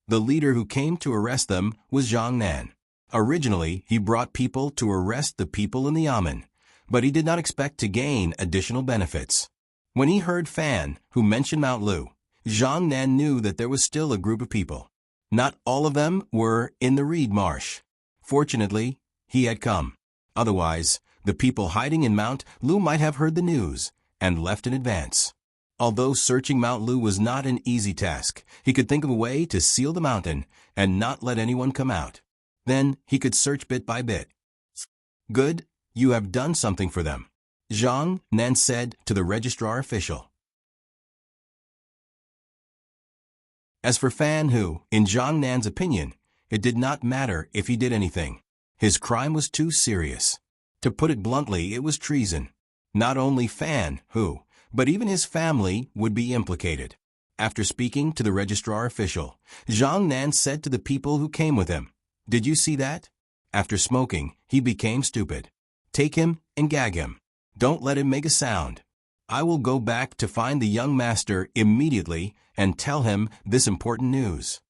The leader who came to arrest them was Zhang Nan. Originally, he brought people to arrest the people in the yamen, but he did not expect to gain additional benefits. When he heard Fan Hu mention Mount Lu, Zhang Nan knew that there was still a group of people. Not all of them were in the Reed Marsh. Fortunately, he had come. Otherwise, the people hiding in Mount Lu might have heard the news and left in advance. Although searching Mount Lu was not an easy task, he could think of a way to seal the mountain and not let anyone come out. Then he could search bit by bit. "Good, you have done something for them," Zhang Nan said to the registrar official. As for Fan Hu, in Zhang Nan's opinion, it did not matter if he did anything. His crime was too serious. To put it bluntly, it was treason. Not only Fan Hu, but even his family would be implicated. After speaking to the registrar official, Zhang Nan said to the people who came with him, "Did you see that? After smoking, he became stupid. Take him and gag him. Don't let him make a sound. I will go back to find the young master immediately and tell him this important news."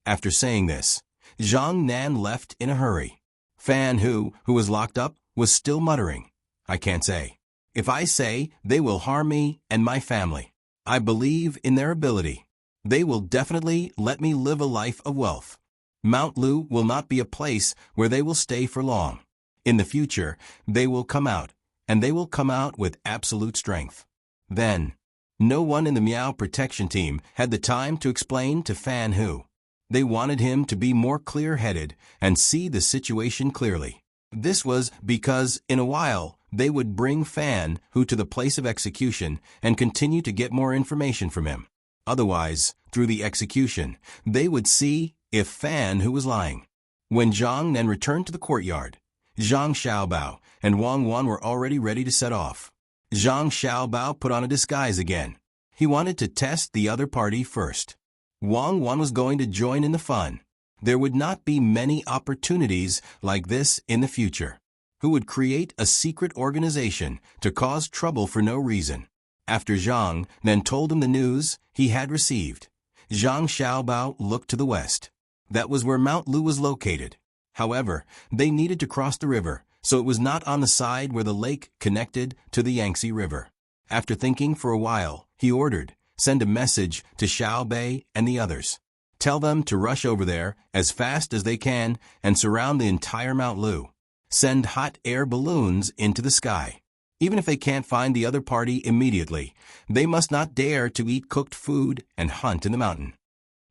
After saying this, Zhang Nan left in a hurry. Fan Hu, who was locked up, was still muttering, "I can't say. If I say, they will harm me and my family. I believe in their ability. They will definitely let me live a life of wealth. Mount Lu will not be a place where they will stay for long. In the future, they will come out, and they will come out with absolute strength." Then, no one in the Miao protection team had the time to explain to Fan Hu. They wanted him to be more clear-headed and see the situation clearly. This was because, in a while, they would bring Fan Hu to the place of execution and continue to get more information from him. Otherwise, through the execution, they would see if Fan Hu was lying. When Zhang Nan returned to the courtyard, Zhang Xiaobao and Wang Wan were already ready to set off. Zhang Xiaobao put on a disguise again. He wanted to test the other party first. Wang Wan was going to join in the fun. There would not be many opportunities like this in the future. Who would create a secret organization to cause trouble for no reason? After Zhang Nan told him the news he had received, Zhang Xiaobao looked to the west. That was where Mount Lu was located. However, they needed to cross the river, so it was not on the side where the lake connected to the Yangtze River. After thinking for a while, he ordered, "Send a message to Xiao Bei and the others. Tell them to rush over there as fast as they can and surround the entire Mount Lu. Send hot air balloons into the sky. Even if they can't find the other party immediately, they must not dare to eat cooked food and hunt in the mountain.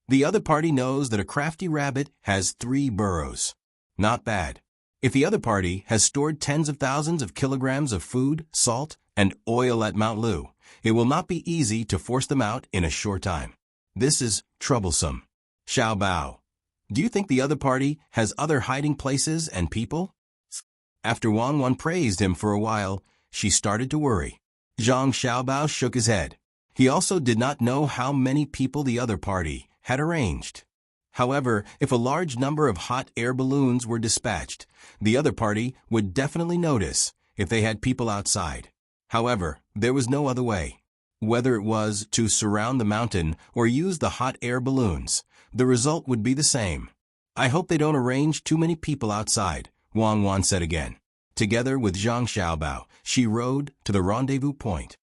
The other party knows that a crafty rabbit has 3 burrows. Not bad. If the other party has stored tens of thousands of kilograms of food, salt, and oil at Mount Lu, it will not be easy to force them out in a short time. This is troublesome. Xiao Bao, do you think the other party has other hiding places and people?" After Wang Wan praised him for a while, she started to worry. Zhang Xiaobao shook his head. He also did not know how many people the other party had arranged. However, if a large number of hot air balloons were dispatched, the other party would definitely notice if they had people outside. However, there was no other way. Whether it was to surround the mountain or use the hot air balloons, the result would be the same. "I hope they don't arrange too many people outside," Wang Wan said again. Together with Zhang Xiaobao, she rode to the rendezvous point.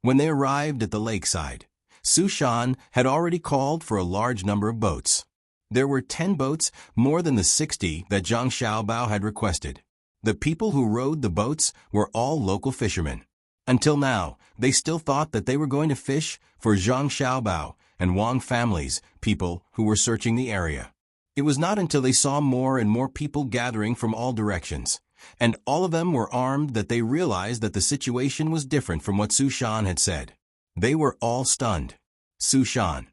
When they arrived at the lakeside, Su Shan had already called for a large number of boats. There were 10 boats, more than the 60 that Zhang Xiaobao had requested. The people who rowed the boats were all local fishermen. Until now, they still thought that they were going to fish for Zhang Xiaobao and Wang families, people who were searching the area. It was not until they saw more and more people gathering from all directions, and all of them were armed, that they realized that the situation was different from what Su Shan had said. They were all stunned. "Su Shan,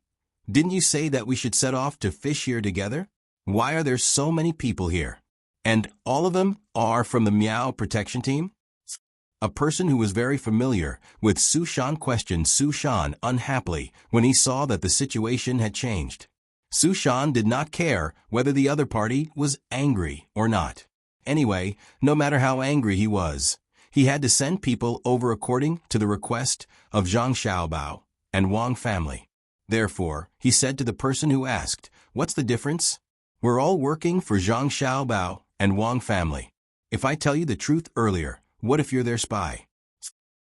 didn't you say that we should set off to fish here together? Why are there so many people here? And all of them are from the Miao protection team?" A person who was very familiar with Su Shan questioned Su Shan unhappily when he saw that the situation had changed. Su Shan did not care whether the other party was angry or not. Anyway, no matter how angry he was, he had to send people over according to the request of Zhang Xiaobao and Wang family. Therefore, he said to the person who asked, "What's the difference? We're all working for Zhang Xiaobao and Wang family. If I tell you the truth earlier, what if you're their spy?"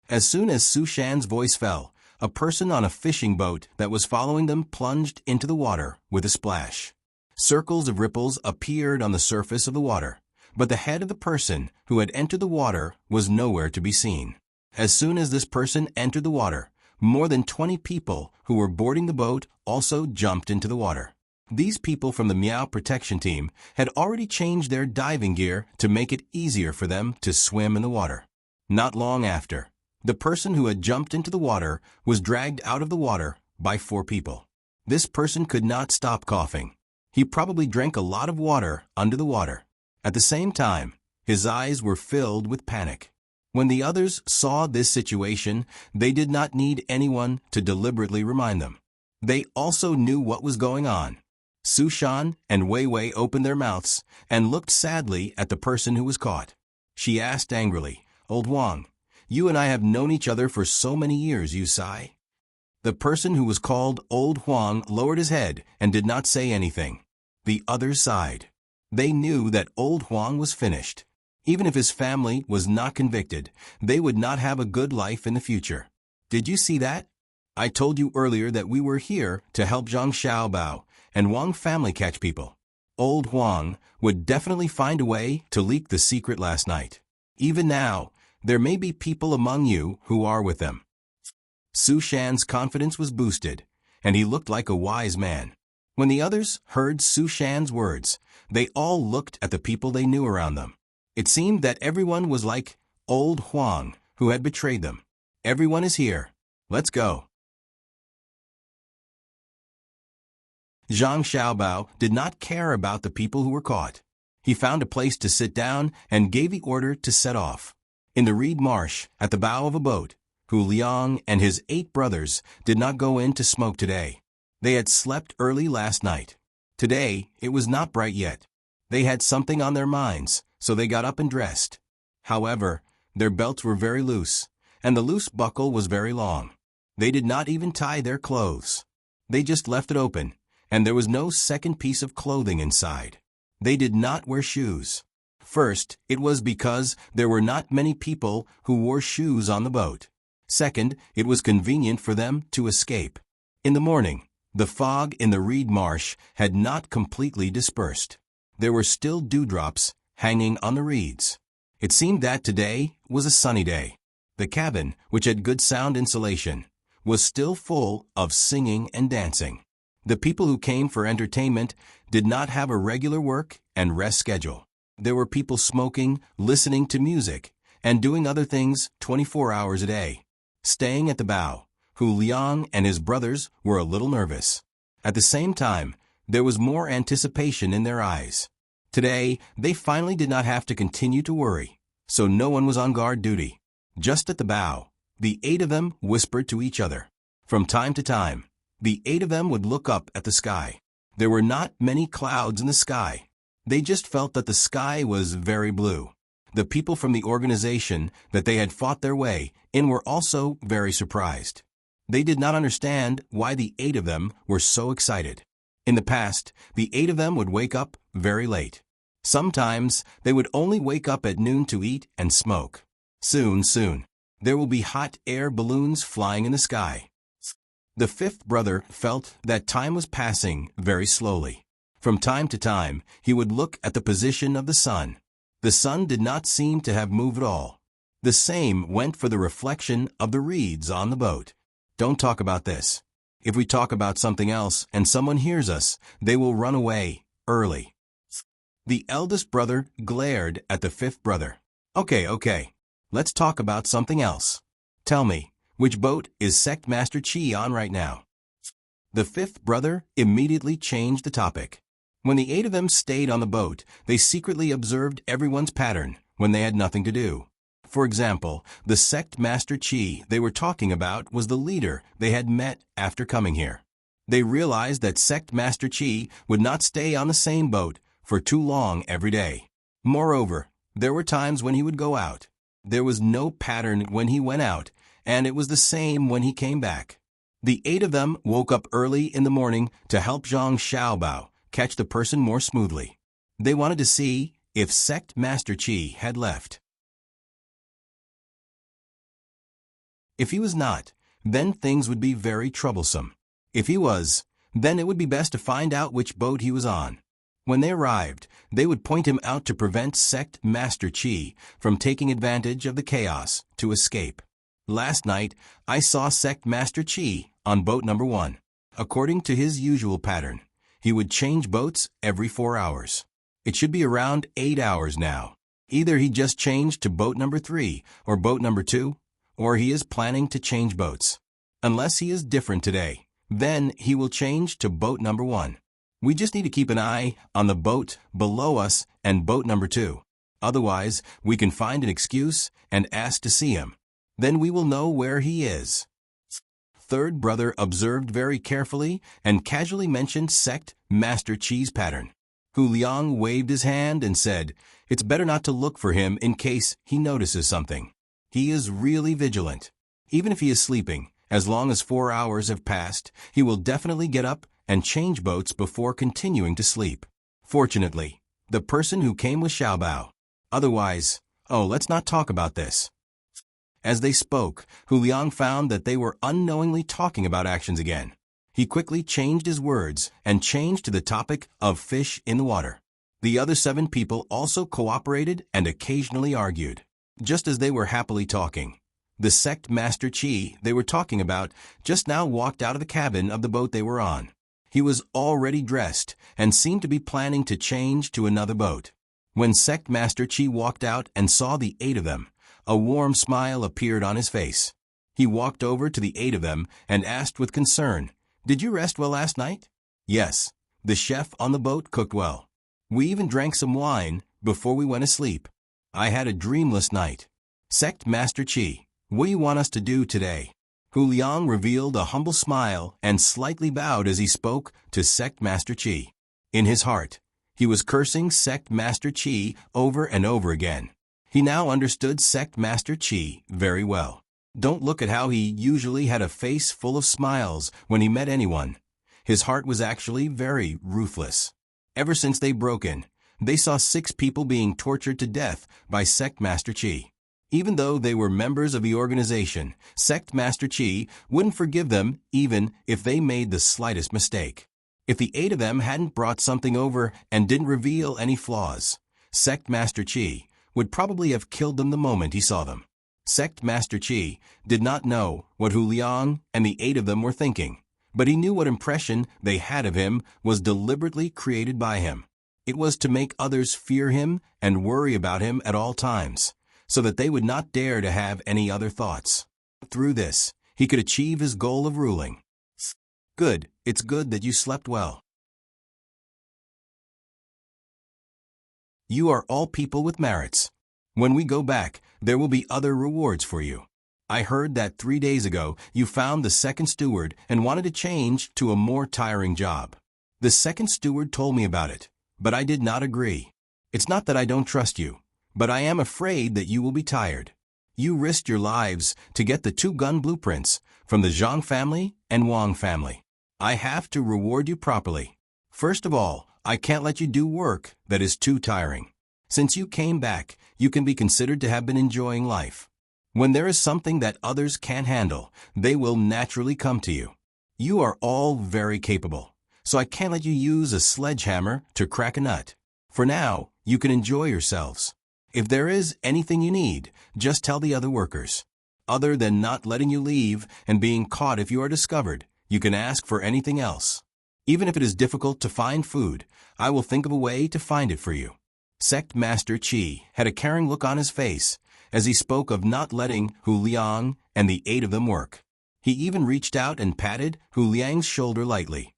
As soon as Su Shan's voice fell, a person on a fishing boat that was following them plunged into the water with a splash. Circles of ripples appeared on the surface of the water, but the head of the person who had entered the water was nowhere to be seen. As soon as this person entered the water, more than 20 people who were boarding the boat also jumped into the water. These people from the Miao protection team had already changed their diving gear to make it easier for them to swim in the water. Not long after, the person who had jumped into the water was dragged out of the water by 4 people. This person could not stop coughing. He probably drank a lot of water under the water. At the same time, his eyes were filled with panic. When the others saw this situation, they did not need anyone to deliberately remind them. They also knew what was going on. Su Shan and Wei Wei opened their mouths and looked sadly at the person who was caught. She asked angrily, "Old Wang, you and I have known each other for so many years, you sigh." The person who was called Old Huang lowered his head and did not say anything. The others sighed. They knew that Old Huang was finished. Even if his family was not convicted, they would not have a good life in the future. "Did you see that? I told you earlier that we were here to help Zhang Xiaobao and Wang family catch people. Old Huang would definitely find a way to leak the secret last night. Even now, there may be people among you who are with them." Su Shan's confidence was boosted, and he looked like a wise man. When the others heard Su Shan's words, they all looked at the people they knew around them. It seemed that everyone was like Old Huang, who had betrayed them. "Everyone is here. Let's go." Zhang Xiaobao did not care about the people who were caught. He found a place to sit down and gave the order to set off. In the reed marsh, at the bow of a boat, Hu Liang and his 8 brothers did not go in to smoke today. They had slept early last night. Today, it was not bright yet. They had something on their minds, so they got up and dressed. However, their belts were very loose, and the loose buckle was very long. They did not even tie their clothes. They just left it open, and there was no second piece of clothing inside. They did not wear shoes. First, it was because there were not many people who wore shoes on the boat. Second, it was convenient for them to escape. In the morning, the fog in the reed marsh had not completely dispersed. There were still dewdrops hanging on the reeds. It seemed that today was a sunny day. The cabin, which had good sound insulation, was still full of singing and dancing. The people who came for entertainment did not have a regular work and rest schedule. There were people smoking, listening to music, and doing other things 24 hours a day. Staying at the bow, Hu Liang and his brothers were a little nervous. At the same time, there was more anticipation in their eyes. Today, they finally did not have to continue to worry, so no one was on guard duty. Just at the bow, the 8 of them whispered to each other. From time to time, the 8 of them would look up at the sky. There were not many clouds in the sky. They just felt that the sky was very blue. The people from the organization that they had fought their way in were also very surprised. They did not understand why the 8 of them were so excited. In the past, the 8 of them would wake up very late. Sometimes, they would only wake up at noon to eat and smoke. Soon, there will be hot air balloons flying in the sky. The 5th brother felt that time was passing very slowly. From time to time, he would look at the position of the sun. The sun did not seem to have moved at all. The same went for the reflection of the reeds on the boat. Don't talk about this. If we talk about something else and someone hears us, they will run away early. The eldest brother glared at the 5th brother. Okay. Let's talk about something else. Tell me, which boat is Sect Master Chi on right now? The 5th brother immediately changed the topic. When the 8 of them stayed on the boat, they secretly observed everyone's pattern when they had nothing to do. For example, the Sect Master Chi they were talking about was the leader they had met after coming here. They realized that Sect Master Chi would not stay on the same boat for too long every day. Moreover, there were times when he would go out. There was no pattern when he went out, and it was the same when he came back. The 8 of them woke up early in the morning to help Zhang Xiaobao catch the person more smoothly. They wanted to see if Sect Master Chi had left. If he was not, then things would be very troublesome. If he was, then it would be best to find out which boat he was on. When they arrived, they would point him out to prevent Sect Master Chi from taking advantage of the chaos to escape. Last night, I saw Sect Master Chi on boat number 1. According to his usual pattern, he would change boats every 4 hours. It should be around 8 hours now. Either he just changed to boat number 3 or boat number 2, or he is planning to change boats. Unless he is different today, then he will change to boat number 1. We just need to keep an eye on the boat below us and boat number 2. Otherwise, we can find an excuse and ask to see him. Then we will know where he is. 3rd brother observed very carefully and casually mentioned Sect Master Chi's pattern. Hu Liang waved his hand and said, "It's better not to look for him in case he notices something. He is really vigilant. Even if he is sleeping, as long as 4 hours have passed, he will definitely get up and change boats before continuing to sleep. Fortunately, the person who came was Xiaobao. Otherwise, let's not talk about this." As they spoke, Hu Liang found that they were unknowingly talking about actions again. He quickly changed his words and changed to the topic of fish in the water. The other 7 people also cooperated and occasionally argued. Just as they were happily talking, the Sect Master Chi they were talking about just now walked out of the cabin of the boat they were on. He was already dressed and seemed to be planning to change to another boat. When Sect Master Chi walked out and saw the 8 of them, a warm smile appeared on his face. He walked over to the 8 of them and asked with concern, "Did you rest well last night?" "Yes, the chef on the boat cooked well. We even drank some wine before we went asleep. I had a dreamless night." "Sect Master Chi, what do you want us to do today?" Hu Liang revealed a humble smile and slightly bowed as he spoke to Sect Master Chi. In his heart, he was cursing Sect Master Chi over and over again. He now understood Sect Master Chi very well. Don't look at how he usually had a face full of smiles when he met anyone. His heart was actually very ruthless. Ever since they broke in, they saw 6 people being tortured to death by Sect Master Chi. Even though they were members of the organization, Sect Master Chi wouldn't forgive them even if they made the slightest mistake. If the 8 of them hadn't brought something over and didn't reveal any flaws, Sect Master Chi would probably have killed them the moment he saw them. Sect Master Chi did not know what Hu Liang and the 8 of them were thinking, but he knew what impression they had of him was deliberately created by him. It was to make others fear him and worry about him at all times, so that they would not dare to have any other thoughts. Through this, he could achieve his goal of ruling. Good, it's good that you slept well. You are all people with merits. When we go back, there will be other rewards for you. I heard that 3 days ago you found the second steward and wanted to change to a more tiring job. The second steward told me about it, but I did not agree. It's not that I don't trust you, but I am afraid that you will be tired. You risked your lives to get the 2 gun blueprints from the Zhang family and Wang family. I have to reward you properly. First of all, I can't let you do work that is too tiring. Since you came back, you can be considered to have been enjoying life. When there is something that others can't handle, they will naturally come to you. You are all very capable, so I can't let you use a sledgehammer to crack a nut. For now, you can enjoy yourselves. If there is anything you need, just tell the other workers. Other than not letting you leave and being caught if you are discovered, you can ask for anything else. Even if it is difficult to find food, I will think of a way to find it for you. Sect Master Chi had a caring look on his face as he spoke of not letting Hu Liang and the 8 of them work. He even reached out and patted Hu Liang's shoulder lightly.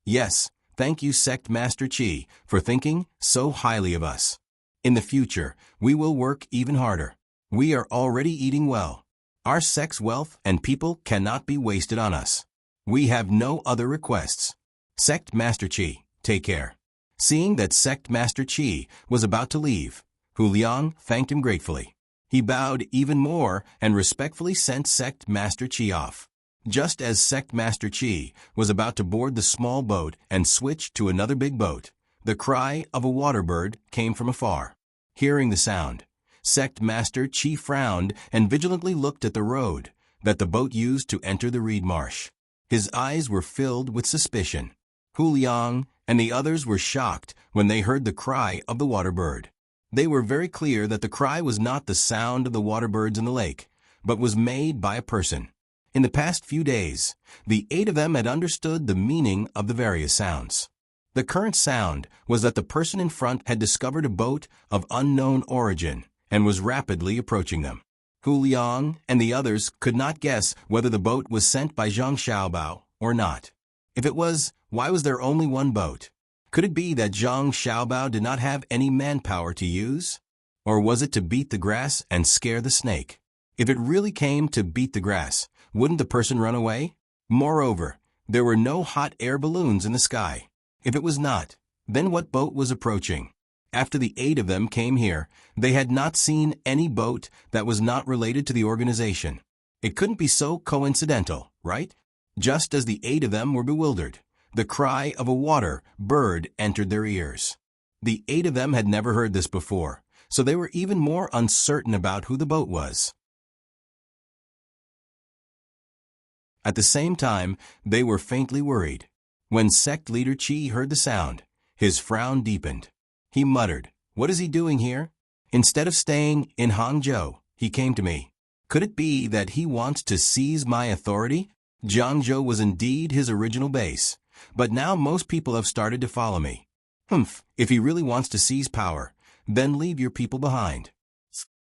Yes, thank you Sect Master Chi for thinking so highly of us. In the future, we will work even harder. We are already eating well. Our sect's wealth and people cannot be wasted on us. We have no other requests. Sect Master Chi, take care. Seeing that Sect Master Chi was about to leave, Hu Liang thanked him gratefully. He bowed even more and respectfully sent Sect Master Chi off. Just as Sect Master Chi was about to board the small boat and switch to another big boat, the cry of a water bird came from afar. Hearing the sound, Sect Master Chi frowned and vigilantly looked at the road that the boat used to enter the reed marsh. His eyes were filled with suspicion. Hu Liang and the others were shocked when they heard the cry of the water bird. They were very clear that the cry was not the sound of the water birds in the lake, but was made by a person. In the past few days, the 8 of them had understood the meaning of the various sounds. The current sound was that the person in front had discovered a boat of unknown origin and was rapidly approaching them. Hu Liang and the others could not guess whether the boat was sent by Zhang Xiaobao or not. If it was, why was there only one boat? Could it be that Zhang Xiaobao did not have any manpower to use? Or was it to beat the grass and scare the snake? If it really came to beat the grass, wouldn't the person run away? Moreover, there were no hot air balloons in the sky. If it was not, then what boat was approaching? After the 8 of them came here, they had not seen any boat that was not related to the organization. It couldn't be so coincidental, right? Just as the 8 of them were bewildered, the cry of a water bird entered their ears. The 8 of them had never heard this before, so they were even more uncertain about who the boat was. At the same time, they were faintly worried. When sect leader Chi heard the sound, his frown deepened. He muttered, "What is he doing here? Instead of staying in Hangzhou, he came to me. Could it be that he wants to seize my authority?" Jiangzhou was indeed his original base, but now most people have started to follow me. If he really wants to seize power, then leave your people behind.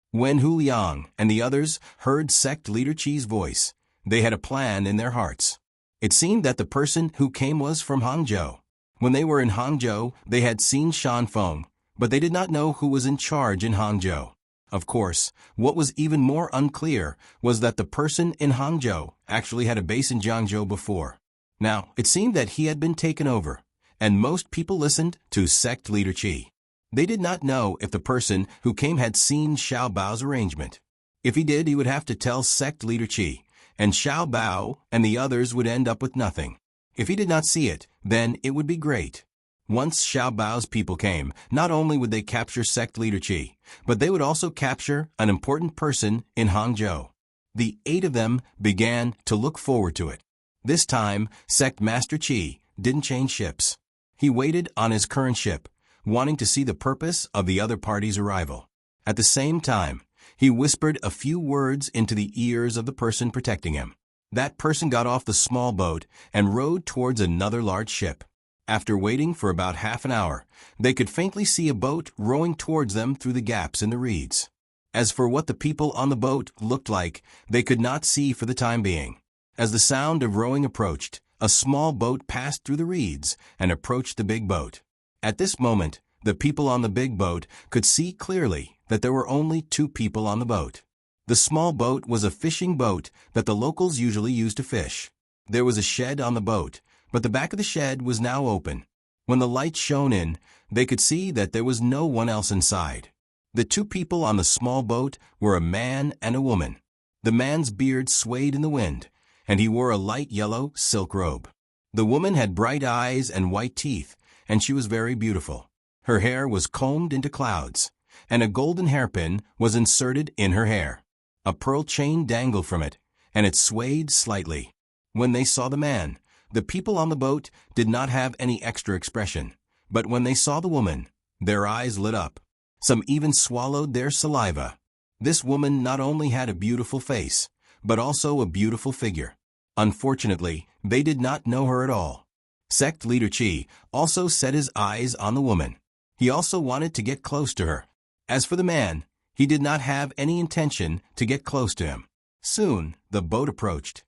When Hu Liang and the others heard sect leader Chi's voice, they had a plan in their hearts. It seemed that the person who came was from Hangzhou. When they were in Hangzhou, they had seen Shanfeng, but they did not know who was in charge in Hangzhou. Of course, what was even more unclear was that the person in Hangzhou actually had a base in Jiangzhou before. Now, it seemed that he had been taken over, and most people listened to sect leader Chi. They did not know if the person who came had seen Xiao Bao's arrangement. If he did, he would have to tell sect leader Qi, and Xiao Bao and the others would end up with nothing. If he did not see it, then it would be great. Once Xiao Bao's people came, not only would they capture sect leader Qi, but they would also capture an important person in Hangzhou. The 8 of them began to look forward to it. This time, sect master Qi didn't change ships. He waited on his current ship, wanting to see the purpose of the other party's arrival. At the same time, he whispered a few words into the ears of the person protecting him. That person got off the small boat and rowed towards another large ship. After waiting for about half an hour, they could faintly see a boat rowing towards them through the gaps in the reeds. As for what the people on the boat looked like, they could not see for the time being. As the sound of rowing approached, a small boat passed through the reeds and approached the big boat. At this moment, the people on the big boat could see clearly that there were only 2 people on the boat. The small boat was a fishing boat that the locals usually used to fish. There was a shed on the boat, but the back of the shed was now open. When the light shone in, they could see that there was no one else inside. The 2 people on the small boat were a man and a woman. The man's beard swayed in the wind, and he wore a light yellow silk robe. The woman had bright eyes and white teeth, and she was very beautiful. Her hair was combed into clouds, and a golden hairpin was inserted in her hair. A pearl chain dangled from it, and it swayed slightly. When they saw the man, the people on the boat did not have any extra expression, but when they saw the woman, their eyes lit up. Some even swallowed their saliva. This woman not only had a beautiful face, but also a beautiful figure. Unfortunately, they did not know her at all. Sect leader Qi also set his eyes on the woman. He also wanted to get close to her. As for the man, he did not have any intention to get close to him. Soon, the boat approached.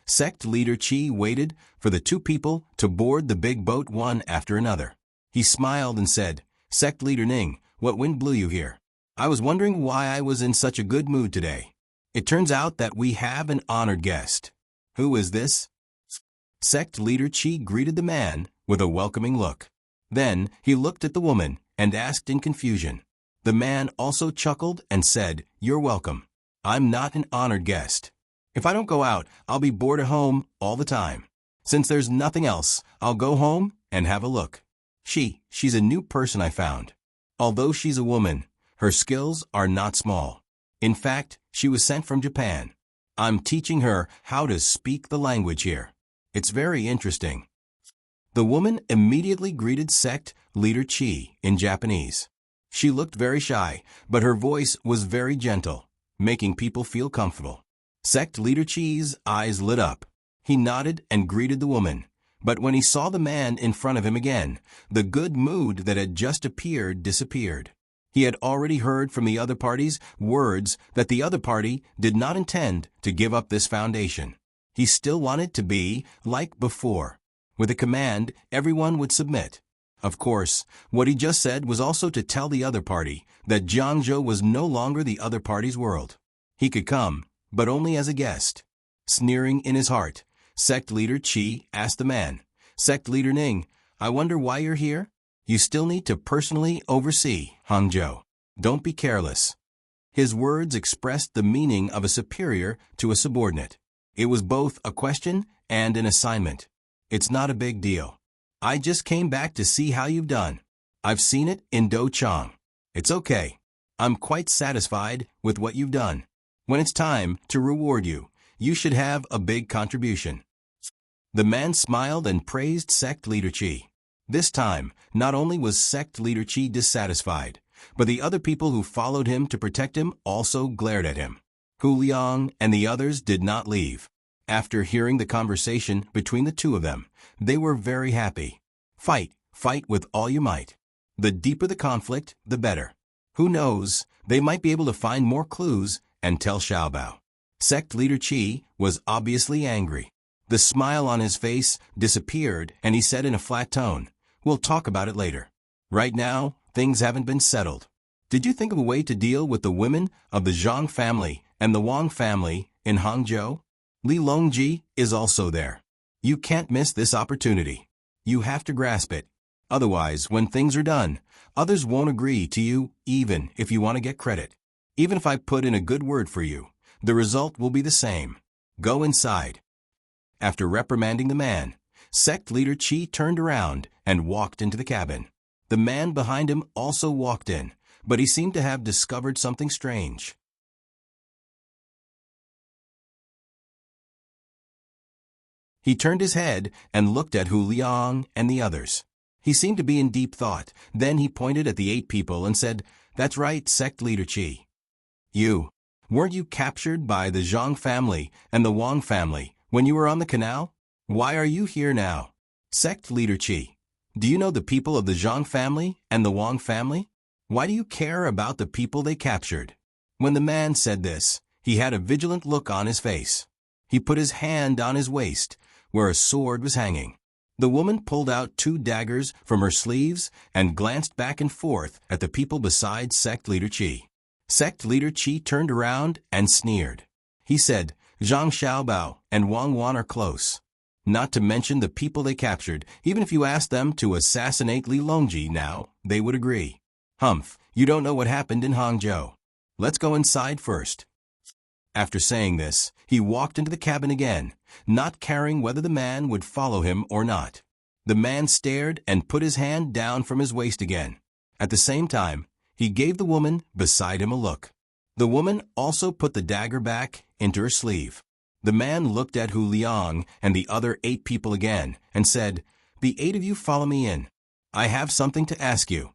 Sect leader Qi waited for the 2 people to board the big boat one after another. He smiled and said, "Sect leader Ning, what wind blew you here? I was wondering why I was in such a good mood today. It turns out that we have an honored guest. Who is this?" Sect leader Qi greeted the man with a welcoming look. Then he looked at the woman and asked in confusion. The man also chuckled and said, "You're welcome. I'm not an honored guest. If I don't go out, I'll be bored at home all the time. Since there's nothing else, I'll go home and have a look. She's a new person I found. Although she's a woman, her skills are not small. In fact, she was sent from Japan. I'm teaching her how to speak the language here. It's very interesting." The woman immediately greeted sect leader Qi in Japanese. She looked very shy, but her voice was very gentle, making people feel comfortable. Sect leader Qi's eyes lit up. He nodded and greeted the woman, but when he saw the man in front of him again, the good mood that had just appeared disappeared. He had already heard from the other parties words that the other party did not intend to give up this foundation. He still wanted to be like before. With a command, everyone would submit. Of course, what he just said was also to tell the other party that Jiangzhou was no longer the other party's world. He could come, but only as a guest. Sneering in his heart, sect leader Qi asked the man, "Sect leader Ning, I wonder why you're here? You still need to personally oversee Hangzhou. Don't be careless." His words expressed the meaning of a superior to a subordinate. It was both a question and an assignment. "It's not a big deal. I just came back to see how you've done. I've seen it in Douchong. It's okay. I'm quite satisfied with what you've done. When it's time to reward you, you should have a big contribution." The man smiled and praised sect leader Qi. This time, not only was sect leader Qi dissatisfied, but the other people who followed him to protect him also glared at him. Hu Liang and the others did not leave. After hearing the conversation between the 2 of them, they were very happy. Fight with all you might. The deeper the conflict, the better. Who knows, they might be able to find more clues and tell Xiaobao. Sect leader Qi was obviously angry. The smile on his face disappeared and he said in a flat tone, "We'll talk about it later. Right now, things haven't been settled. Did you think of a way to deal with the women of the Zhang family and the Wang family in Hangzhou? Li Longji is also there. You can't miss this opportunity. You have to grasp it. Otherwise, when things are done, others won't agree to you even if you want to get credit. Even if I put in a good word for you, the result will be the same. Go inside." After reprimanding the man, sect leader Chi turned around and walked into the cabin. The man behind him also walked in, but he seemed to have discovered something strange. He turned his head and looked at Hu Liang and the others. He seemed to be in deep thought. Then he pointed at the 8 people and said, "That's right, sect leader Chi. Weren't you captured by the Zhang family and the Wang family when you were on the canal? Why are you here now?" Sect leader Chi, "Do you know the people of the Zhang family and the Wang family? Why do you care about the people they captured?" When the man said this, he had a vigilant look on his face. He put his hand on his waist, where a sword was hanging. The woman pulled out 2 daggers from her sleeves and glanced back and forth at the people beside sect leader Chi. Sect leader Chi turned around and sneered. He said, "Zhang Xiaobao and Wang Wan are close. Not to mention the people they captured. Even if you asked them to assassinate Li Longji now, they would agree. Humph, you don't know what happened in Hangzhou. Let's go inside first." After saying this, he walked into the cabin again, not caring whether the man would follow him or not. The man stared and put his hand down from his waist again. At the same time, he gave the woman beside him a look. The woman also put the dagger back into her sleeve. The man looked at Hu Liang and the other 8 people again and said, "The 8 of you follow me in. I have something to ask you."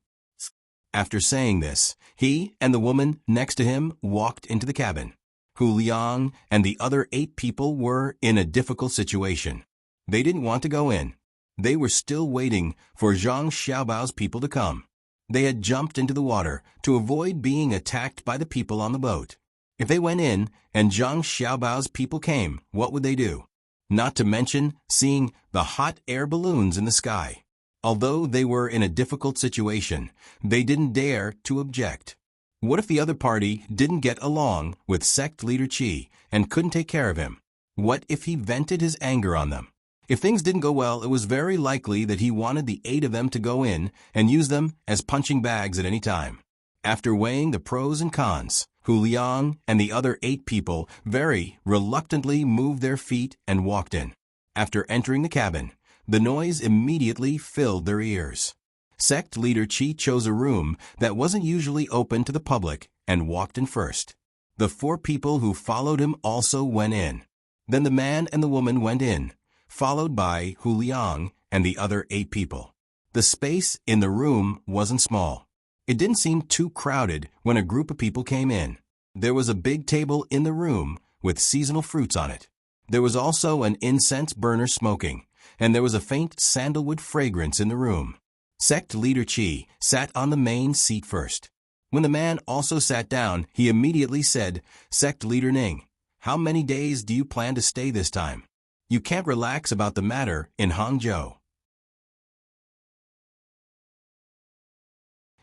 After saying this, he and the woman next to him walked into the cabin. Hu Liang and the other 8 people were in a difficult situation. They didn't want to go in. They were still waiting for Zhang Xiaobao's people to come. They had jumped into the water to avoid being attacked by the people on the boat. If they went in and Zhang Xiaobao's people came, what would they do? Not to mention seeing the hot air balloons in the sky. Although they were in a difficult situation, they didn't dare to object. What if the other party didn't get along with sect leader Chi and couldn't take care of him? What if he vented his anger on them? If things didn't go well, it was very likely that he wanted the 8 of them to go in and use them as punching bags at any time. After weighing the pros and cons, Hu Liang and the other 8 people very reluctantly moved their feet and walked in. After entering the cabin, the noise immediately filled their ears. Sect leader Chi chose a room that wasn't usually open to the public and walked in first. The 4 people who followed him also went in. Then the man and the woman went in, followed by Hu Liang and the other 8 people. The space in the room wasn't small. It didn't seem too crowded when a group of people came in. There was a big table in the room with seasonal fruits on it. There was also an incense burner smoking, and there was a faint sandalwood fragrance in the room. Sect leader Chi sat on the main seat first. When the man also sat down, he immediately said, "Sect leader Ning, how many days do you plan to stay this time? You can't relax about the matter in Hangzhou.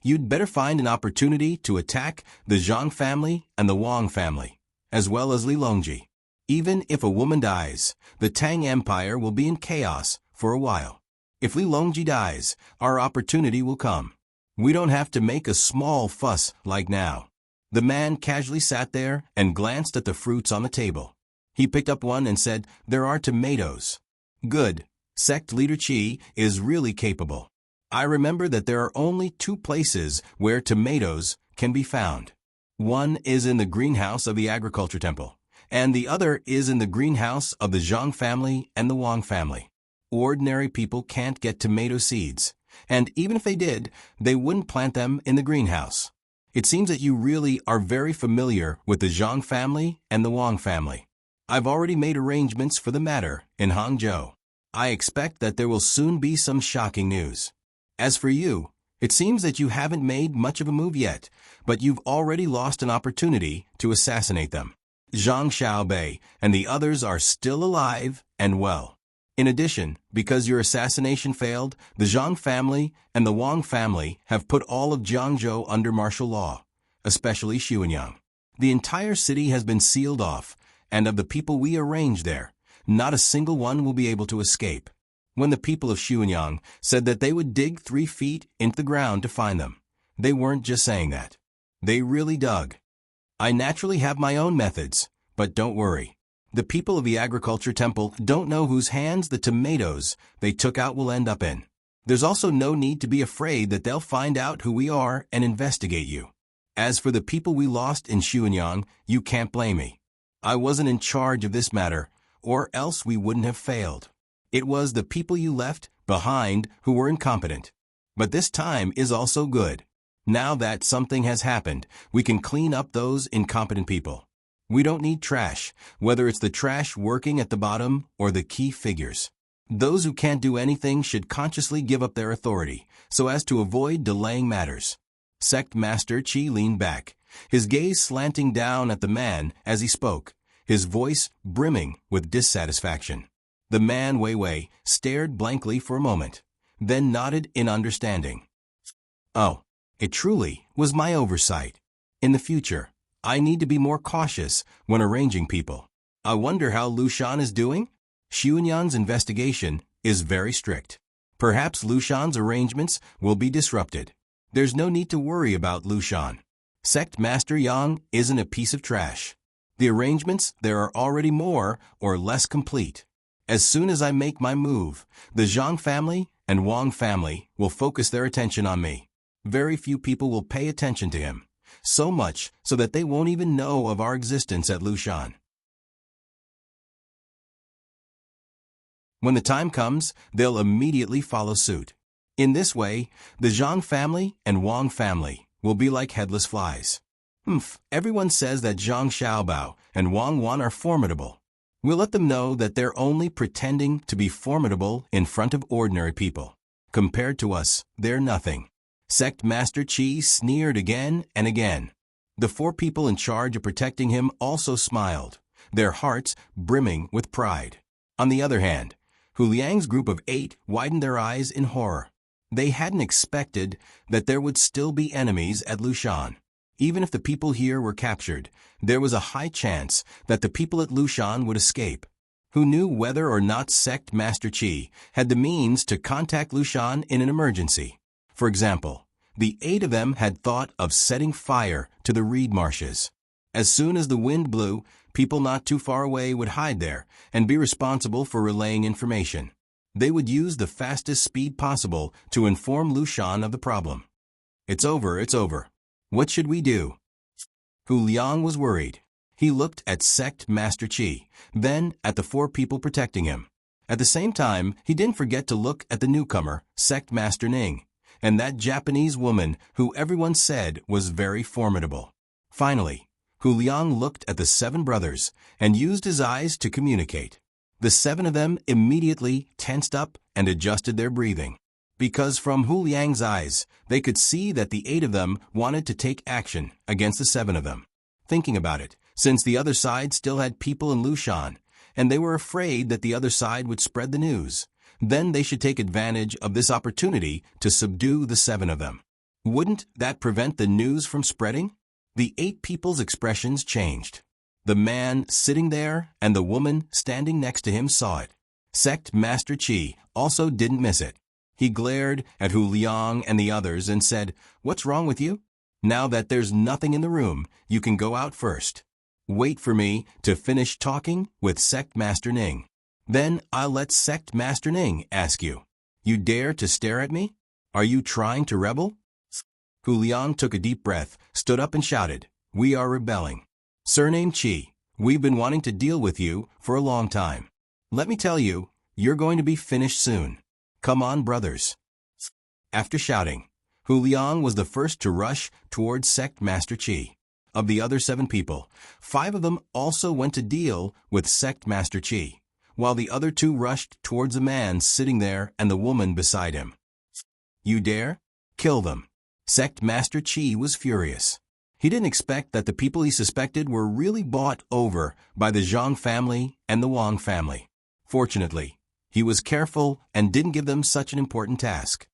You'd better find an opportunity to attack the Zhang family and the Wang family, as well as Li Longji. Even if a woman dies, the Tang Empire will be in chaos for a while. If Li Longji dies, our opportunity will come. We don't have to make a small fuss like now." The man casually sat there and glanced at the fruits on the table. He picked up one and said, "There are tomatoes." "Good. Sect leader Chi is really capable. I remember that there are only 2 places where tomatoes can be found. One is in the greenhouse of the agriculture temple, and the other is in the greenhouse of the Zhang family and the Wang family. Ordinary people can't get tomato seeds, and even if they did, they wouldn't plant them in the greenhouse. It seems that you really are very familiar with the Zhang family and the Wang family. I've already made arrangements for the matter in Hangzhou. I expect that there will soon be some shocking news. As for you, it seems that you haven't made much of a move yet, but you've already lost an opportunity to assassinate them. Zhang Xiaobei and the others are still alive and well. In addition, because your assassination failed, the Zhang family and the Wang family have put all of Jiangzhou under martial law, especially Xuanyang. The entire city has been sealed off, and of the people we arranged there, not a single one will be able to escape. When the people of Xuanyang said that they would dig 3 feet into the ground to find them, they weren't just saying that. They really dug. I naturally have my own methods, but don't worry. The people of the agriculture temple don't know whose hands the tomatoes they took out will end up in. There's also no need to be afraid that they'll find out who we are and investigate you. As for the people we lost in Xuanyang, you can't blame me. I wasn't in charge of this matter, or else we wouldn't have failed. It was the people you left behind who were incompetent. But this time is also good. Now that something has happened, we can clean up those incompetent people. We don't need trash, whether it's the trash working at the bottom or the key figures. Those who can't do anything should consciously give up their authority, so as to avoid delaying matters. Sect Master Qi leaned back, his gaze slanting down at the man as he spoke, his voice brimming with dissatisfaction. The man Wei Wei stared blankly for a moment, then nodded in understanding. Oh, it truly was my oversight. In the future, I need to be more cautious when arranging people. I wonder how Lu Shan is doing? Xuanyang's investigation is very strict. Perhaps Lu Shan's arrangements will be disrupted. There's no need to worry about Lu Shan. Sect Master Yang isn't a piece of trash. The arrangements there are already more or less complete. As soon as I make my move, the Zhang family and Wang family will focus their attention on me. Very few people will pay attention to him. So much so that they won't even know of our existence at Lu Shan. When the time comes, they'll immediately follow suit. In this way, the Zhang family and Wang family will be like headless flies. Everyone says that Zhang Xiaobao and Wang Wan are formidable. We'll let them know that they're only pretending to be formidable in front of ordinary people. Compared to us, they're nothing. Sect Master Qi sneered again and again. The 4 people in charge of protecting him also smiled, their hearts brimming with pride. On the other hand, Hu Liang's group of 8 widened their eyes in horror. They hadn't expected that there would still be enemies at Lu Shan. Even if the people here were captured, there was a high chance that the people at Lu Shan would escape. Who knew whether or not Sect Master Qi had the means to contact Lu Shan in an emergency? For example, the 8 of them had thought of setting fire to the reed marshes. As soon as the wind blew, people not too far away would hide there and be responsible for relaying information. They would use the fastest speed possible to inform Lu Shan of the problem. It's over, it's over. What should we do? Hu Liang was worried. He looked at Sect Master Qi, then at the 4 people protecting him. At the same time, he didn't forget to look at the newcomer, Sect Master Ning, and that Japanese woman who everyone said was very formidable. Finally, Hu Liang looked at the 7 brothers and used his eyes to communicate. The 7 of them immediately tensed up and adjusted their breathing. Because from Hu Liang's eyes, they could see that the 8 of them wanted to take action against the 7 of them. Thinking about it, since the other side still had people in Lu Shan, and they were afraid that the other side would spread the news, then they should take advantage of this opportunity to subdue the 7 of them. Wouldn't that prevent the news from spreading? The 8 people's expressions changed. The man sitting there and the woman standing next to him saw it. Sect Master Qi also didn't miss it. He glared at Hu Liang and the others and said, "What's wrong with you? Now that there's nothing in the room, you can go out first. Wait for me to finish talking with Sect Master Ning. Then I'll let Sect Master Ning ask you. You dare to stare at me? Are you trying to rebel?" Hu Liang took a deep breath, stood up and shouted, "We are rebelling. Surname Qi, we've been wanting to deal with you for a long time. Let me tell you, you're going to be finished soon. Come on, brothers." After shouting, Hu Liang was the first to rush towards Sect Master Qi. Of the other 7 people, 5 of them also went to deal with Sect Master Qi, while the other 2 rushed towards the man sitting there and the woman beside him. "You dare? Kill them." Sect Master Qi was furious. He didn't expect that the people he suspected were really bought over by the Zhang family and the Wang family. Fortunately, he was careful and didn't give them such an important task.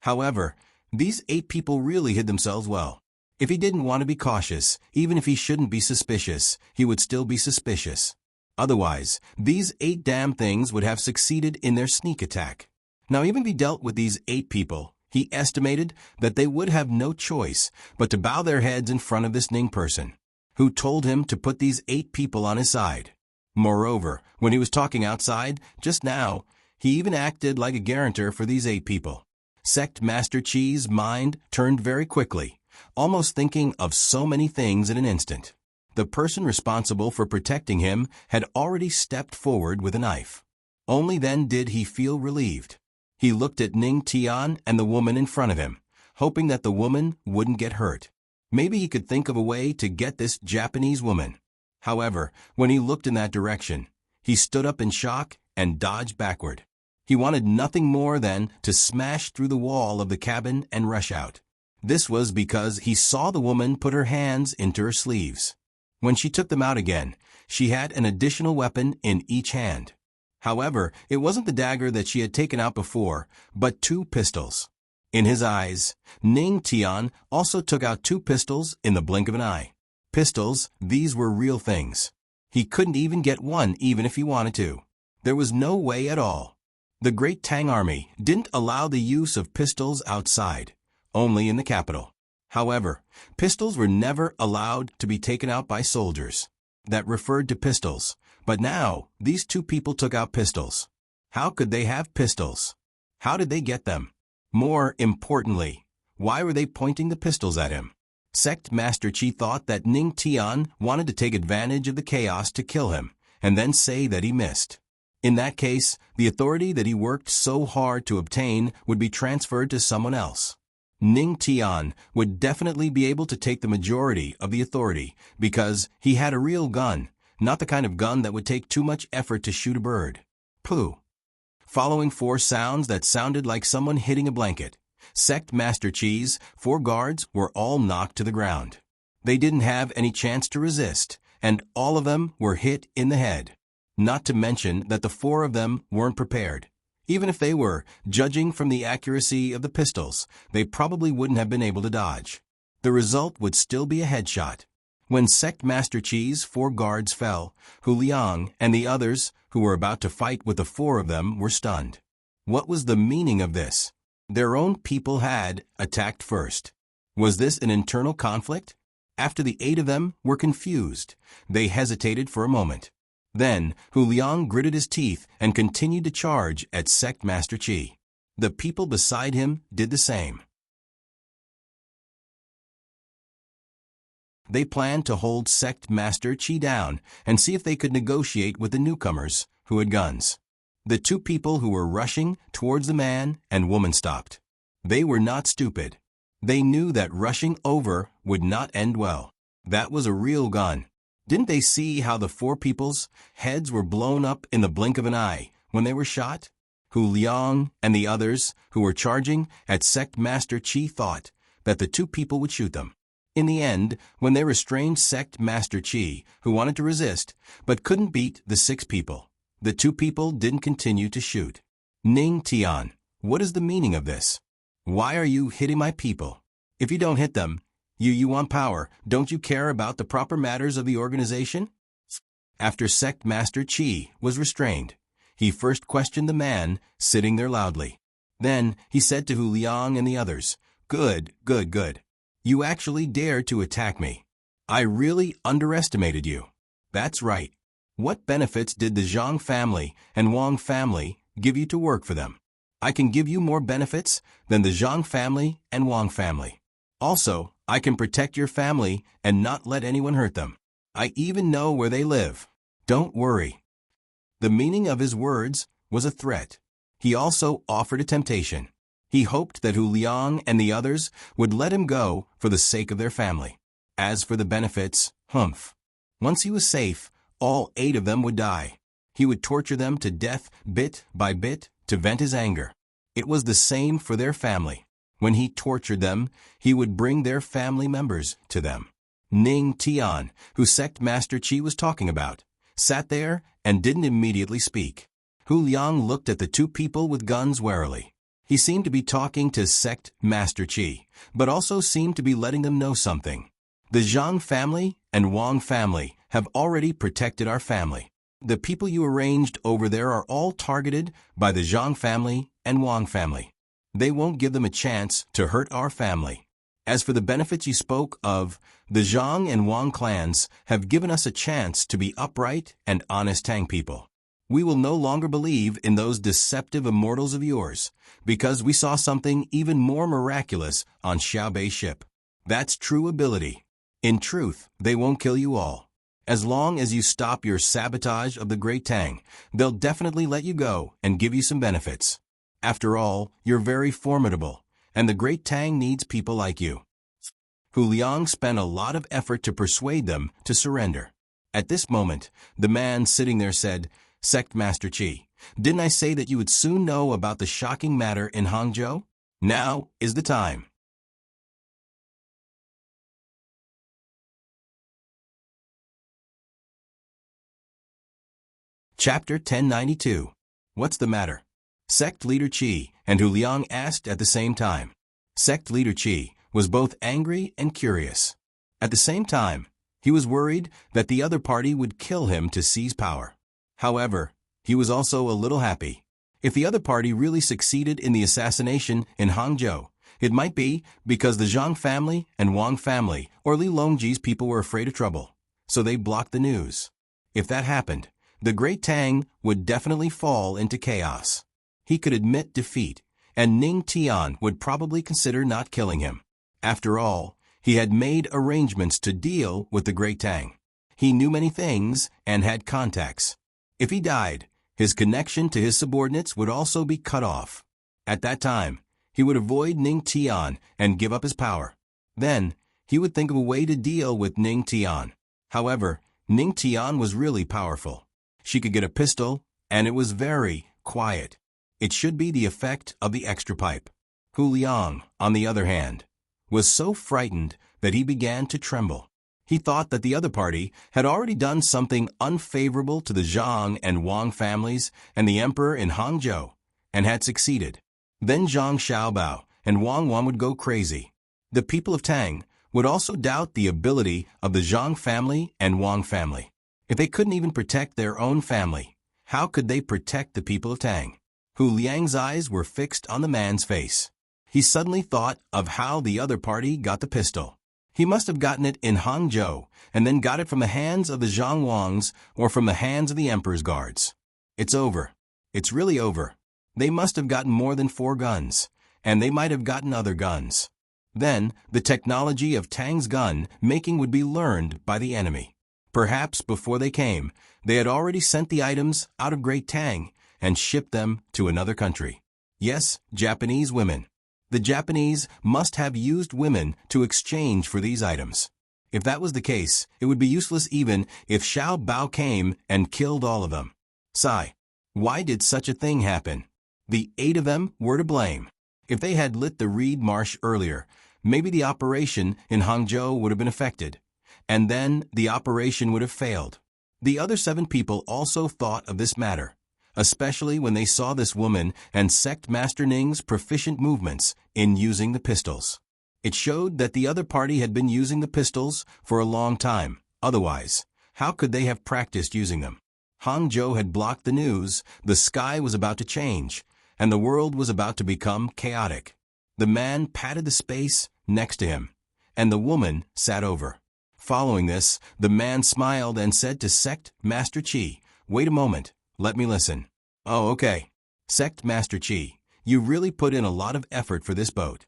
However, these 8 people really hid themselves well. If he didn't want to be cautious, even if he shouldn't be suspicious, he would still be suspicious. Otherwise, these 8 damn things would have succeeded in their sneak attack. Now, even if he dealt with these 8 people, he estimated that they would have no choice but to bow their heads in front of this Ning person, who told him to put these 8 people on his side. Moreover, when he was talking outside, just now, he even acted like a guarantor for these 8 people. Sect Master Chi's mind turned very quickly, almost thinking of so many things in an instant. The person responsible for protecting him had already stepped forward with a knife. Only then did he feel relieved. He looked at Ning Tian and the woman in front of him, hoping that the woman wouldn't get hurt. Maybe he could think of a way to get this Japanese woman. However, when he looked in that direction, he stood up in shock and dodged backward. He wanted nothing more than to smash through the wall of the cabin and rush out. This was because he saw the woman put her hands into her sleeves. When she took them out again, she had an additional weapon in each hand. However, it wasn't the dagger that she had taken out before, but 2 pistols. In his eyes, Ning Tian also took out 2 pistols in the blink of an eye. Pistols, these were real things. He couldn't even get one even if he wanted to. There was no way at all. The great Tang army didn't allow the use of pistols outside, only in the capital. However, pistols were never allowed to be taken out by soldiers. That referred to pistols. But now, these 2 people took out pistols. How could they have pistols? How did they get them? More importantly, why were they pointing the pistols at him? Sect Master Chi thought that Ning Tian wanted to take advantage of the chaos to kill him, and then say that he missed. In that case, the authority that he worked so hard to obtain would be transferred to someone else. Ning Tian would definitely be able to take the majority of the authority because he had a real gun, not the kind of gun that would take too much effort to shoot a bird. Pooh. Following 4 sounds that sounded like someone hitting a blanket, Sect Master Chi's 4 guards were all knocked to the ground. They didn't have any chance to resist, and all of them were hit in the head. Not to mention that the 4 of them weren't prepared. Even if they were, judging from the accuracy of the pistols, they probably wouldn't have been able to dodge. The result would still be a headshot. When Sect Master Chi's 4 guards fell, Hu Liang and the others who were about to fight with the 4 of them were stunned. What was the meaning of this? Their own people had attacked first. Was this an internal conflict? After the 8 of them were confused, they hesitated for a moment. Then, Hu Liang gritted his teeth and continued to charge at Sect Master Chi. The people beside him did the same. They planned to hold Sect Master Chi down and see if they could negotiate with the newcomers who had guns. The 2 people who were rushing towards the man and woman stopped. They were not stupid. They knew that rushing over would not end well. That was a real gun. Didn't they see how the 4 people's heads were blown up in the blink of an eye when they were shot? Hu Liang and the others who were charging at Sect Master Chi thought that the 2 people would shoot them. In the end, when they restrained Sect Master Chi, who wanted to resist, but couldn't beat the 6 people, the 2 people didn't continue to shoot. Ning Tian, what is the meaning of this? Why are you hitting my people? If you don't hit them, you want power, don't you care about the proper matters of the organization? After Sect Master Chi was restrained, he first questioned the man sitting there loudly. Then he said to Hu Liang and the others, Good. You actually dared to attack me. I really underestimated you. That's right. What benefits did the Zhang family and Wang family give you to work for them? I can give you more benefits than the Zhang family and Wang family. Also, I can protect your family and not let anyone hurt them. I even know where they live. Don't worry. The meaning of his words was a threat. He also offered a temptation. He hoped that Hu Liang and the others would let him go for the sake of their family. As for the benefits, humph. Once he was safe, all 8 of them would die. He would torture them to death bit by bit to vent his anger. It was the same for their family. When he tortured them, he would bring their family members to them. Ning Tian, who Sect Master Chi was talking about, sat there and didn't immediately speak. Hu Liang looked at the 2 people with guns warily. He seemed to be talking to Sect Master Chi, but also seemed to be letting them know something. The Zhang family and Wang family have already protected our family. The people you arranged over there are all targeted by the Zhang family and Wang family. They won't give them a chance to hurt our family. As for the benefits you spoke of, the Zhang and Wang clans have given us a chance to be upright and honest Tang people. We will no longer believe in those deceptive immortals of yours, because we saw something even more miraculous on Xiaobei's ship. That's true ability. In truth, they won't kill you all. As long as you stop your sabotage of the Great Tang, they'll definitely let you go and give you some benefits. After all, you're very formidable, and the Great Tang needs people like you. Hu Liang spent a lot of effort to persuade them to surrender. At this moment, the man sitting there said, "Sect Master Qi, didn't I say that you would soon know about the shocking matter in Hangzhou? Now is the time." Chapter 1092. What's the matter? Sect leader Qi and Hu Liang asked at the same time. Sect leader Qi was both angry and curious. At the same time, he was worried that the other party would kill him to seize power. However, he was also a little happy. If the other party really succeeded in the assassination in Hangzhou, it might be because the Zhang family and Wang family or Li Longji's people were afraid of trouble, so they blocked the news. If that happened, the Great Tang would definitely fall into chaos. He could admit defeat, and Ning Tian would probably consider not killing him. After all, he had made arrangements to deal with the Great Tang. He knew many things and had contacts. If he died, his connection to his subordinates would also be cut off. At that time, he would avoid Ning Tian and give up his power. Then, he would think of a way to deal with Ning Tian. However, Ning Tian was really powerful. She could get a pistol, and it was very quiet. It should be the effect of the extra pipe. Hu Liang, on the other hand, was so frightened that he began to tremble. He thought that the other party had already done something unfavorable to the Zhang and Wang families and the emperor in Hangzhou, and had succeeded. Then Zhang Xiaobao and Wang Wan would go crazy. The people of Tang would also doubt the ability of the Zhang family and Wang family. If they couldn't even protect their own family, how could they protect the people of Tang? Hu Liang's eyes were fixed on the man's face. He suddenly thought of how the other party got the pistol. He must have gotten it in Hangzhou and then got it from the hands of the Zhang Wangs or from the hands of the emperor's guards. It's over. It's really over. They must have gotten more than 4 guns, and they might have gotten other guns. Then, the technology of Tang's gun making would be learned by the enemy. Perhaps before they came, they had already sent the items out of Great Tang and shipped them to another country. Yes, Japanese women. The Japanese must have used women to exchange for these items. If that was the case, it would be useless even if Xiao Bao came and killed all of them. Sigh. Why did such a thing happen? The 8 of them were to blame. If they had lit the reed marsh earlier, maybe the operation in Hangzhou would have been affected, and then the operation would have failed. The other 7 people also thought of this matter, especially when they saw this woman and Sect Master Ning's proficient movements in using the pistols. It showed that the other party had been using the pistols for a long time. Otherwise, how could they have practiced using them? Hangzhou had blocked the news, the sky was about to change, and the world was about to become chaotic. The man patted the space next to him, and the woman sat over. Following this, the man smiled and said to Sect Master Qi, "Wait a moment, let me listen." "Oh, okay. Sect Master Qi, you really put in a lot of effort for this boat."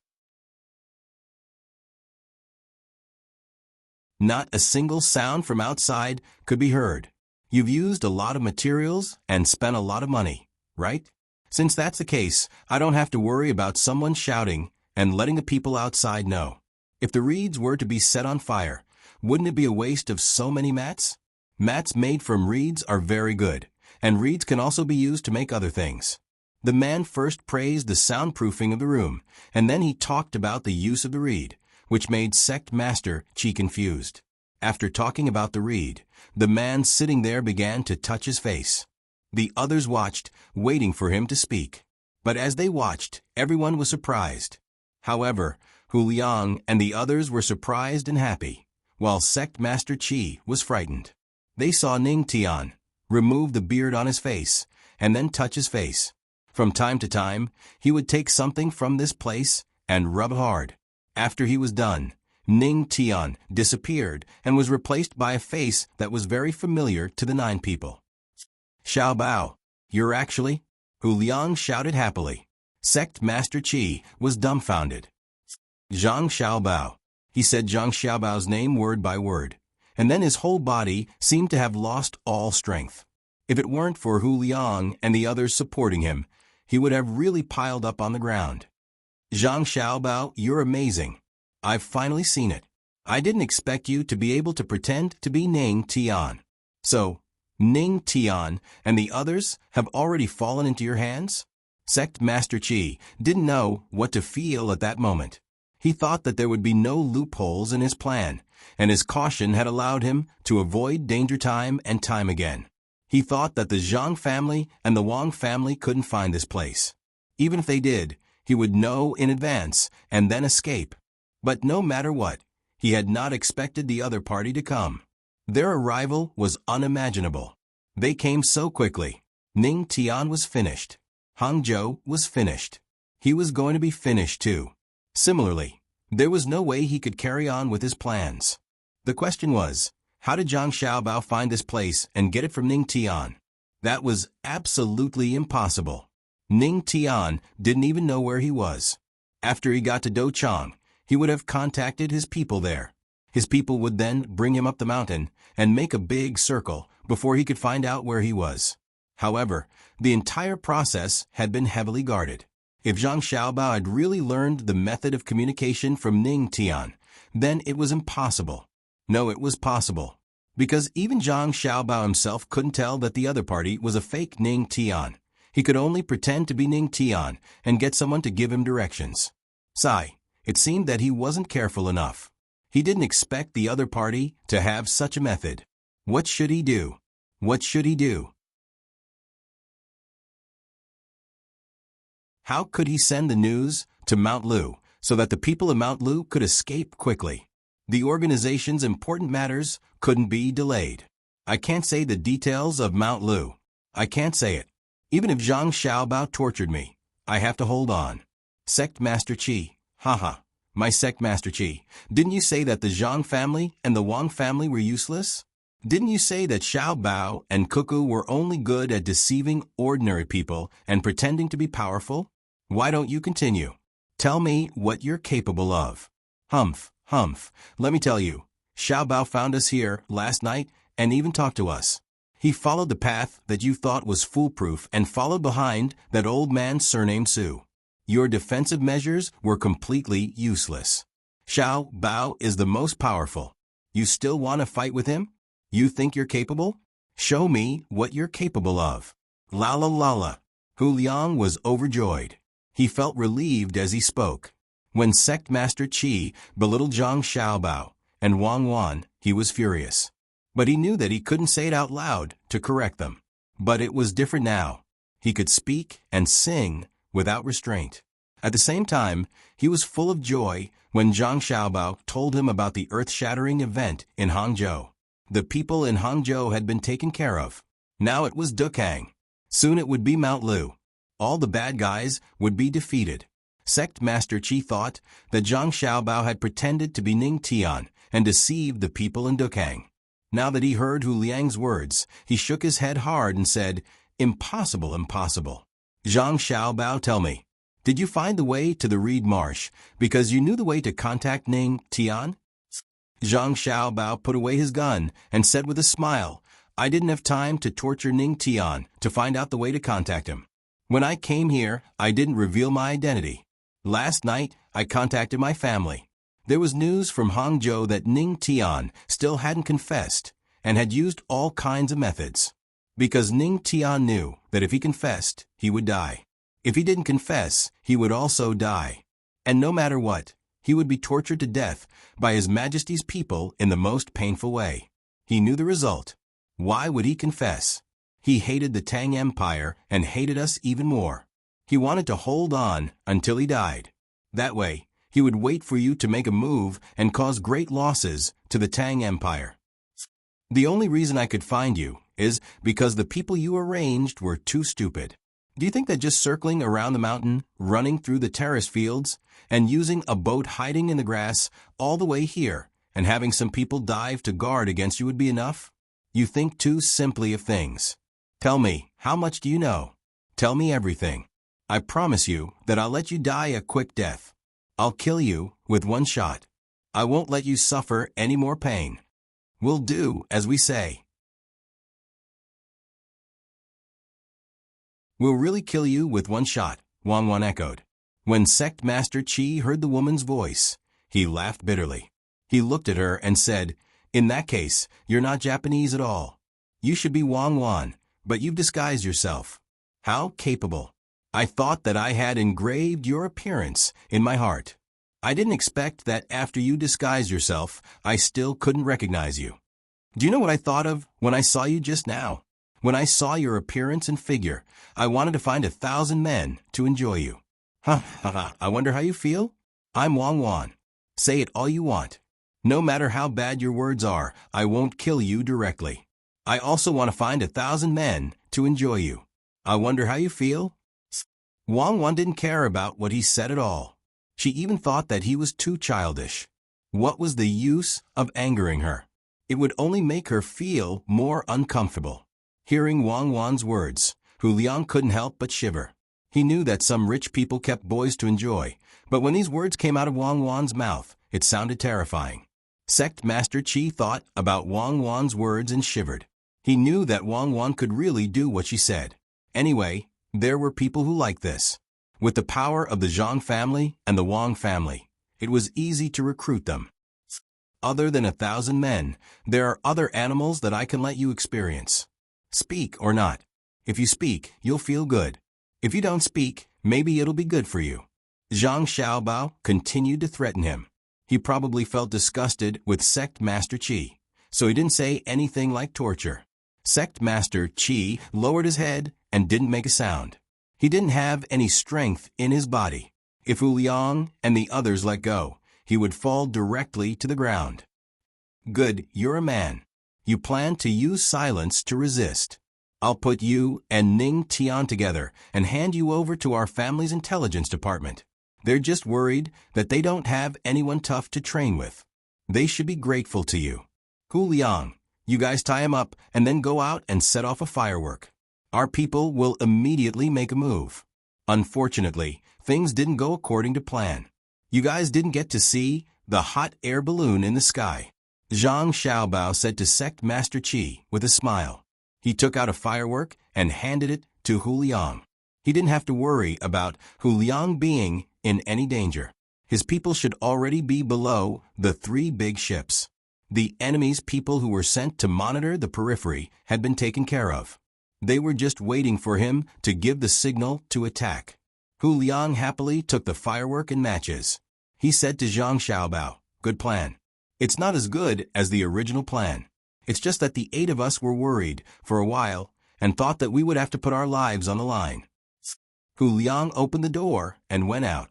Not a single sound from outside could be heard. You've used a lot of materials and spent a lot of money, right? Since that's the case, I don't have to worry about someone shouting and letting the people outside know. If the reeds were to be set on fire, wouldn't it be a waste of so many mats? Mats made from reeds are very good, and reeds can also be used to make other things. The man first praised the soundproofing of the room, and then he talked about the use of the reed, which made Sect Master Qi confused. After talking about the reed, the man sitting there began to touch his face. The others watched, waiting for him to speak. But as they watched, everyone was surprised. However, Hu Liang and the others were surprised and happy, while Sect Master Qi was frightened. They saw Ning Tian, remove the beard on his face, and then touch his face. From time to time, he would take something from this place and rub hard. After he was done, Ning Tian disappeared and was replaced by a face that was very familiar to the 9 people. Xiao Bao, you're actually? Hu Liang shouted happily. Sect Master Qi was dumbfounded. Zhang Xiaobao. He said Zhang Xiaobao's name word by word, and then his whole body seemed to have lost all strength. If it weren't for Hu Liang and the others supporting him, he would have really piled up on the ground. Zhang Xiaobao, you're amazing. I've finally seen it. I didn't expect you to be able to pretend to be Ning Tian. So, Ning Tian and the others have already fallen into your hands? Sect Master Qi didn't know what to feel at that moment. He thought that there would be no loopholes in his plan, and his caution had allowed him to avoid danger time and time again. He thought that the Zhang family and the Wang family couldn't find this place. Even if they did, he would know in advance and then escape. But no matter what, he had not expected the other party to come. Their arrival was unimaginable. They came so quickly. Ning Tian was finished. Hangzhou was finished. He was going to be finished too. Similarly, there was no way he could carry on with his plans. The question was, how did Zhang Xiaobao find this place and get it from Ning Tian? That was absolutely impossible. Ning Tian didn't even know where he was. After he got to Douchang, he would have contacted his people there. His people would then bring him up the mountain and make a big circle before he could find out where he was. However, the entire process had been heavily guarded. If Zhang Xiaobao had really learned the method of communication from Ning Tian, then it was impossible. No, it was possible. Because even Zhang Xiaobao himself couldn't tell that the other party was a fake Ning Tian. He could only pretend to be Ning Tian and get someone to give him directions. Sigh. It seemed that he wasn't careful enough. He didn't expect the other party to have such a method. What should he do? What should he do? How could he send the news to Mount Lu so that the people of Mount Lu could escape quickly? The organization's important matters couldn't be delayed. I can't say the details of Mount Lu. I can't say it. Even if Zhang Xiaobao tortured me, I have to hold on. Sect Master Qi. Haha, my Sect Master Qi, didn't you say that the Zhang family and the Wang family were useless? Didn't you say that Xiao Bao and Cuckoo were only good at deceiving ordinary people and pretending to be powerful? Why don't you continue? Tell me what you're capable of. Humph, let me tell you, Xiao Bao found us here last night and even talked to us. He followed the path that you thought was foolproof and followed behind that old man surnamed Su. Your defensive measures were completely useless. Xiao Bao is the most powerful. You still want to fight with him? You think you're capable? Show me what you're capable of. La la la la. Hu Liang was overjoyed. He felt relieved as he spoke. When Sect Master Qi belittled Zhang Xiaobao and Wang Wan, he was furious. But he knew that he couldn't say it out loud to correct them. But it was different now. He could speak and sing without restraint. At the same time, he was full of joy when Zhang Xiaobao told him about the earth-shattering event in Hangzhou. The people in Hangzhou had been taken care of. Now it was Douchang. Soon it would be Mount Lu. All the bad guys would be defeated. Sect Master Qi thought that Zhang Xiaobao had pretended to be Ning Tian and deceived the people in Douchang. Now that he heard Hu Liang's words, he shook his head hard and said, "Impossible, impossible. Zhang Xiaobao, tell me, did you find the way to the Reed Marsh because you knew the way to contact Ning Tian?" Zhang Xiaobao put away his gun and said with a smile, "I didn't have time to torture Ning Tian to find out the way to contact him. When I came here, I didn't reveal my identity. Last night, I contacted my family. There was news from Hangzhou that Ning Tian still hadn't confessed and had used all kinds of methods. Because Ning Tian knew that if he confessed, he would die. If he didn't confess, he would also die. And no matter what, he would be tortured to death by His Majesty's people in the most painful way. He knew the result. Why would he confess? He hated the Tang Empire and hated us even more. He wanted to hold on until he died. That way, he would wait for you to make a move and cause great losses to the Tang Empire." The only reason I could find you is because the people you arranged were too stupid. Do you think that just circling around the mountain, running through the terrace fields, and using a boat hiding in the grass all the way here, and having some people dive to guard against you would be enough? You think too simply of things. Tell me, how much do you know? Tell me everything. I promise you that I'll let you die a quick death. I'll kill you with one shot. I won't let you suffer any more pain. We'll do as we say. We'll really kill you with one shot, Wang Wan echoed. When Sect Master Qi heard the woman's voice, he laughed bitterly. He looked at her and said, "In that case, you're not Japanese at all. You should be Wang Wan, but you've disguised yourself. How capable. I thought that I had engraved your appearance in my heart. I didn't expect that after you disguised yourself, I still couldn't recognize you. Do you know what I thought of when I saw you just now? When I saw your appearance and figure, I wanted to find 1,000 men to enjoy you. I wonder how you feel? I'm Wang Wan. Say it all you want. No matter how bad your words are, I won't kill you directly. I also want to find 1,000 men to enjoy you. I wonder how you feel?" Wang Wan didn't care about what he said at all. She even thought that he was too childish. What was the use of angering her? It would only make her feel more uncomfortable. Hearing Wang Wan's words, Hu Liang couldn't help but shiver. He knew that some rich people kept boys to enjoy, but when these words came out of Wang Wan's mouth, it sounded terrifying. Sect Master Qi thought about Wang Wan's words and shivered. He knew that Wang Wan could really do what she said. Anyway, there were people who liked this. With the power of the Zhang family and the Wang family, it was easy to recruit them. Other than 1,000 men, there are other animals that I can let you experience. Speak or not. If you speak, you'll feel good. If you don't speak, maybe it'll be good for you. Zhang Xiaobao continued to threaten him. He probably felt disgusted with Sect Master Qi, so he didn't say anything like torture. Sect Master Qi lowered his head and didn't make a sound. He didn't have any strength in his body. If Hu Liang and the others let go, he would fall directly to the ground. Good, you're a man. You plan to use silence to resist. I'll put you and Ning Tian together and hand you over to our family's intelligence department. They're just worried that they don't have anyone tough to train with. They should be grateful to you. Hu Liang, you guys tie him up and then go out and set off a firework. Our people will immediately make a move. Unfortunately, things didn't go according to plan. You guys didn't get to see the hot air balloon in the sky. Zhang Xiaobao said to Sect Master Qi with a smile. He took out a firework and handed it to Hu Liang. He didn't have to worry about Hu Liang being in any danger. His people should already be below the 3 big ships. The enemy's people who were sent to monitor the periphery had been taken care of. They were just waiting for him to give the signal to attack. Hu Liang happily took the firework and matches. He said to Zhang Xiaobao, "Good plan. It's not as good as the original plan. It's just that the 8 of us were worried for a while and thought that we would have to put our lives on the line." Hu Liang opened the door and went out.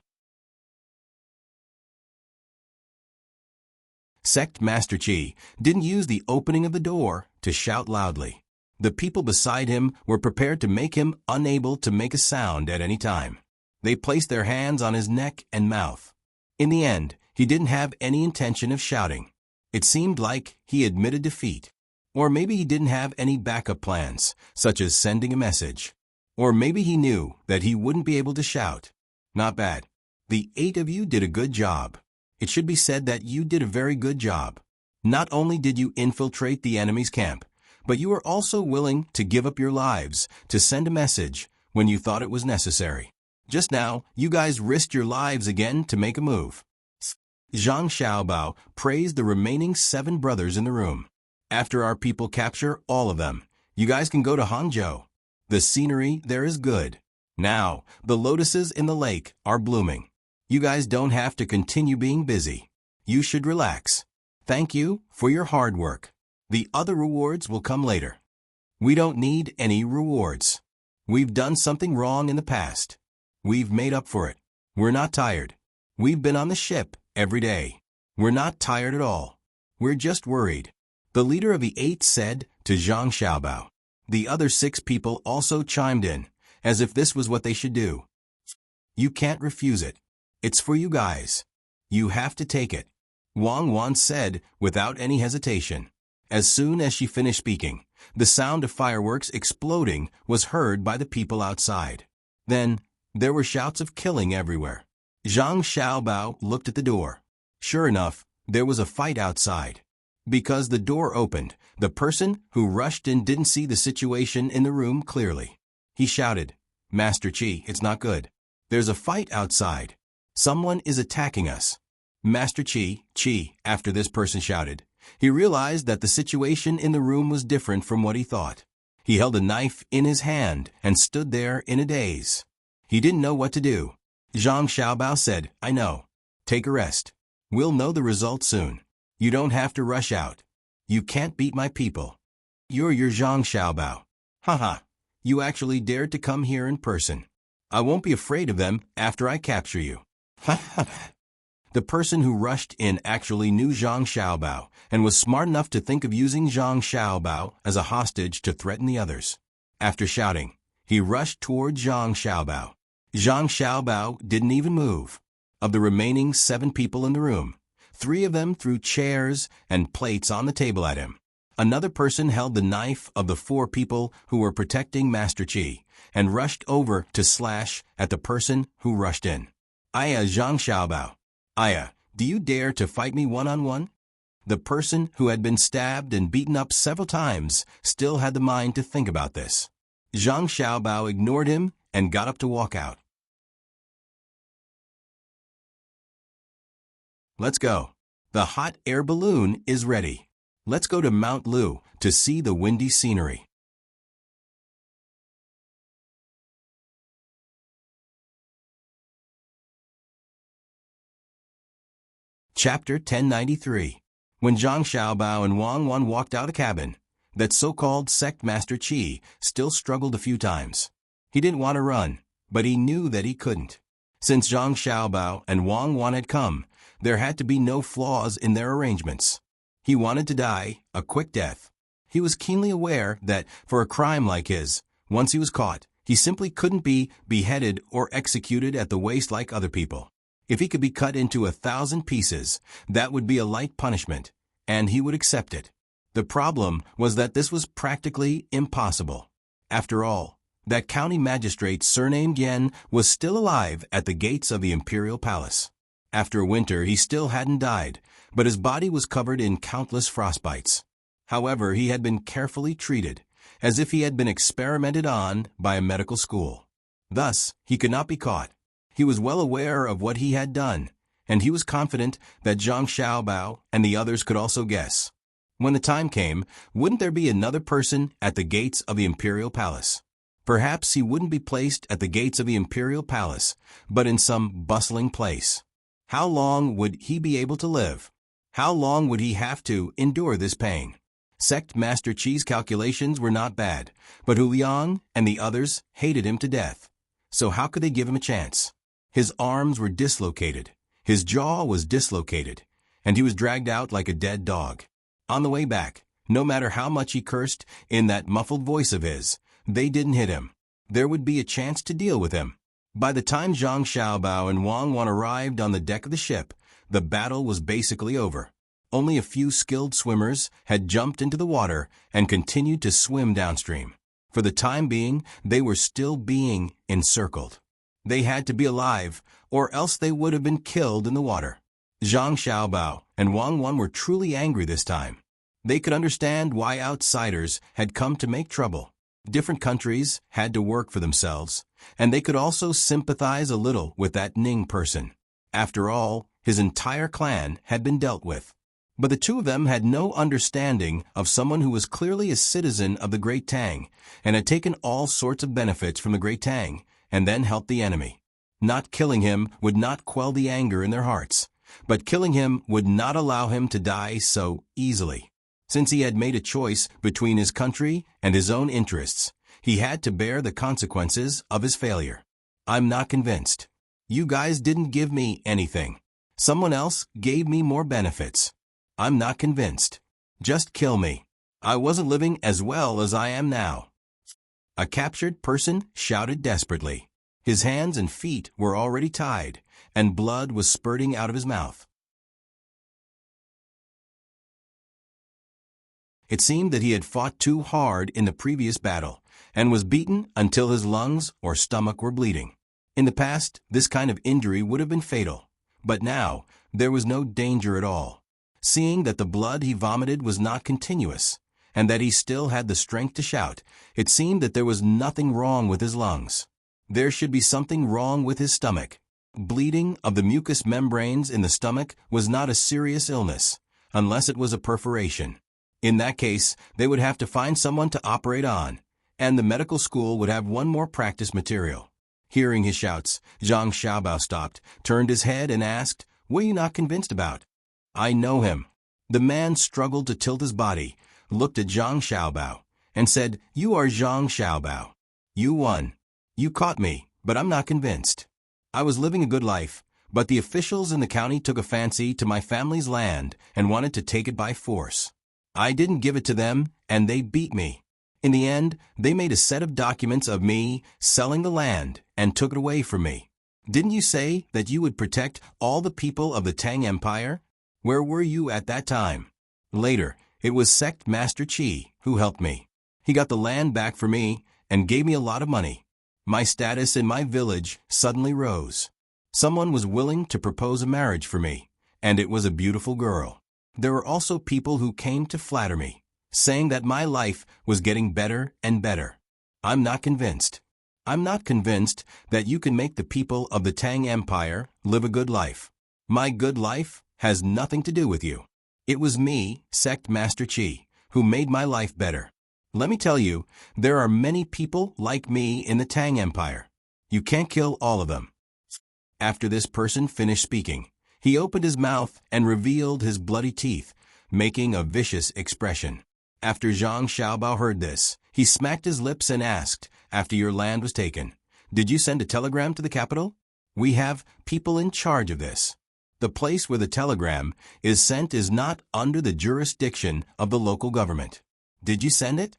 Sect Master Qi didn't use the opening of the door to shout loudly. The people beside him were prepared to make him unable to make a sound at any time. They placed their hands on his neck and mouth. In the end, he didn't have any intention of shouting. It seemed like he admitted defeat. Or maybe he didn't have any backup plans, such as sending a message. Or maybe he knew that he wouldn't be able to shout. Not bad. The 8 of you did a good job. It should be said that you did a very good job. Not only did you infiltrate the enemy's camp, but you were also willing to give up your lives to send a message when you thought it was necessary. Just now, you guys risked your lives again to make a move. Zhang Xiaobao praised the remaining 7 brothers in the room. After our people capture all of them, you guys can go to Hangzhou. The scenery there is good. Now, the lotuses in the lake are blooming. You guys don't have to continue being busy. You should relax. Thank you for your hard work. The other rewards will come later. We don't need any rewards. We've done something wrong in the past. We've made up for it. We're not tired. We've been on the ship every day. We're not tired at all. We're just worried. The leader of the 8 said to Zhang Xiaobao. The other 6 people also chimed in, as if this was what they should do. You can't refuse it. It's for you guys. You have to take it, Wang Wan said without any hesitation. As soon as she finished speaking, the sound of fireworks exploding was heard by the people outside. Then, there were shouts of killing everywhere. Zhang Xiaobao looked at the door. Sure enough, there was a fight outside. Because the door opened, the person who rushed in didn't see the situation in the room clearly. He shouted, Master Qi, it's not good. There's a fight outside. Someone is attacking us. Master Qi, after this person shouted, he realized that the situation in the room was different from what he thought. He held a knife in his hand and stood there in a daze. He didn't know what to do. Zhang Xiaobao said, I know. Take a rest. We'll know the result soon. You don't have to rush out. You can't beat my people. You're your Zhang Xiaobao. Haha, you actually dared to come here in person. I won't be afraid of them after I capture you. The person who rushed in actually knew Zhang Xiaobao and was smart enough to think of using Zhang Xiaobao as a hostage to threaten the others. After shouting, he rushed toward Zhang Xiaobao. Zhang Xiaobao didn't even move. Of the remaining 7 people in the room, 3 of them threw chairs and plates on the table at him. Another person held the knife of the 4 people who were protecting Master Qi and rushed over to slash at the person who rushed in. Aya, Zhang Xiaobao. Aya, do you dare to fight me one-on-one? The person who had been stabbed and beaten up several times still had the mind to think about this. Zhang Xiaobao ignored him and got up to walk out. Let's go. The hot air balloon is ready. Let's go to Mount Lu to see the windy scenery. Chapter 1093. When Zhang Xiaobao and Wang Wan walked out of the cabin, that so-called sect Master Qi still struggled a few times. He didn't want to run, but he knew that he couldn't. Since Zhang Xiaobao and Wang Wan had come, there had to be no flaws in their arrangements. He wanted to die a quick death. He was keenly aware that for a crime like his, once he was caught, he simply couldn't be beheaded or executed at the waist like other people. If he could be cut into 1,000 pieces, that would be a light punishment, and he would accept it. The problem was that this was practically impossible. After all, that county magistrate surnamed Yen was still alive at the gates of the imperial palace. After a winter, he still hadn't died, but his body was covered in countless frostbites. However, he had been carefully treated, as if he had been experimented on by a medical school. Thus, he could not be caught. He was well aware of what he had done, and he was confident that Zhang Xiaobao and the others could also guess. When the time came, wouldn't there be another person at the gates of the imperial palace? Perhaps he wouldn't be placed at the gates of the imperial palace, but in some bustling place. How long would he be able to live? How long would he have to endure this pain? Sect Master Qi's calculations were not bad, but Hu Liang and the others hated him to death. So how could they give him a chance? His arms were dislocated, his jaw was dislocated, and he was dragged out like a dead dog. On the way back, no matter how much he cursed in that muffled voice of his, they didn't hit him. There would be a chance to deal with him. By the time Zhang Xiaobao and Wang Wan arrived on the deck of the ship, the battle was basically over. Only a few skilled swimmers had jumped into the water and continued to swim downstream. For the time being, they were still being encircled. They had to be alive, or else they would have been killed in the water. Zhang Xiaobao and Wang Wan were truly angry this time. They could understand why outsiders had come to make trouble. Different countries had to work for themselves, and they could also sympathize a little with that Ning person. After all, his entire clan had been dealt with. But the two of them had no understanding of someone who was clearly a citizen of the Great Tang and had taken all sorts of benefits from the Great Tang and then helped the enemy. Not killing him would not quell the anger in their hearts, but killing him would not allow him to die so easily. Since he had made a choice between his country and his own interests, he had to bear the consequences of his failure. I'm not convinced. You guys didn't give me anything. Someone else gave me more benefits. I'm not convinced. Just kill me. I wasn't living as well as I am now. A captured person shouted desperately. His hands and feet were already tied, and blood was spurting out of his mouth. It seemed that he had fought too hard in the previous battle, and was beaten until his lungs or stomach were bleeding. In the past, this kind of injury would have been fatal, but now there was no danger at all. Seeing that the blood he vomited was not continuous, and that he still had the strength to shout, it seemed that there was nothing wrong with his lungs. There should be something wrong with his stomach. Bleeding of the mucous membranes in the stomach was not a serious illness, unless it was a perforation. In that case, they would have to find someone to operate on, and the medical school would have one more practice material. Hearing his shouts, Zhang Xiaobao stopped, turned his head and asked, "What are you not convinced about?" "I know him." The man struggled to tilt his body, looked at Zhang Xiaobao, and said, "You are Zhang Xiaobao. You won. You caught me, but I'm not convinced. I was living a good life, but the officials in the county took a fancy to my family's land and wanted to take it by force. I didn't give it to them, and they beat me. In the end, they made a set of documents of me selling the land and took it away from me. Didn't you say that you would protect all the people of the Tang Empire? Where were you at that time?" Later, it was Sect Master Qi who helped me. He got the land back for me and gave me a lot of money. My status in my village suddenly rose. Someone was willing to propose a marriage for me, and it was a beautiful girl. There were also people who came to flatter me, saying that my life was getting better and better. I'm not convinced. I'm not convinced that you can make the people of the Tang Empire live a good life. My good life has nothing to do with you. It was me, Sect Master Qi, who made my life better. Let me tell you, there are many people like me in the Tang Empire. You can't kill all of them." After this person finished speaking, he opened his mouth and revealed his bloody teeth, making a vicious expression. After Zhang Xiaobao heard this, he smacked his lips and asked, "After your land was taken, did you send a telegram to the capital?" "We have people in charge of this. The place where the telegram is sent is not under the jurisdiction of the local government." "Did you send it?"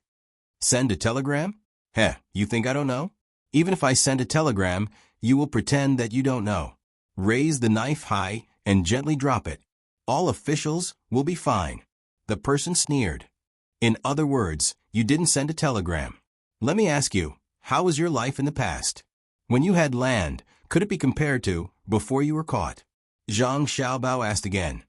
"Send a telegram? Heh, you think I don't know? Even if I send a telegram, you will pretend that you don't know. Raise the knife high and gently drop it. All officials will be fine." The person sneered. "In other words, you didn't send a telegram. Let me ask you, how was your life in the past? When you had land, could it be compared to before you were caught?" Zhang Xiaobao asked again.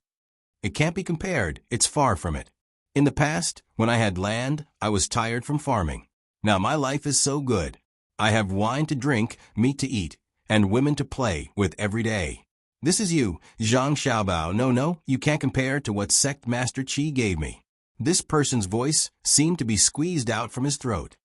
"It can't be compared, it's far from it. In the past, when I had land, I was tired from farming. Now my life is so good. I have wine to drink, meat to eat, and women to play with every day. This is you, Zhang Xiaobao. No, you can't compare to what Sect Master Qi gave me." This person's voice seemed to be squeezed out from his throat.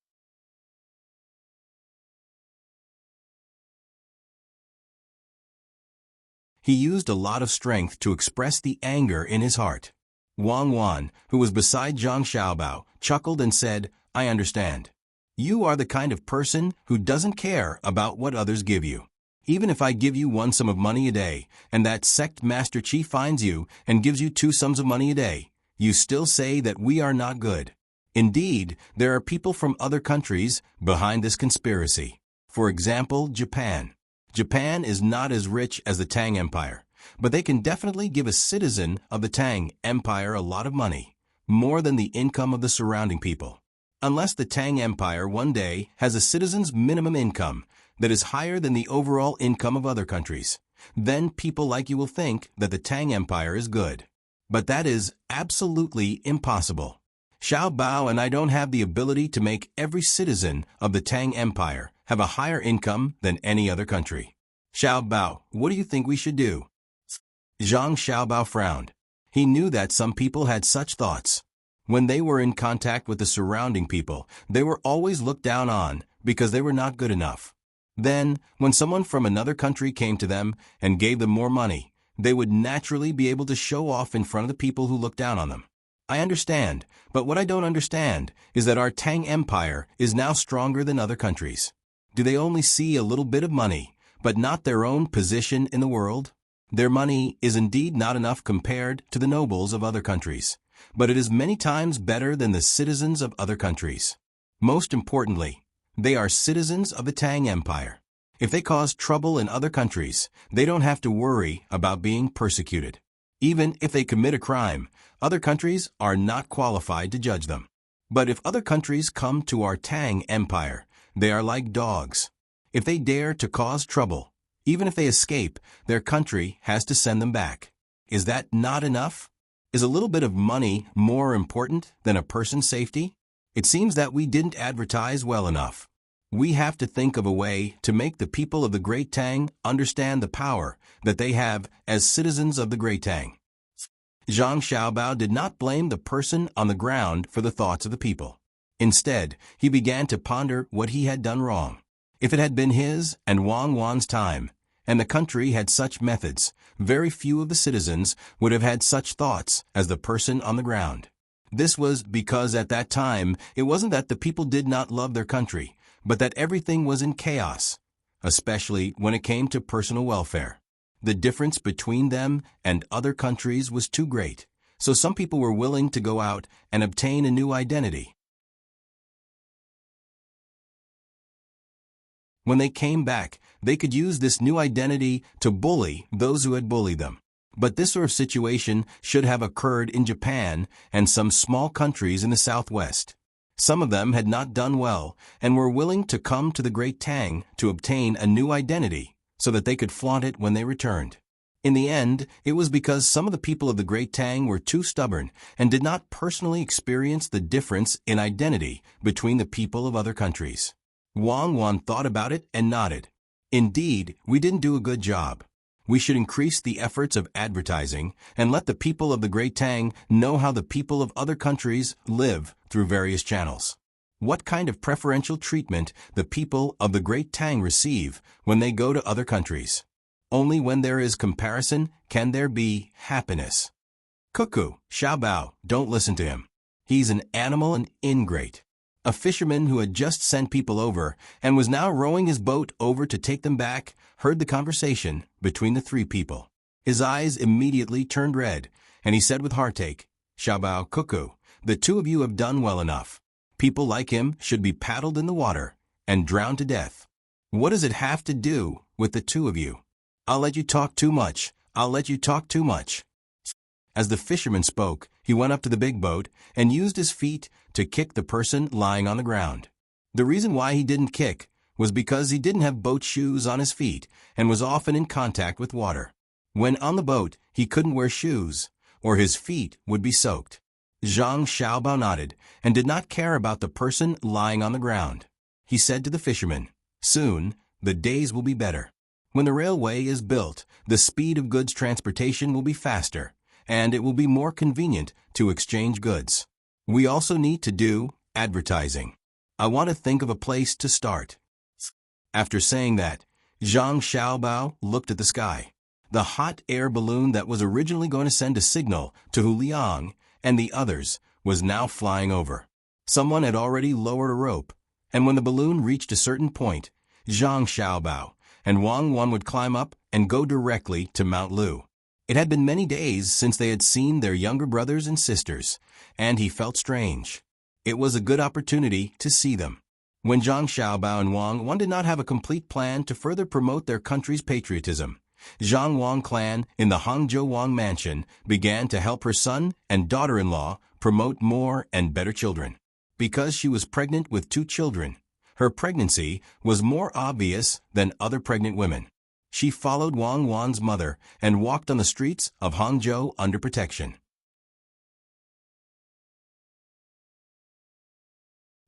He used a lot of strength to express the anger in his heart. Wang Wan, who was beside Zhang Xiaobao, chuckled and said, "I understand. You are the kind of person who doesn't care about what others give you. Even if I give you one sum of money a day, and that Sect Master Qi finds you and gives you 2 sums of money a day, you still say that we are not good. Indeed, there are people from other countries behind this conspiracy. For example, Japan. Japan is not as rich as the Tang Empire, but they can definitely give a citizen of the Tang Empire a lot of money, more than the income of the surrounding people. Unless the Tang Empire one day has a citizen's minimum income that is higher than the overall income of other countries, then people like you will think that the Tang Empire is good. But that is absolutely impossible. Xiao Bao and I don't have the ability to make every citizen of the Tang Empire have a higher income than any other country. Xiao Bao, what do you think we should do?" Zhang Xiaobao frowned. He knew that some people had such thoughts. When they were in contact with the surrounding people, they were always looked down on because they were not good enough. Then, when someone from another country came to them and gave them more money, they would naturally be able to show off in front of the people who looked down on them. I understand, but what I don't understand is that our Tang Empire is now stronger than other countries. Do they only see a little bit of money, but not their own position in the world? Their money is indeed not enough compared to the nobles of other countries, but it is many times better than the citizens of other countries. Most importantly, they are citizens of the Tang Empire. If they cause trouble in other countries, they don't have to worry about being persecuted. Even if they commit a crime, other countries are not qualified to judge them. But if other countries come to our Tang Empire, they are like dogs. If they dare to cause trouble, even if they escape, their country has to send them back. Is that not enough? Is a little bit of money more important than a person's safety? It seems that we didn't advertise well enough. We have to think of a way to make the people of the Great Tang understand the power that they have as citizens of the Great Tang. Zhang Xiaobao did not blame the person on the ground for the thoughts of the people. Instead, he began to ponder what he had done wrong. If it had been his and Wang Wan's time, and the country had such methods, very few of the citizens would have had such thoughts as the person on the ground. This was because at that time, it wasn't that the people did not love their country, but that everything was in chaos, especially when it came to personal welfare. The difference between them and other countries was too great, so some people were willing to go out and obtain a new identity. When they came back, they could use this new identity to bully those who had bullied them. But this sort of situation should have occurred in Japan and some small countries in the southwest. Some of them had not done well and were willing to come to the Great Tang to obtain a new identity so that they could flaunt it when they returned. In the end, it was because some of the people of the Great Tang were too stubborn and did not personally experience the difference in identity between the people of other countries. Wang Wan thought about it and nodded. Indeed, we didn't do a good job. We should increase the efforts of advertising and let the people of the Great Tang know how the people of other countries live through various channels. What kind of preferential treatment the people of the Great Tang receive when they go to other countries. Only when there is comparison can there be happiness. Cuckoo, Xiaobao, don't listen to him. He's an animal and ingrate. A fisherman who had just sent people over and was now rowing his boat over to take them back heard the conversation between the three people. His eyes immediately turned red, and he said with heartache, Xiaobao, Cuckoo, the two of you have done well enough. People like him should be paddled in the water and drowned to death. What does it have to do with the two of you? I'll let you talk too much. I'll let you talk too much. As the fisherman spoke, he went up to the big boat and used his feet to kick the person lying on the ground. The reason why he didn't kick was because he didn't have boat shoes on his feet and was often in contact with water. When on the boat, he couldn't wear shoes, or his feet would be soaked. Zhang Xiaobao nodded and did not care about the person lying on the ground. He said to the fisherman, Soon, the days will be better. When the railway is built, the speed of goods transportation will be faster, and it will be more convenient to exchange goods. We also need to do advertising. I want to think of a place to start. After saying that, Zhang Xiaobao looked at the sky. The hot air balloon that was originally going to send a signal to Hu Liang and the others was now flying over. Someone had already lowered a rope, and when the balloon reached a certain point, Zhang Xiaobao and Wang Wan would climb up and go directly to Mount Lu. It had been many days since they had seen their younger brothers and sisters, and he felt strange. It was a good opportunity to see them. When Zhang Xiaobao and Wang Wan did not have a complete plan to further promote their country's patriotism, Zhang Wang clan in the Hangzhou Wang mansion began to help her son and daughter-in-law promote more and better children. Because she was pregnant with 2 children, her pregnancy was more obvious than other pregnant women. She followed Wang Wan's mother and walked on the streets of Hangzhou under protection.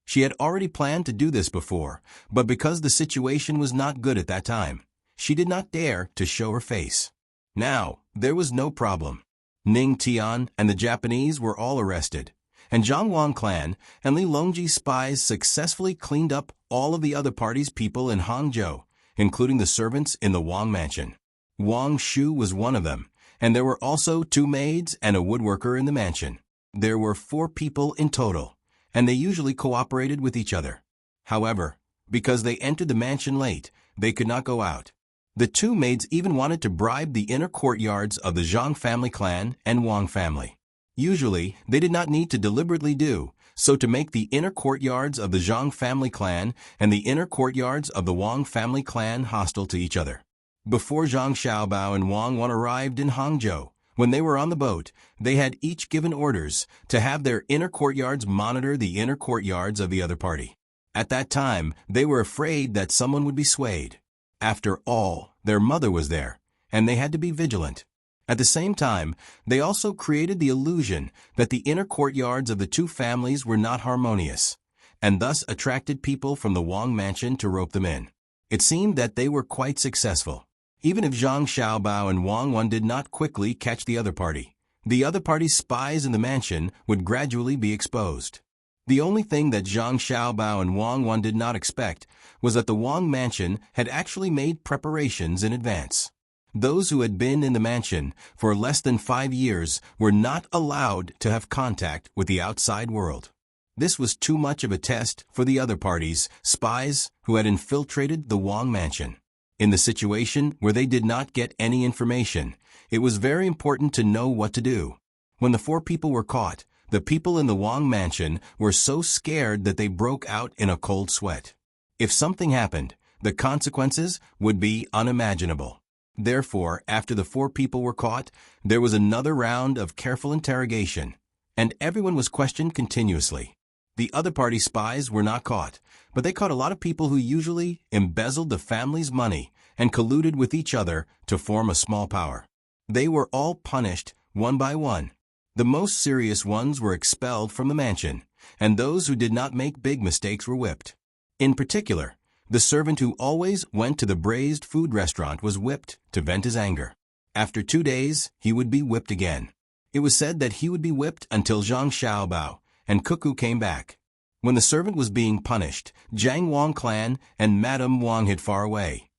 She had already planned to do this before, but because the situation was not good at that time, she did not dare to show her face. Now, there was no problem. Ning Tian and the Japanese were all arrested, and Zhang Wang clan and Li Longji's spies successfully cleaned up all of the other party's people in Hangzhou, including the servants in the Wang mansion. Wang Shu was one of them, and there were also 2 maids and a woodworker in the mansion. There were 4 people in total, and they usually cooperated with each other. However, because they entered the mansion late, they could not go out. The 2 maids even wanted to bribe the inner courtyards of the Zhang family clan and Wang family. Usually, they did not need to deliberately do so to make the inner courtyards of the Zhang family clan and the inner courtyards of the Wang family clan hostile to each other. Before Zhang Xiaobao and Wang Wan arrived in Hangzhou, when they were on the boat, they had each given orders to have their inner courtyards monitor the inner courtyards of the other party. At that time, they were afraid that someone would be swayed. After all, their mother was there, and they had to be vigilant. At the same time, they also created the illusion that the inner courtyards of the two families were not harmonious, and thus attracted people from the Wang mansion to rope them in. It seemed that they were quite successful. Even if Zhang Xiaobao and Wang Wan did not quickly catch the other party's spies in the mansion would gradually be exposed. The only thing that Zhang Xiaobao and Wang Wan did not expect was that the Wang mansion had actually made preparations in advance. Those who had been in the mansion for less than 5 years were not allowed to have contact with the outside world. This was too much of a test for the other party's spies who had infiltrated the Wang mansion. In the situation where they did not get any information, it was very important to know what to do. When the 4 people were caught, the people in the Wang mansion were so scared that they broke out in a cold sweat. If something happened, the consequences would be unimaginable. Therefore, after the 4 people were caught, there was another round of careful interrogation, and everyone was questioned continuously. The other party spies were not caught, but they caught a lot of people who usually embezzled the family's money and colluded with each other to form a small power. They were all punished one by one. The most serious ones were expelled from the mansion, and those who did not make big mistakes were whipped. In particular, the servant who always went to the braised food restaurant was whipped to vent his anger. After 2 days, he would be whipped again. It was said that he would be whipped until Zhang Xiaobao and Cuckoo came back. When the servant was being punished, Jiang Wang clan and Madame Wang hid far away.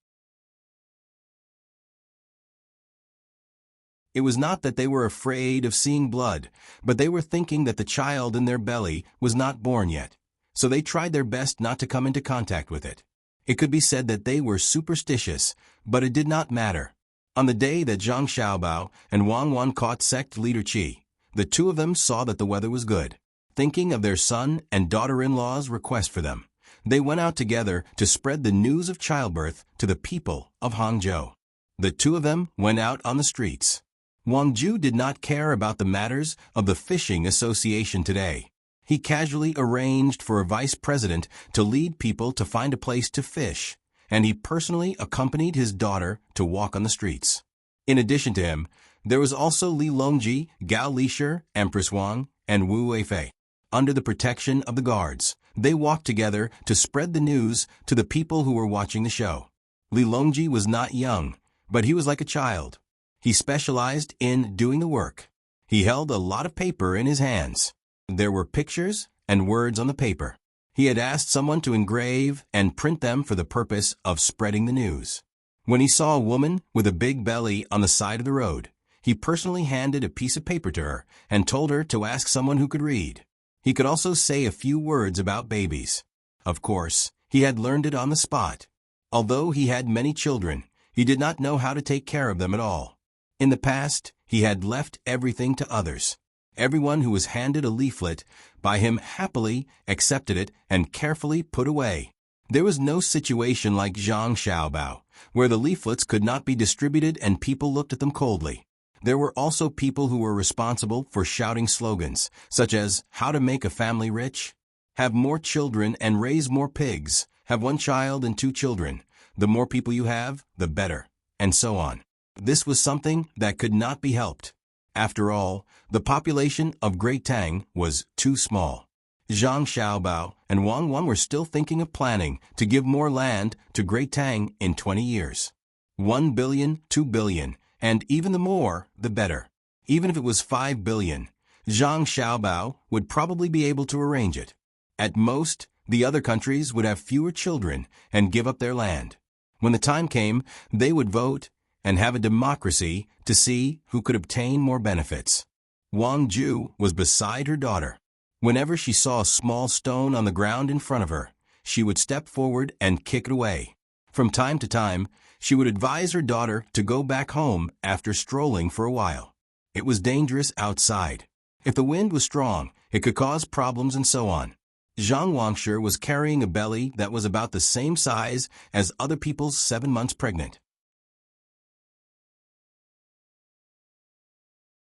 It was not that they were afraid of seeing blood, but they were thinking that the child in their belly was not born yet, so they tried their best not to come into contact with it. It could be said that they were superstitious, but it did not matter. On the day that Zhang Xiaobao and Wang Wan caught sect leader Qi, the 2 of them saw that the weather was good. Thinking of their son and daughter-in-law's request for them, they went out together to spread the news of childbirth to the people of Hangzhou. The 2 of them went out on the streets. Wang Ju did not care about the matters of the fishing association today. He casually arranged for a vice president to lead people to find a place to fish, and he personally accompanied his daughter to walk on the streets. In addition to him, there was also Li Longji, Gao Lishir, Empress Wang, and Wu Weifei. Under the protection of the guards, they walked together to spread the news to the people who were watching the show. Li Longji was not young, but he was like a child. He specialized in doing the work. He held a lot of paper in his hands. There were pictures and words on the paper. He had asked someone to engrave and print them for the purpose of spreading the news. When he saw a woman with a big belly on the side of the road, he personally handed a piece of paper to her and told her to ask someone who could read. He could also say a few words about babies. Of course, he had learned it on the spot. Although he had many children, he did not know how to take care of them at all. In the past, he had left everything to others. Everyone who was handed a leaflet by him happily accepted it and carefully put away. There was no situation like Zhang Xiaobao, where the leaflets could not be distributed and people looked at them coldly. There were also people who were responsible for shouting slogans, such as how to make a family rich, have more children and raise more pigs, have 1 child and 2 children, the more people you have, the better, and so on. This was something that could not be helped. After all, the population of Great Tang was too small. Zhang Xiaobao and Wang Wan were still thinking of planning to give more land to Great Tang in 20 years. 1 billion, 2 billion, and even the more, the better. Even if it was 5 billion, Zhang Xiaobao would probably be able to arrange it. At most, the other countries would have fewer children and give up their land. When the time came, they would vote and have a democracy to see who could obtain more benefits. Wang Ju was beside her daughter. Whenever she saw a small stone on the ground in front of her, she would step forward and kick it away. From time to time, she would advise her daughter to go back home after strolling for a while. It was dangerous outside. If the wind was strong, it could cause problems and so on. Zhang Wangshi was carrying a belly that was about the same size as other people's 7 months pregnant.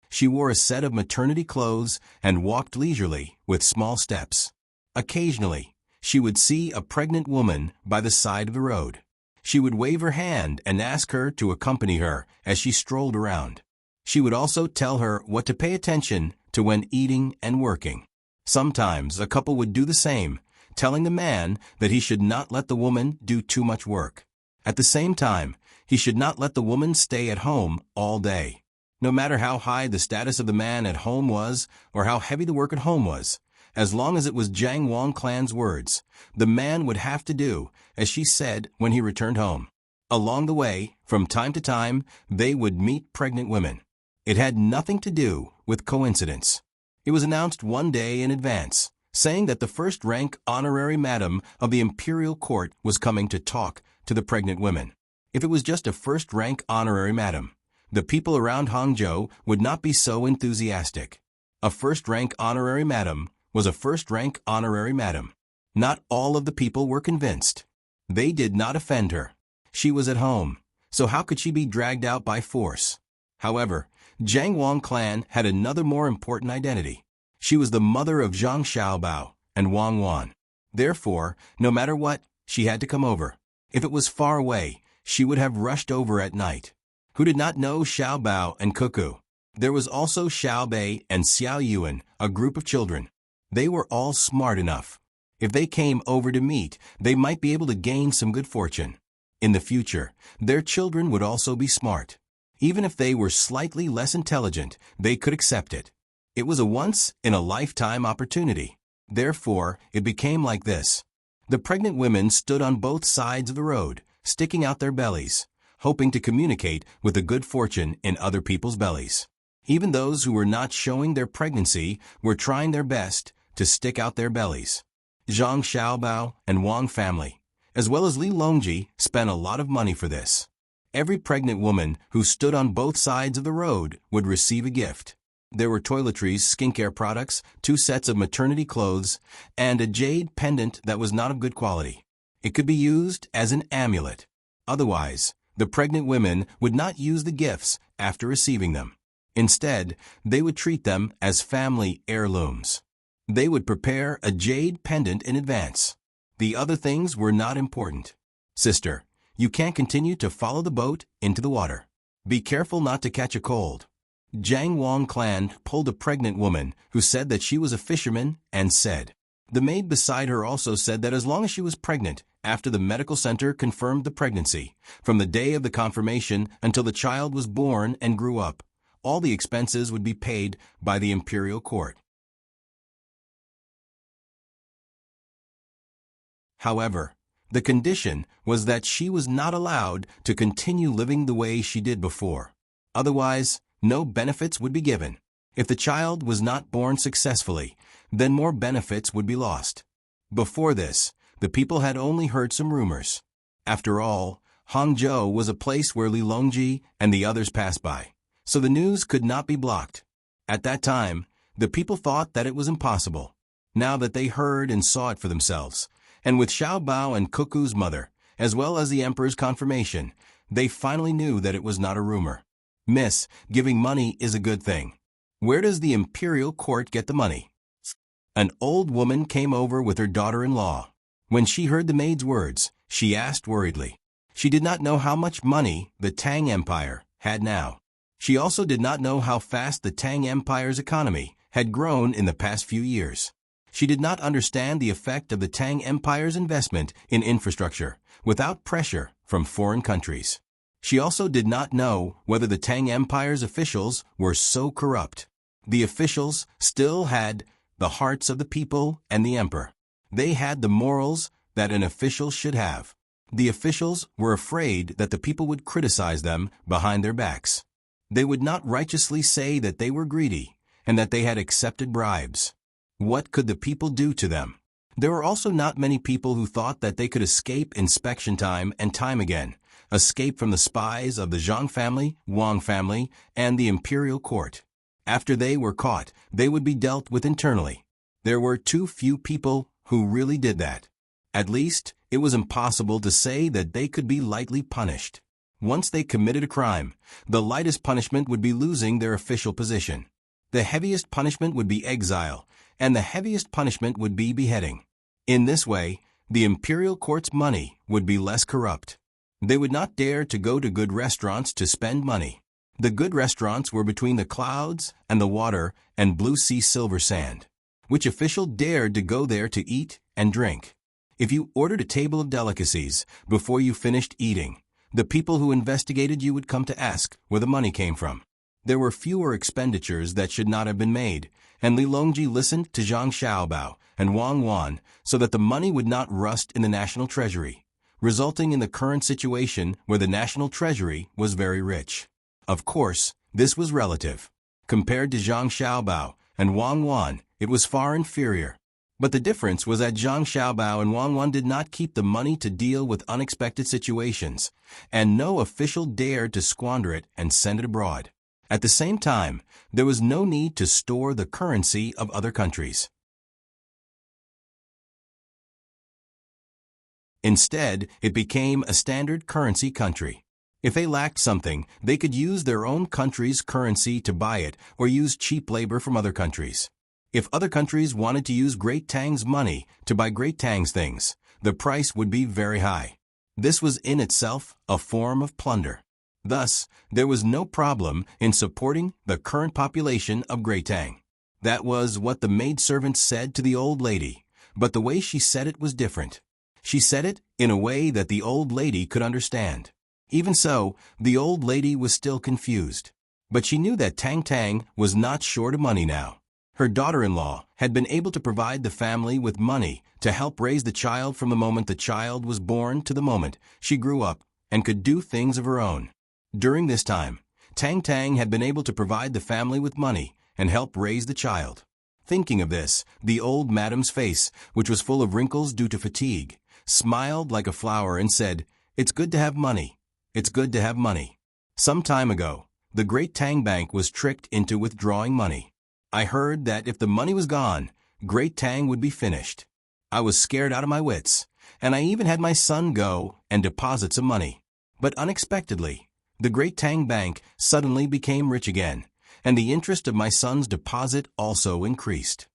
She wore a set of maternity clothes and walked leisurely with small steps. Occasionally, she would see a pregnant woman by the side of the road. She would wave her hand and ask her to accompany her as she strolled around. She would also tell her what to pay attention to when eating and working. Sometimes a couple would do the same, telling the man that he should not let the woman do too much work. At the same time, he should not let the woman stay at home all day. No matter how high the status of the man at home was or how heavy the work at home was, as long as it was Jiang Wang clan's words, the man would have to do as she said when he returned home. Along the way, from time to time, they would meet pregnant women. It had nothing to do with coincidence. It was announced one day in advance, saying that the first-rank honorary madam of the imperial court was coming to talk to the pregnant women. If it was just a first-rank honorary madam, the people around Hangzhou would not be so enthusiastic. A first-rank honorary madam was a first-rank honorary madam. Not all of the people were convinced. They did not offend her. She was at home, so how could she be dragged out by force? However, Jiang Wang clan had another more important identity. She was the mother of Zhang Xiaobao and Wang Wan. Therefore, no matter what, she had to come over. If it was far away, she would have rushed over at night. Who did not know Xiaobao and Cuckoo? There was also Xiaobei and Xiao Yuan, a group of children. They were all smart enough. If they came over to meet, they might be able to gain some good fortune. In the future, their children would also be smart. Even if they were slightly less intelligent, they could accept it. It was a once-in-a-lifetime opportunity. Therefore, it became like this. The pregnant women stood on both sides of the road, sticking out their bellies, hoping to communicate with the good fortune in other people's bellies. Even those who were not showing their pregnancy were trying their best to stick out their bellies. Zhang Xiaobao and Wang family, as well as Li Longji, spent a lot of money for this. Every pregnant woman who stood on both sides of the road would receive a gift. There were toiletries, skincare products, 2 sets of maternity clothes, and a jade pendant that was not of good quality. It could be used as an amulet. Otherwise, the pregnant women would not use the gifts after receiving them. Instead, they would treat them as family heirlooms. They would prepare a jade pendant in advance. The other things were not important. Sister, you can't continue to follow the boat into the water. Be careful not to catch a cold. Jiang Wang clan pulled a pregnant woman who said that she was a fisherman and said. The maid beside her also said that as long as she was pregnant, after the medical center confirmed the pregnancy, from the day of the confirmation until the child was born and grew up, all the expenses would be paid by the imperial court. However, the condition was that she was not allowed to continue living the way she did before. Otherwise, no benefits would be given. If the child was not born successfully, then more benefits would be lost. Before this, the people had only heard some rumors. After all, Hangzhou was a place where Li Longji and the others passed by, so the news could not be blocked. At that time, the people thought that it was impossible. Now that they heard and saw it for themselves, and with Xiaobao and Cuckoo's mother, as well as the emperor's confirmation, they finally knew that it was not a rumor. Miss, giving money is a good thing. Where does the imperial court get the money? An old woman came over with her daughter-in-law. When she heard the maid's words, she asked worriedly. She did not know how much money the Tang Empire had now. She also did not know how fast the Tang Empire's economy had grown in the past few years. She did not understand the effect of the Tang Empire's investment in infrastructure without pressure from foreign countries. She also did not know whether the Tang Empire's officials were so corrupt. The officials still had the hearts of the people and the emperor. They had the morals that an official should have. The officials were afraid that the people would criticize them behind their backs. They would not righteously say that they were greedy and that they had accepted bribes. What could the people do to them? There were also not many people who thought that they could escape inspection time and time again, escape from the spies of the Zhang family, Wang family, and the imperial court. After they were caught, they would be dealt with internally. There were too few people who really did that. At least, it was impossible to say that they could be lightly punished. Once they committed a crime, the lightest punishment would be losing their official position. The heaviest punishment would be exile, and the heaviest punishment would be beheading. In this way, the imperial court's money would be less corrupt. They would not dare to go to good restaurants to spend money. The good restaurants were between the clouds and the water and blue sea silver sand. Which official dared to go there to eat and drink? If you ordered a table of delicacies before you finished eating, the people who investigated you would come to ask where the money came from. There were fewer expenditures that should not have been made, and Li Longji listened to Zhang Xiaobao and Wang Wan so that the money would not rust in the national treasury, resulting in the current situation where the national treasury was very rich. Of course, this was relative. Compared to Zhang Xiaobao and Wang Wan, it was far inferior. But the difference was that Zhang Xiaobao and Wang Wan did not keep the money to deal with unexpected situations, and no official dared to squander it and send it abroad. At the same time, there was no need to store the currency of other countries. Instead, it became a standard currency country. If they lacked something, they could use their own country's currency to buy it or use cheap labor from other countries. If other countries wanted to use Great Tang's money to buy Great Tang's things, the price would be very high. This was in itself a form of plunder. Thus, there was no problem in supporting the current population of Great Tang. That was what the maidservant said to the old lady, but the way she said it was different. She said it in a way that the old lady could understand. Even so, the old lady was still confused. But she knew that Tang was not short of money now. Her daughter-in-law had been able to provide the family with money to help raise the child from the moment the child was born to the moment she grew up and could do things of her own. During this time, Tang had been able to provide the family with money and help raise the child. Thinking of this, the old madam's face, which was full of wrinkles due to fatigue, smiled like a flower and said, "It's good to have money. It's good to have money." Some time ago, the Great Tang Bank was tricked into withdrawing money. I heard that if the money was gone, Great Tang would be finished. I was scared out of my wits, and I even had my son go and deposit some money. But unexpectedly, the Great Tang Bank suddenly became rich again, and the interest of my son's deposit also increased.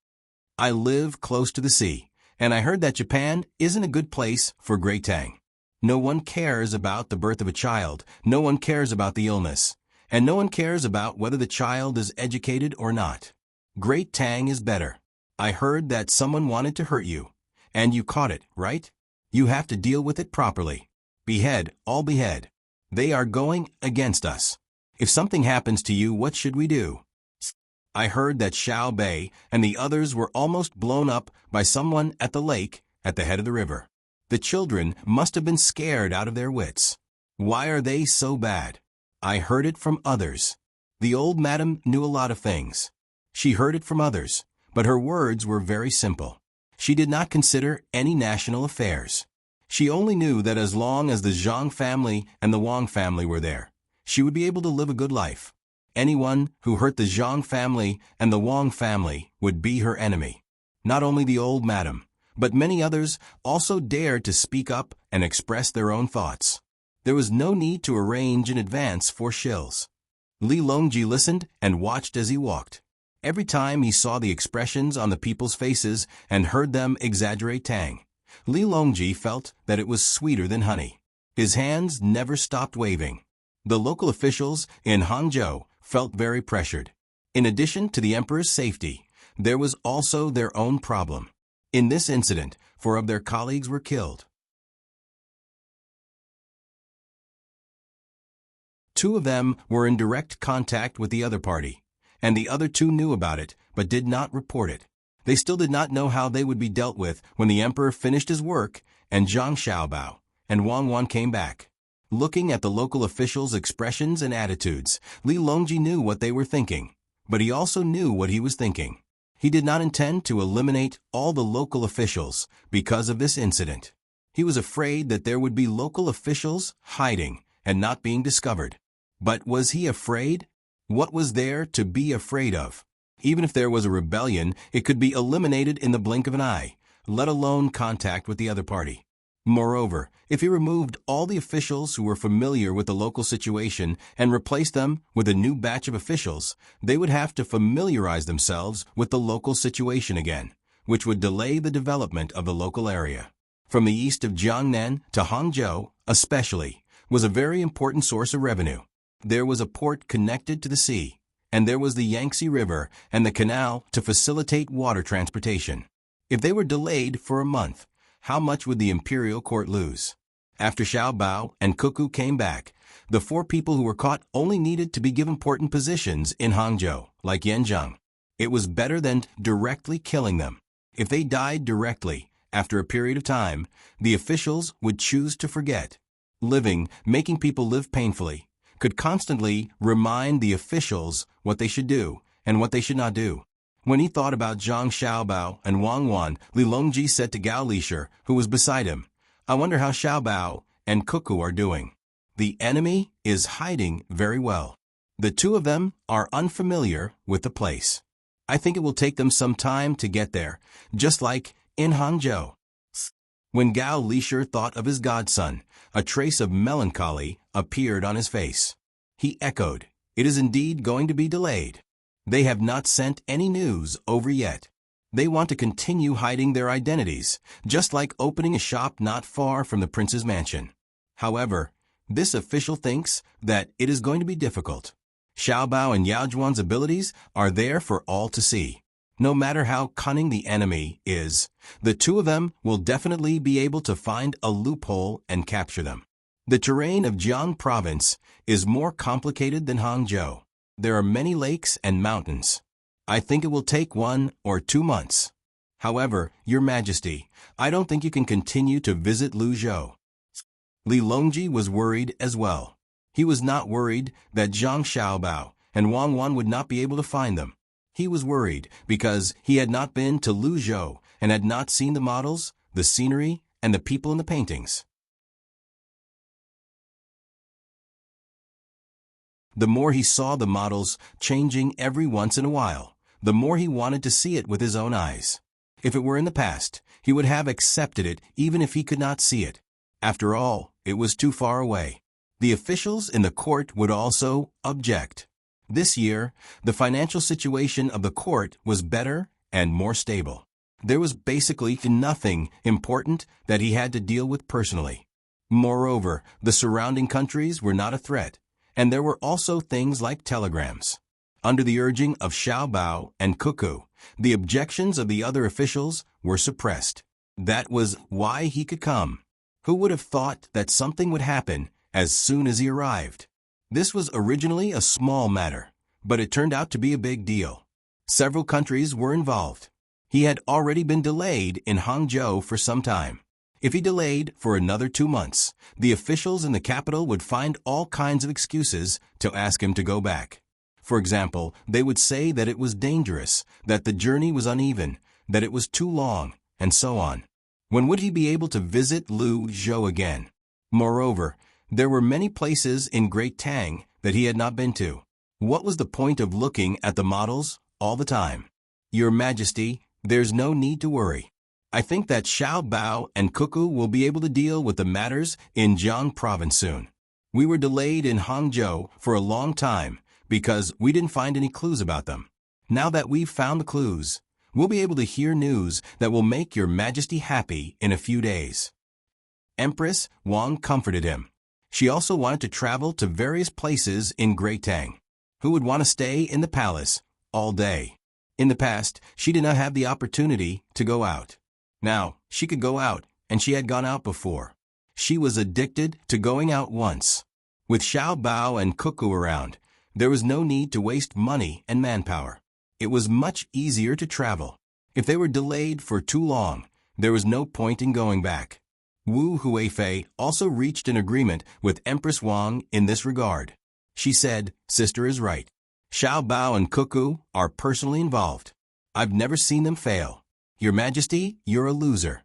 I live close to the sea, and I heard that Japan isn't a good place for Great Tang. No one cares about the birth of a child, no one cares about the illness, and no one cares about whether the child is educated or not. Great Tang is better. I heard that someone wanted to hurt you, and you caught it, right? You have to deal with it properly. Behead, all behead. They are going against us. If something happens to you, what should we do? I heard that Xiao Bei and the others were almost blown up by someone at the lake at the head of the river. The children must have been scared out of their wits. Why are they so bad? I heard it from others. The old madam knew a lot of things. She heard it from others, but her words were very simple. She did not consider any national affairs. She only knew that as long as the Zhang family and the Wang family were there, she would be able to live a good life. Anyone who hurt the Zhang family and the Wang family would be her enemy. Not only the old madam, but many others also dared to speak up and express their own thoughts. There was no need to arrange in advance for shills. Li Longji listened and watched as he walked. Every time he saw the expressions on the people's faces and heard them exaggerate Tang, Li Longji felt that it was sweeter than honey. His hands never stopped waving. The local officials in Hangzhou felt very pressured. In addition to the emperor's safety, there was also their own problem. In this incident, 4 of their colleagues were killed. 2 of them were in direct contact with the other party, and the other 2 knew about it but did not report it. They still did not know how they would be dealt with when the emperor finished his work and Zhang Xiaobao and Wang Wan came back. Looking at the local officials' expressions and attitudes, Li Longji knew what they were thinking, but he also knew what he was thinking. He did not intend to eliminate all the local officials because of this incident. He was afraid that there would be local officials hiding and not being discovered. But was he afraid? What was there to be afraid of? Even if there was a rebellion, it could be eliminated in the blink of an eye, let alone contact with the other party. Moreover, if he removed all the officials who were familiar with the local situation and replaced them with a new batch of officials, they would have to familiarize themselves with the local situation again, which would delay the development of the local area. From the east of Jiangnan to Hangzhou, especially, was a very important source of revenue. There was a port connected to the sea, and there was the Yangtze River and the canal to facilitate water transportation. If they were delayed for a month, how much would the imperial court lose? After Xiao Bao and Cuckoo came back, the 4 people who were caught only needed to be given important positions in Hangzhou, like Yanzhang. It was better than directly killing them. If they died directly, after a period of time, the officials would choose to forget. Living, making people live painfully, could constantly remind the officials what they should do and what they should not do. When he thought about Zhang Xiaobao and Wang Wan, Li Longji said to Gao Lisher, who was beside him, "I wonder how Xiaobao and Cuckoo are doing. The enemy is hiding very well. The 2 of them are unfamiliar with the place. I think it will take them some time to get there, just like in Hangzhou." When Gao Lisher thought of his godson, a trace of melancholy appeared on his face. He echoed, "It is indeed going to be delayed. They have not sent any news over yet. They want to continue hiding their identities, just like opening a shop not far from the prince's mansion. However, this official thinks that it is going to be difficult. Xiaobao and Yaojuan's abilities are there for all to see. No matter how cunning the enemy is, the 2 of them will definitely be able to find a loophole and capture them. The terrain of Jiang province is more complicated than Hangzhou. There are many lakes and mountains. I think it will take 1 or 2 months. However, Your Majesty, I don't think you can continue to visit Luzhou." Li Longji was worried as well. He was not worried that Zhang Xiaobao and Wang Wan would not be able to find them. He was worried because he had not been to Luzhou and had not seen the models, the scenery, and the people in the paintings. The more he saw the models changing every once in a while, the more he wanted to see it with his own eyes. If it were in the past, he would have accepted it even if he could not see it. After all, it was too far away. The officials in the court would also object. This year, the financial situation of the court was better and more stable. There was basically nothing important that he had to deal with personally. Moreover, the surrounding countries were not a threat, and there were also things like telegrams. Under the urging of Xiao Bao and Cuckoo, the objections of the other officials were suppressed. That was why he could come. Who would have thought that something would happen as soon as he arrived? This was originally a small matter, but it turned out to be a big deal. Several countries were involved. He had already been delayed in Hangzhou for some time. If he delayed for another 2 months, the officials in the capital would find all kinds of excuses to ask him to go back. For example, they would say that it was dangerous, that the journey was uneven, that it was too long, and so on. When would he be able to visit Luzhou again? Moreover, there were many places in Great Tang that he had not been to. What was the point of looking at the models all the time? Your Majesty, there's no need to worry. I think that Xiao Bao and Cuckoo will be able to deal with the matters in Jiang province soon. We were delayed in Hangzhou for a long time because we didn't find any clues about them. Now that we've found the clues, we'll be able to hear news that will make Your Majesty happy in a few days. Empress Wang comforted him. She also wanted to travel to various places in Great Tang. Who would want to stay in the palace all day? In the past, she did not have the opportunity to go out. Now, she could go out, and she had gone out before. She was addicted to going out once. With Xiao Bao and Cuckoo around, there was no need to waste money and manpower. It was much easier to travel. If they were delayed for too long, there was no point in going back. Wu Huifei also reached an agreement with Empress Wang in this regard. She said, "Sister is right. Xiao Bao and Cuckoo are personally involved. I've never seen them fail. Your Majesty, you're a loser.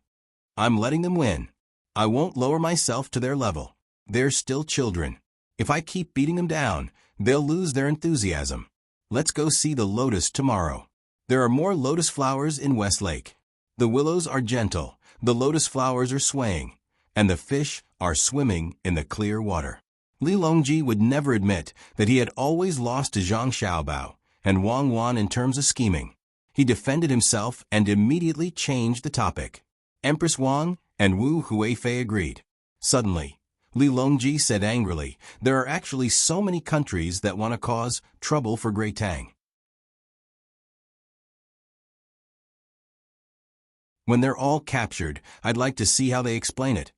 I'm letting them win. I won't lower myself to their level. They're still children. If I keep beating them down, they'll lose their enthusiasm. Let's go see the lotus tomorrow. There are more lotus flowers in Westlake. The willows are gentle, the lotus flowers are swaying, and the fish are swimming in the clear water. Li Longji would never admit that he had always lost to Zhang Xiaobao and Wang Wan in terms of scheming. He defended himself and immediately changed the topic. Empress Wang and Wu Huifei agreed. Suddenly, Li Longji said angrily, there are actually so many countries that want to cause trouble for Great Tang. When they're all captured, I'd like to see how they explain it.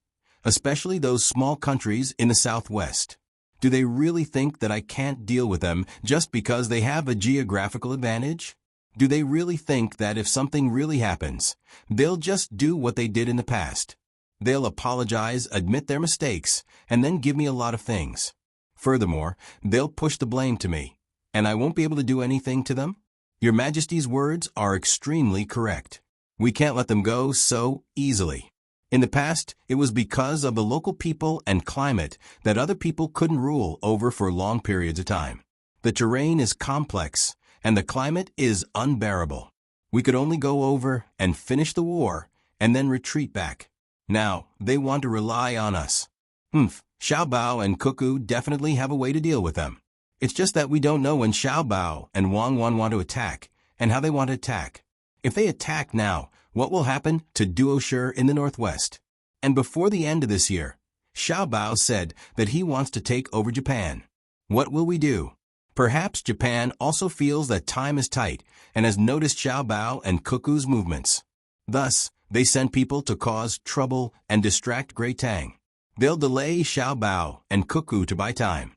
Especially those small countries in the southwest. Do they really think that I can't deal with them just because they have a geographical advantage? Do they really think that if something really happens, they'll just do what they did in the past? They'll apologize, admit their mistakes, and then give me a lot of things. Furthermore, they'll push the blame to me, and I won't be able to do anything to them? Your Majesty's words are extremely correct. We can't let them go so easily. In the past, it was because of the local people and climate that other people couldn't rule over for long periods of time. The terrain is complex, and the climate is unbearable. We could only go over and finish the war, and then retreat back. Now, they want to rely on us. Xiaobao and Cuckoo definitely have a way to deal with them. It's just that we don't know when Xiaobao and Wang Wan want to attack, and how they want to attack. If they attack now, what will happen to Duoshi in the northwest? And before the end of this year, Xiaobao said that he wants to take over Japan. What will we do? Perhaps Japan also feels that time is tight and has noticed Xiaobao and Cuckoo's movements. Thus, they send people to cause trouble and distract Great Tang. They'll delay Xiaobao and Cuckoo to buy time.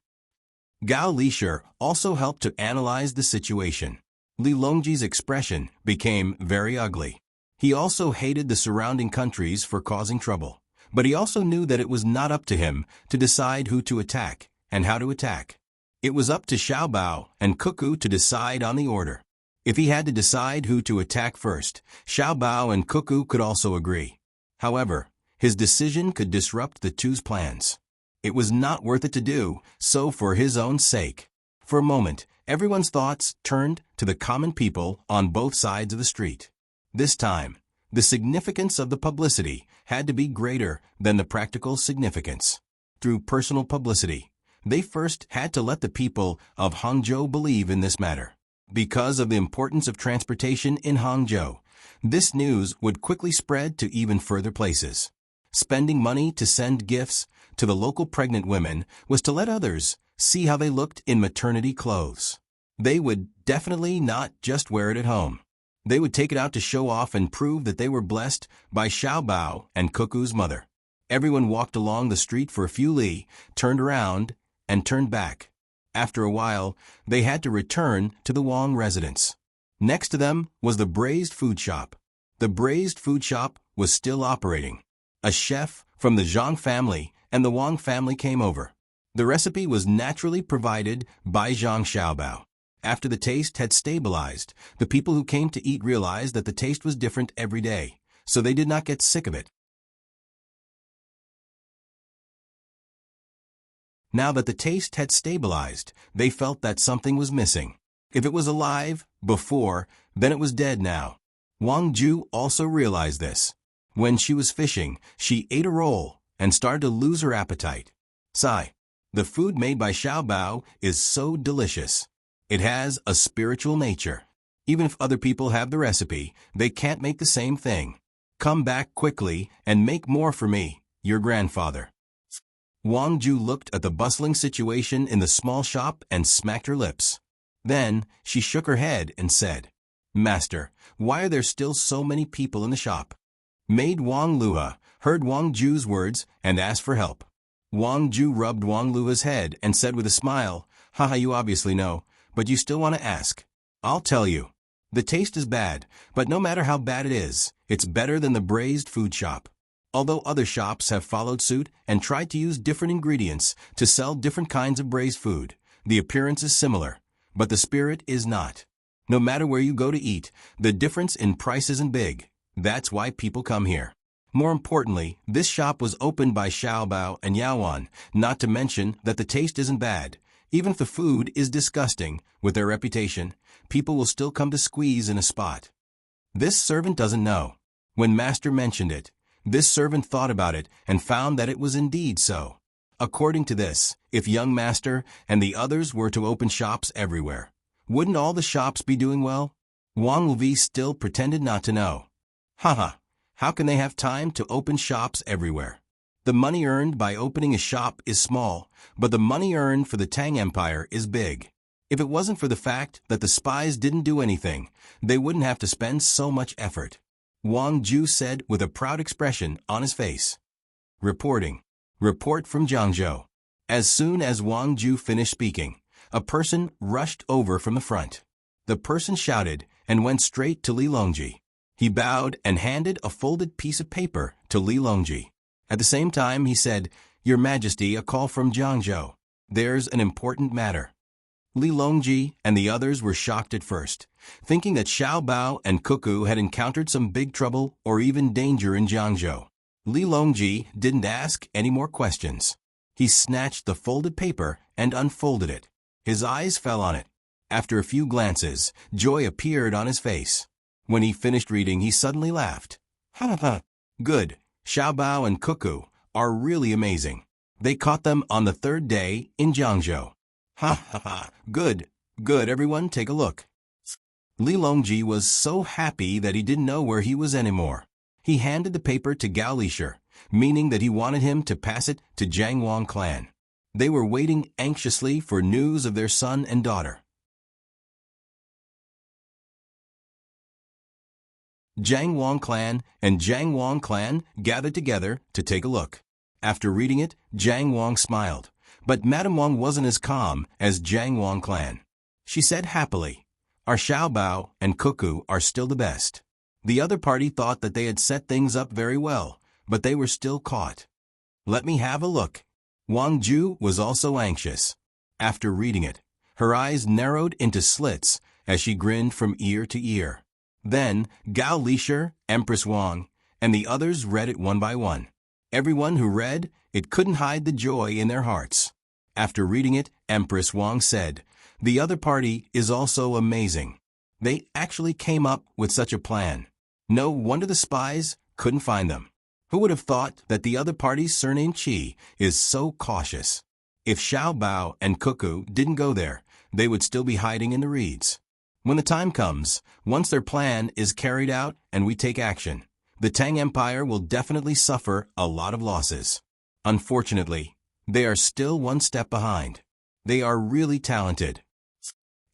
Gao Lishir also helped to analyze the situation. Li Longji's expression became very ugly. He also hated the surrounding countries for causing trouble, but he also knew that it was not up to him to decide who to attack and how to attack. It was up to Xiaobao and Cuckoo to decide on the order. If he had to decide who to attack first, Xiaobao and Cuckoo could also agree. However, his decision could disrupt the two's plans. It was not worth it to do so for his own sake. For a moment, everyone's thoughts turned to the common people on both sides of the street. This time, the significance of the publicity had to be greater than the practical significance. Through personal publicity, they first had to let the people of Hangzhou believe in this matter. Because of the importance of transportation in Hangzhou, this news would quickly spread to even further places. Spending money to send gifts to the local pregnant women was to let others see how they looked in maternity clothes. They would definitely not just wear it at home. They would take it out to show off and prove that they were blessed by Xiaobao and Cuckoo's mother. Everyone walked along the street for a few li, turned around, and turned back. After a while, they had to return to the Wang residence. Next to them was the braised food shop. The braised food shop was still operating. A chef from the Zhang family and the Wang family came over. The recipe was naturally provided by Zhang Xiaobao. After the taste had stabilized, the people who came to eat realized that the taste was different every day, so they did not get sick of it. Now that the taste had stabilized, they felt that something was missing. If it was alive before, then it was dead now. Wang Ju also realized this. When she was fishing, she ate a roll and started to lose her appetite. Sigh. The food made by Xiaobao is so delicious. It has a spiritual nature. Even if other people have the recipe, they can't make the same thing. Come back quickly and make more for me, your grandfather. Wang Ju looked at the bustling situation in the small shop and smacked her lips. Then, she shook her head and said, Master, why are there still so many people in the shop? Maid Wang Luha heard Wang Ju's words and asked for help. Wang Ju rubbed Wang Luha's head and said with a smile, Haha, you obviously know, but you still want to ask. I'll tell you. The taste is bad, but no matter how bad it is, it's better than the braised food shop. Although other shops have followed suit and tried to use different ingredients to sell different kinds of braised food, the appearance is similar, but the spirit is not. No matter where you go to eat, the difference in price isn't big. That's why people come here. More importantly, this shop was opened by Xiaobao and Yaoan, not to mention that the taste isn't bad. Even if the food is disgusting, with their reputation, people will still come to squeeze in a spot. This servant doesn't know. When master mentioned it, this servant thought about it and found that it was indeed so. According to this, if young master and the others were to open shops everywhere, wouldn't all the shops be doing well? Wang Luvi still pretended not to know. Haha, how can they have time to open shops everywhere? The money earned by opening a shop is small, but the money earned for the Tang Empire is big. If it wasn't for the fact that the spies didn't do anything, they wouldn't have to spend so much effort. Wang Ju said with a proud expression on his face. Reporting. Report from Jiangzhou. As soon as Wang Ju finished speaking, a person rushed over from the front. The person shouted and went straight to Li Longji. He bowed and handed a folded piece of paper to Li Longji. At the same time, he said, "Your Majesty, a call from Jiangzhou. There's an important matter." Li Longji and the others were shocked at first, thinking that Xiao Bao and Cuckoo had encountered some big trouble or even danger in Jiangzhou. Li Longji didn't ask any more questions. He snatched the folded paper and unfolded it. His eyes fell on it. After a few glances, joy appeared on his face. When he finished reading, he suddenly laughed. Ha ha! Good. Xiao Bao and Cuckoo are really amazing. They caught them on the third day in Jiangzhou. Ha ha ha! Good. Good, everyone, take a look. Li Longji was so happy that he didn't know where he was anymore. He handed the paper to Gao Lisher, meaning that he wanted him to pass it to Jiang Wang clan. They were waiting anxiously for news of their son and daughter. Jiang Wang clan and Jiang Wang clan gathered together to take a look. After reading it, Jiang Wang smiled, but Madame Wang wasn't as calm as Jiang Wang clan. She said happily, "Our Xiao Bao and Cuckoo are still the best." The other party thought that they had set things up very well, but they were still caught. "Let me have a look." Wang Ju was also anxious. After reading it, her eyes narrowed into slits as she grinned from ear to ear. Then, Gao Lisher, Empress Wang, and the others read it one by one. Everyone who read it couldn't hide the joy in their hearts. After reading it, Empress Wang said, "The other party is also amazing. They actually came up with such a plan. No wonder the spies couldn't find them. Who would have thought that the other party's surname Qi is so cautious? If Xiao Bao and Cuckoo didn't go there, they would still be hiding in the reeds. When the time comes, once their plan is carried out and we take action, the Tang Empire will definitely suffer a lot of losses. Unfortunately, they are still one step behind. They are really talented."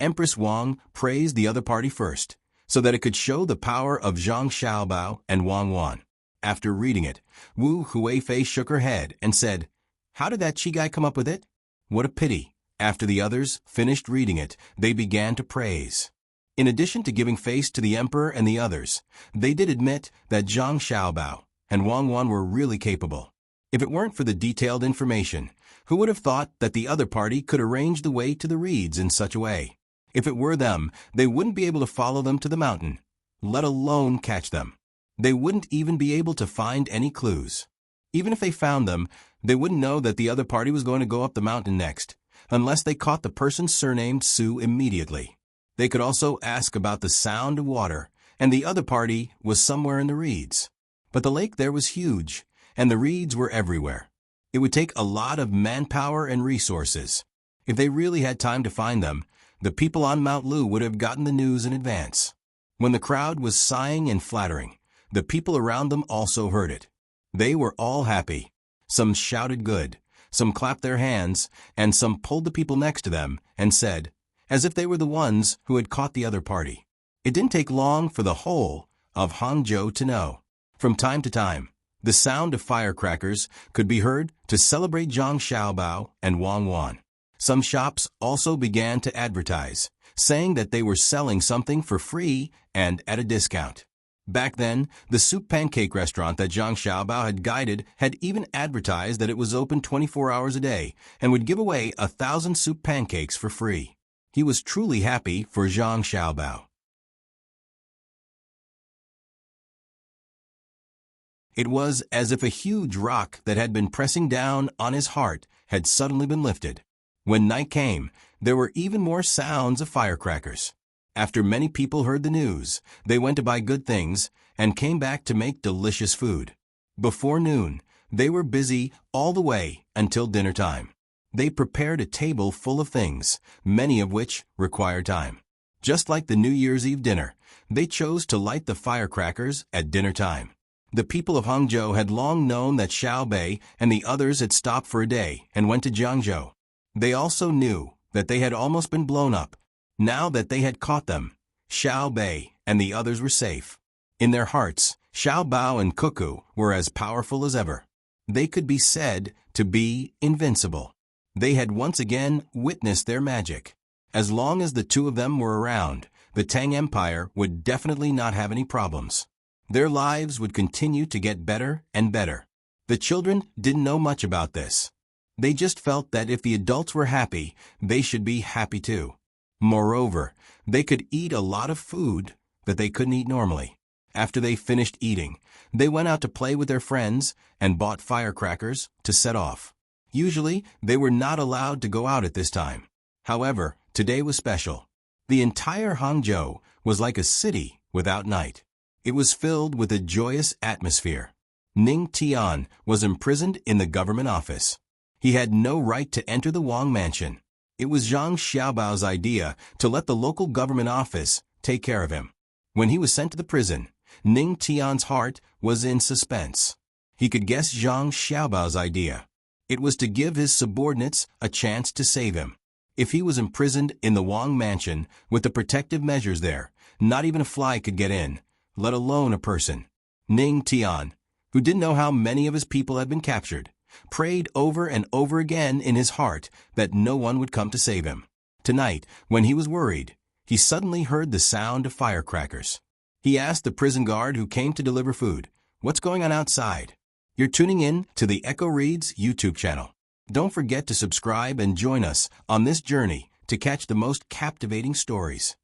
Empress Wang praised the other party first, so that it could show the power of Zhang Xiaobao and Wang Wan. After reading it, Wu Huifei shook her head and said, "How did that Qi guy come up with it? What a pity." After the others finished reading it, they began to praise. In addition to giving face to the emperor and the others, they did admit that Zhang Xiaobao and Wang Wan were really capable. If it weren't for the detailed information, who would have thought that the other party could arrange the way to the reeds in such a way? If it were them, they wouldn't be able to follow them to the mountain, let alone catch them. They wouldn't even be able to find any clues. Even if they found them, they wouldn't know that the other party was going to go up the mountain next, unless they caught the person surnamed Su immediately. They could also ask about the sound of water, and the other party was somewhere in the reeds. But the lake there was huge, and the reeds were everywhere. It would take a lot of manpower and resources. If they really had time to find them, the people on Mount Lu would have gotten the news in advance. When the crowd was sighing and flattering, the people around them also heard it. They were all happy. Some shouted good, some clapped their hands, and some pulled the people next to them and said, as if they were the ones who had caught the other party. It didn't take long for the whole of Hangzhou to know. From time to time, the sound of firecrackers could be heard to celebrate Zhang Xiaobao and Wang Wan. Some shops also began to advertise, saying that they were selling something for free and at a discount. Back then, the soup pancake restaurant that Zhang Xiaobao had guided had even advertised that it was open 24 hours a day and would give away 1,000 soup pancakes for free. He was truly happy for Zhang Xiaobao. It was as if a huge rock that had been pressing down on his heart had suddenly been lifted. When night came, there were even more sounds of firecrackers. After many people heard the news, they went to buy good things and came back to make delicious food. Before noon, they were busy all the way until dinner time. They prepared a table full of things, many of which required time. Just like the New Year's Eve dinner, they chose to light the firecrackers at dinner time. The people of Hangzhou had long known that Xiao Bei and the others had stopped for a day and went to Jiangzhou. They also knew that they had almost been blown up. Now that they had caught them, Xiao Bei and the others were safe. In their hearts, Xiao Bao and Cuckoo were as powerful as ever. They could be said to be invincible. They had once again witnessed their magic. As long as the two of them were around, the Tang Empire would definitely not have any problems. Their lives would continue to get better and better. The children didn't know much about this. They just felt that if the adults were happy, they should be happy too. Moreover, they could eat a lot of food that they couldn't eat normally. After they finished eating, they went out to play with their friends and bought firecrackers to set off. Usually, they were not allowed to go out at this time. However, today was special. The entire Hangzhou was like a city without night. It was filled with a joyous atmosphere. Ning Tian was imprisoned in the government office. He had no right to enter the Wang mansion. It was Zhang Xiaobao's idea to let the local government office take care of him. When he was sent to the prison, Ning Tian's heart was in suspense. He could guess Zhang Xiaobao's idea. It was to give his subordinates a chance to save him. If he was imprisoned in the Wang mansion with the protective measures there, not even a fly could get in, let alone a person. Ning Tian, who didn't know how many of his people had been captured, prayed over and over again in his heart that no one would come to save him. Tonight, when he was worried, he suddenly heard the sound of firecrackers. He asked the prison guard who came to deliver food, "What's going on outside?" You're tuning in to the Echo Reads YouTube channel. Don't forget to subscribe and join us on this journey to catch the most captivating stories.